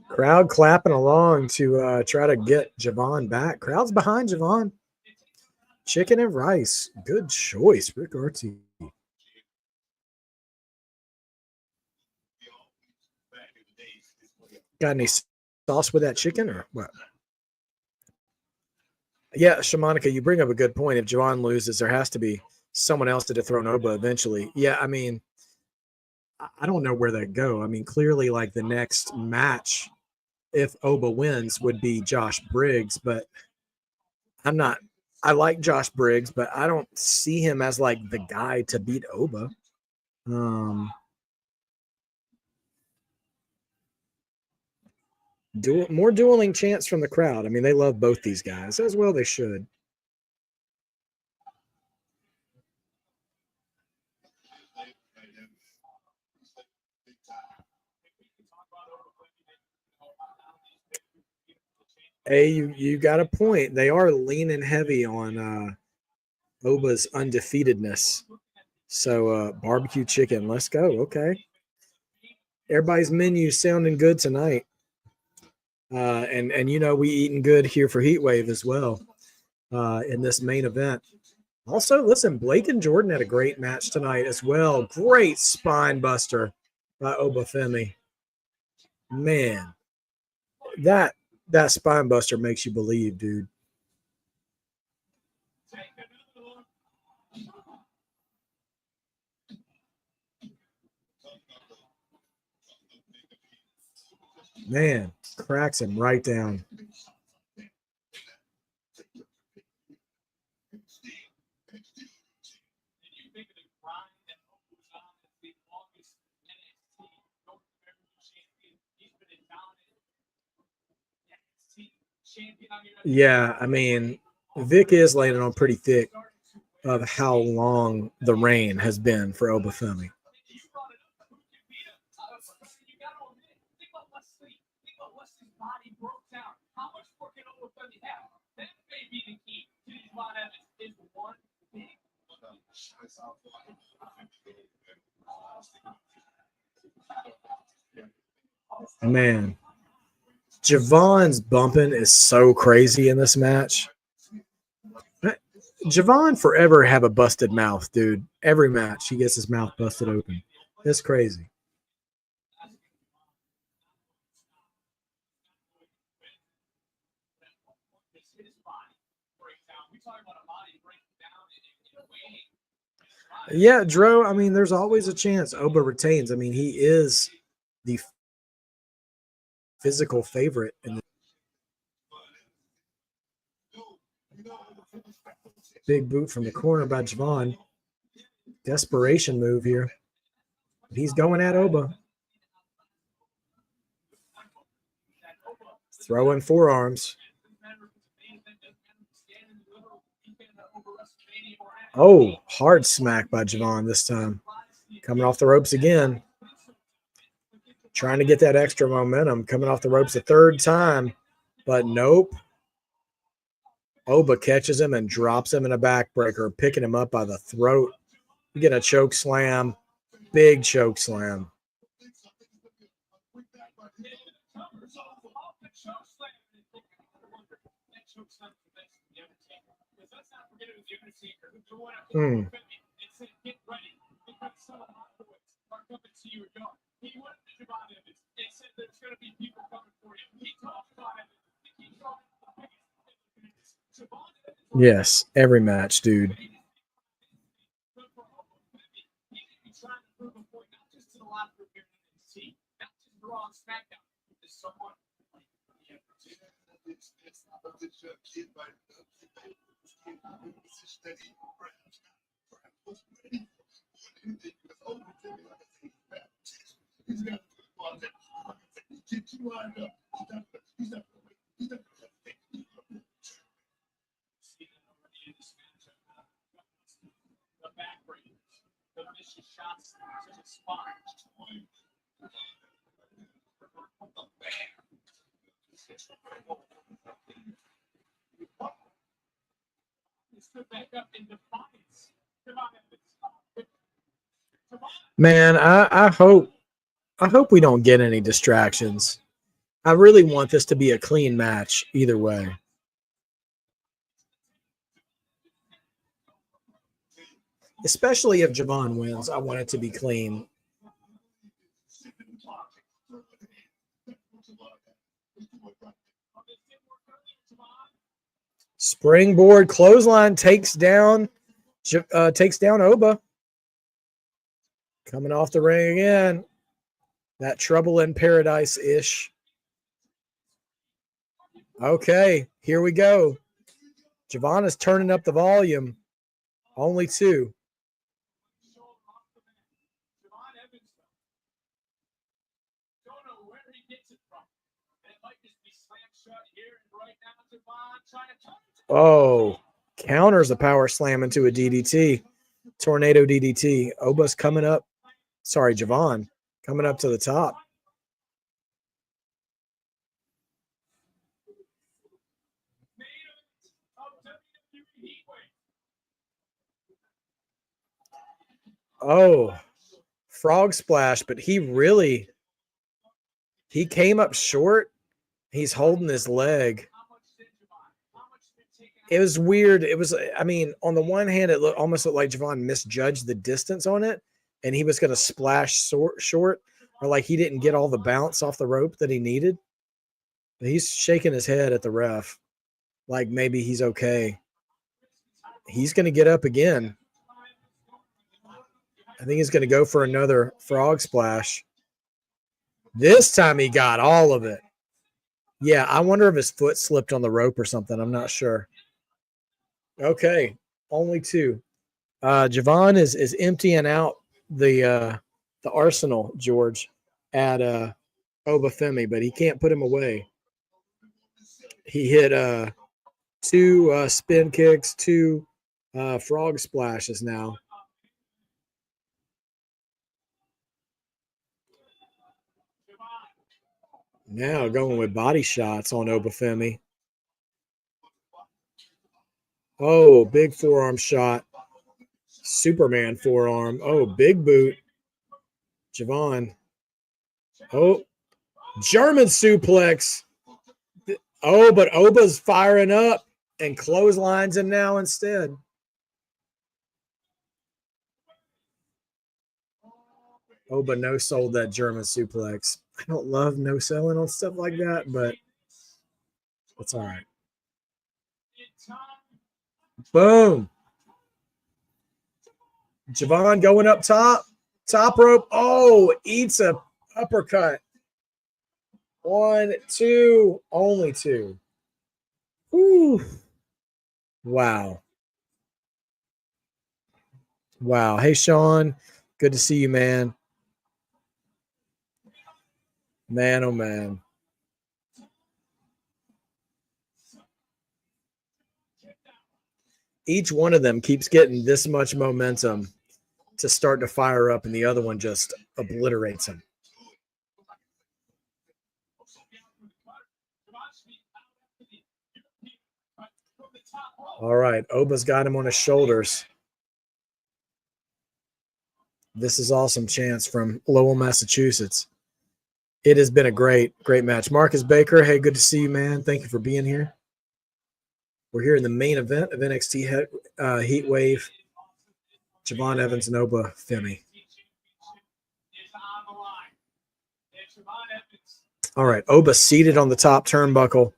[SPEAKER 1] Crowd clapping along to try to get Javon back. Crowd's behind Javon. Chicken and rice. Good choice, Rick Artsy. Got any sauce with that chicken or what? Yeah, Shamanika, you bring up a good point. If Javon loses, there has to be someone else to dethrone Oba eventually. Yeah, I mean, I don't know where that go. I mean, clearly, like the next match, if Oba wins, would be Josh Briggs, but I'm not. I like Josh Briggs, but I don't see him as like the guy to beat Oba. More dueling chants from the crowd. I mean, they love both these guys as well. They should. Hey, you got a point. They are leaning heavy on Oba's undefeatedness. So barbecue chicken, let's go. Okay. Everybody's menu sounding good tonight. And you know, we eating good here for Heatwave as well in this main event. Also, listen, Blake and Jordan had a great match tonight as well. Great spine buster by Obafemi. Man, that spine buster makes you believe, dude. Man, cracks him right down. Yeah, I mean, Vic is laying it on pretty thick of how long the reign has been for Obafemi. Man, Javon's bumping is so crazy in this match. Javon forever have a busted mouth, dude. Every match he gets his mouth busted open. It's crazy. Yeah, Dro, I mean, there's always a chance Oba retains. I mean, he is the physical favorite in the big boot from the corner by Javon. Desperation move here. He's going at Oba. Throwing forearms. Oh, hard smack by Javon this time. Coming off the ropes again. Trying to get that extra momentum. Coming off the ropes a third time. But nope. Oba catches him and drops him in a backbreaker, picking him up by the throat. We get a choke slam. Big choke slam. Mm. Yes, every match, dude. Man, I hope we don't get any distractions. I really want this to be a clean match either way. Especially if Javon wins, I want it to be clean. Springboard clothesline takes down Oba. Coming off the ring again. That trouble in paradise-ish. Okay, here we go. Javon is turning up the volume. Only two. Oh, counters a power slam into a DDT. Tornado DDT. Oba's coming up. Sorry, Javon. Coming up to the top. Oh, frog splash, but he came up short He's holding his leg. It was weird. It was, I mean, on the one hand, it almost looked like Javon misjudged the distance on it, and he was going to splash short, or like he didn't get all the bounce off the rope that he needed. But he's shaking his head at the ref, like maybe he's okay. He's going to get up again. I think he's going to go for another frog splash. This time he got all of it. Yeah, I wonder if his foot slipped on the rope or something. I'm not sure. Okay, only two. Javon is emptying out the arsenal, George, at Obafemi, but he can't put him away. He hit two spin kicks, two frog splashes now. Now going with body shots on Obafemi. Oh, big forearm shot. Superman forearm. Oh, big boot. Javon. Oh, German suplex. Oh, but Oba's firing up and clotheslines him now instead. Oba no-sold that German suplex. I don't love no-selling on stuff like that, but it's all right. Boom. Javon going up top. Top rope. Oh, eats a uppercut. 1, 2, only 2. Whew. Wow. Wow. Hey, Sean. Good to see you, man. Man, oh, man. Each one of them keeps getting this much momentum to start to fire up, and the other one just obliterates him. All right, Oba's got him on his shoulders. This is awesome chance from Lowell, Massachusetts. It has been a great match. Marcus Baker, hey, good to see you, man. Thank you for being here. We're here in the main event of NXT Heatwave. Javon Evans and Obafemi. All right, Oba seated on the top turnbuckle.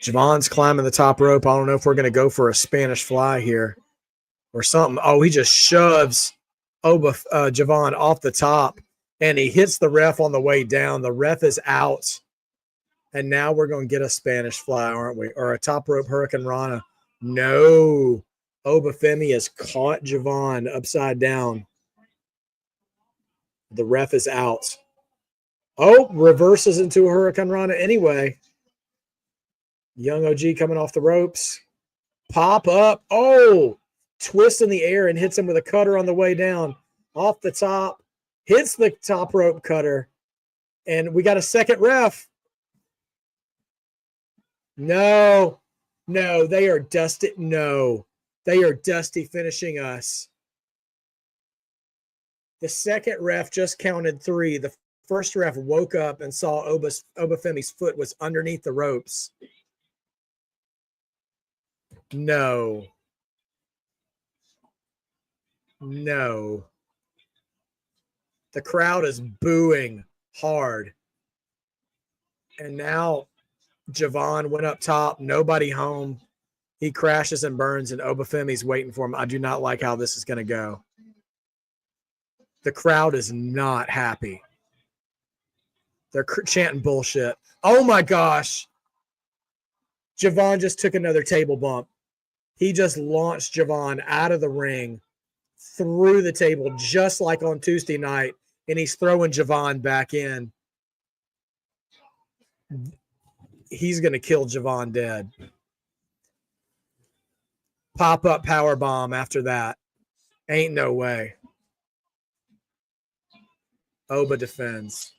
[SPEAKER 1] Javon's climbing the top rope. I don't know if we're going to go for a Spanish fly here or something. Oh, he just shoves Javon off the top, and he hits the ref on the way down. The ref is out, and now we're going to get a Spanish fly, aren't we? Or a top rope Hurricane Rana. No. Obafemi has caught Javon upside down. The ref is out. Oh, reverses into a Hurricane Rana anyway. Young OG coming off the ropes. Pop up. Oh, twist in the air and hits him with a cutter on the way down. Off the top. Hits the top rope cutter. And we got a second ref. No. No, they are dusty. No. They are dusty finishing us. The second ref just counted 3. The first ref woke up and saw Obafemi's foot was underneath the ropes. No. No. The crowd is booing hard. And now Javon went up top. Nobody home. He crashes and burns, and Obafemi's waiting for him. I do not like how this is going to go. The crowd is not happy. They're chanting bullshit. Oh, my gosh. Javon just took another table bump. He just launched Javon out of the ring, through the table, just like on Tuesday night, and he's throwing Javon back in. He's going to kill Javon dead. Pop-up power bomb after that. Ain't no way. Oba defends.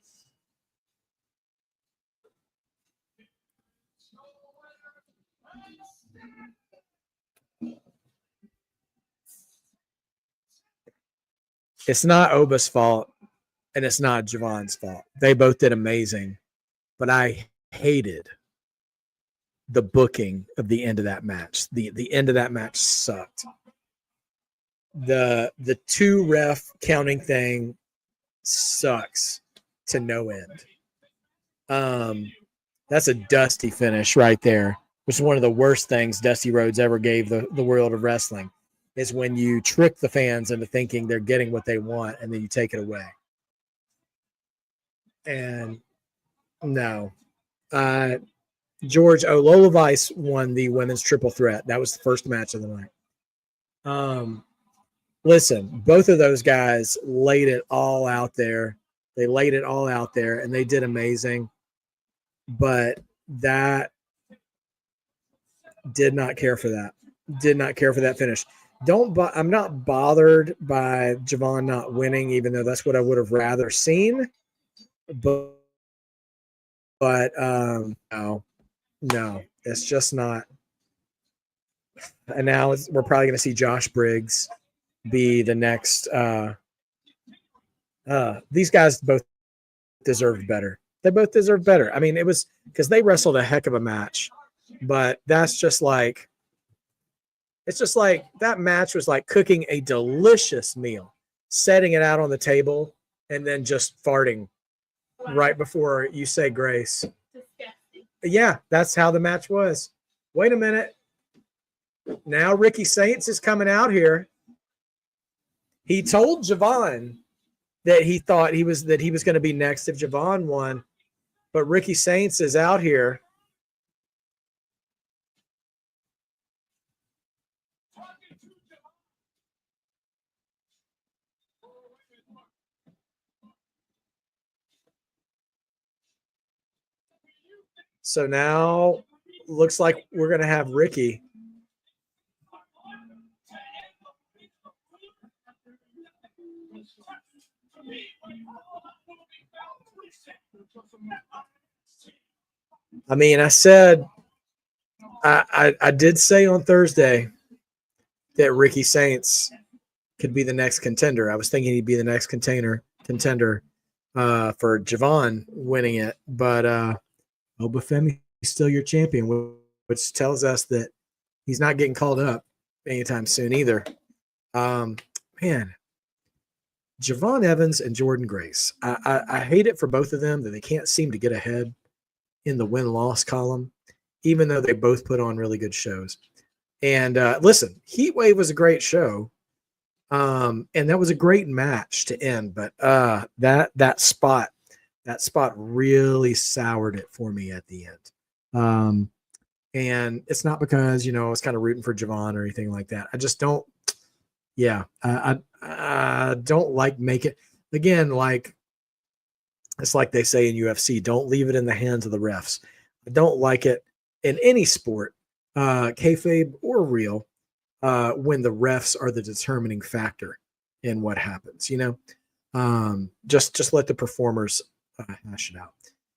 [SPEAKER 1] It's not Oba's fault, and it's not Javon's fault. They both did amazing, but I hated the booking of the end of that match. The end of that match sucked. The 2 ref counting thing sucks to no end. That's a Dusty finish right there, which is one of the worst things Dusty Rhodes ever gave the world of wrestling, is when you trick the fans into thinking they're getting what they want and then you take it away. And no. George Lola Vice won the women's triple threat. That was the first match of the night. Listen, both of those guys laid it all out there. They laid it all out there, and they did amazing. But that did not care for that. Did not care for that finish. I'm not bothered by Javon not winning, even though that's what I would have rather seen. But no, it's just not. And now we're probably going to see Josh Briggs be the next. These guys both deserved better. They both deserve better. I mean, it was because they wrestled a heck of a match, but that's just like, it's just like that match was like cooking a delicious meal, setting it out on the table, and then just farting right before you say grace. Yeah, that's how the match was. Wait a minute. Now Ricky Saints is coming out here. He told Javon that he thought he was going to be next if Javon won, but Ricky Saints is out here. So now looks like we're going to have Ricky. I mean, I said, I did say on Thursday that Ricky Saints could be the next contender. I was thinking he'd be the next contender for Javon winning it, but Obafemi is still your champion, which tells us that he's not getting called up anytime soon either. Man, Javon Evans and Jordan Grace. I hate it for both of them that they can't seem to get ahead in the win-loss column, even though they both put on really good shows. And listen, Heatwave was a great show, and that was a great match to end. But that spot really soured it for me at the end. And it's not because I was kind of rooting for Javon or anything like that. I just don't. Yeah, I don't like make it again. Like it's like they say in UFC, don't leave it in the hands of the refs. I don't like it in any sport, kayfabe or real, when the refs are the determining factor in what happens. Just let the performers hash it out.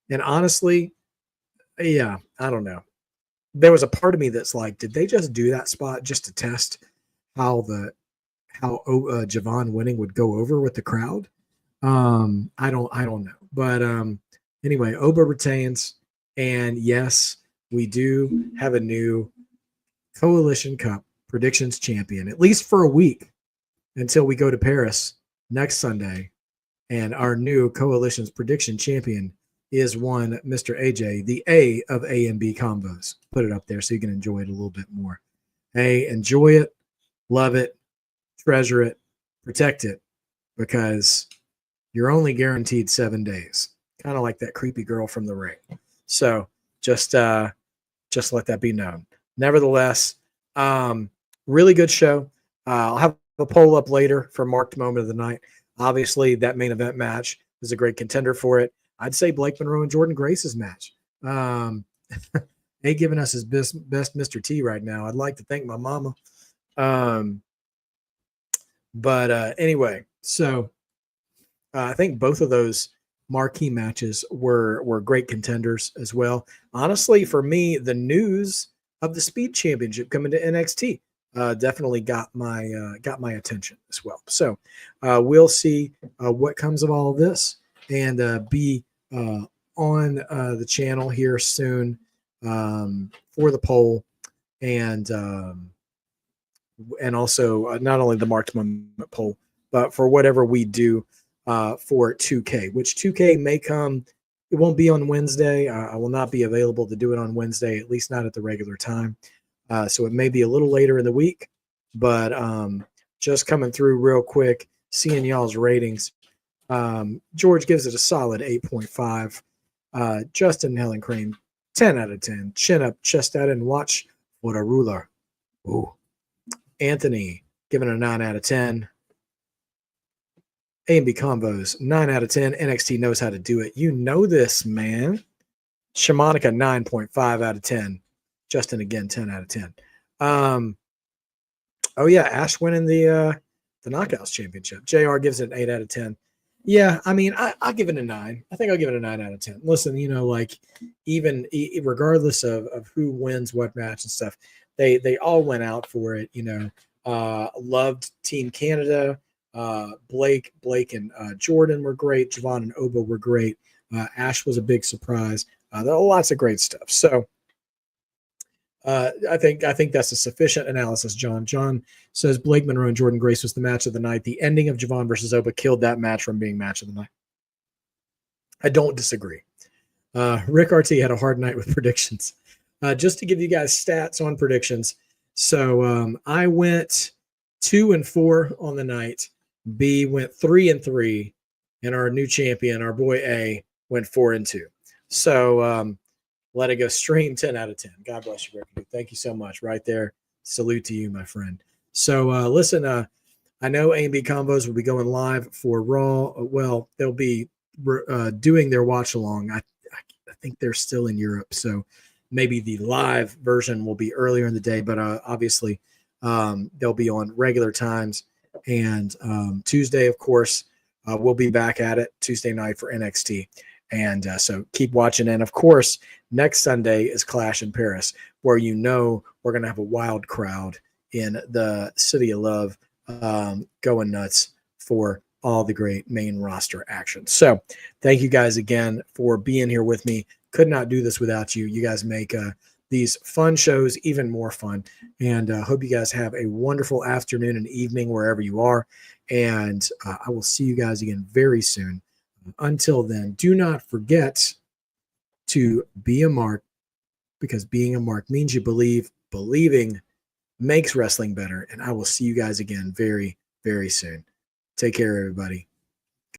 [SPEAKER 1] And honestly, yeah, I don't know. There was a part of me that's like, did they just do that spot just to test how Javon winning would go over with the crowd? I don't know. But anyway, Oba retains, and yes, we do have a new Coalition Cup predictions champion, at least for a week until we go to Paris next Sunday. And our new Coalition's prediction champion is one Mr. AJ, the A of A and B combos. Put it up there so you can enjoy it a little bit more. Hey, enjoy it, love it, treasure it, protect it, because you're only guaranteed 7 days. Kind of like that creepy girl from The Ring. So just let that be known. Nevertheless, really good show. I'll have a poll up later for marked moment of the night. Obviously, that main event match is a great contender for it. I'd say Blake Monroe and Jordan Grace's match. They giving us his best Mr. T right now. I'd like to thank my mama. But anyway, so I think both of those marquee matches were great contenders as well. Honestly, for me, the news of the Speed Championship coming to NXT definitely got my attention as well. So we'll see what comes of all of this, and be on the channel here soon for the poll, and also not only the marked moment poll, but for whatever we do for 2K, which 2K may come. It won't be on Wednesday. I will not be available to do it on Wednesday, at least not at the regular time. So it may be a little later in the week, but just coming through real quick, seeing y'all's ratings. George gives it a solid 8.5. Justin Helen Crane, 10 out of 10. Chin up, chest out, and watch what a ruler. Ooh. Anthony, giving it a 9 out of 10. A&B Combos, 9 out of 10. NXT knows how to do it. You know this, man. Shamanica, 9.5 out of 10. Justin, again, 10 out of 10. Oh, yeah, Ash winning the Knockouts Championship. JR gives it an 8 out of 10. Yeah, I mean, I'll give it a 9. I think I'll give it a 9 out of 10. Listen, like, even regardless of who wins what match and stuff, they all went out for it, loved Team Canada. Blake and Jordan were great. Javon and Oba were great. Ash was a big surprise. There are lots of great stuff. So I think that's a sufficient analysis, John. John says Blake Monroe and Jordan Grace was the match of the night. The ending of Javon versus Oba killed that match from being match of the night. I don't disagree. Rick RT had a hard night with predictions. Just to give you guys stats on predictions. So I went 2-4 on the night. B went 3-3, and our new champion, our boy A, went 4-2. So let it go stream 10 out of 10. God bless you, Rick. Thank you so much. Right there. Salute to you, my friend. So listen, I know A&B Combos will be going live for Raw. Well, they'll be doing their watch along. I think they're still in Europe, so maybe the live version will be earlier in the day, but obviously they'll be on regular times. And Tuesday, of course, we'll be back at it Tuesday night for NXT. And so keep watching. And of course, next Sunday is Clash in Paris, where we're going to have a wild crowd in the City of Love going nuts for all the great main roster action. So thank you guys again for being here with me. Could not do this without you. You guys make these fun shows even more fun. And hope you guys have a wonderful afternoon and evening wherever you are. And I will see you guys again very soon. Until then, do not forget to be a mark, because being a mark means you believe. Believing makes wrestling better. And I will see you guys again very, very soon. Take care, everybody.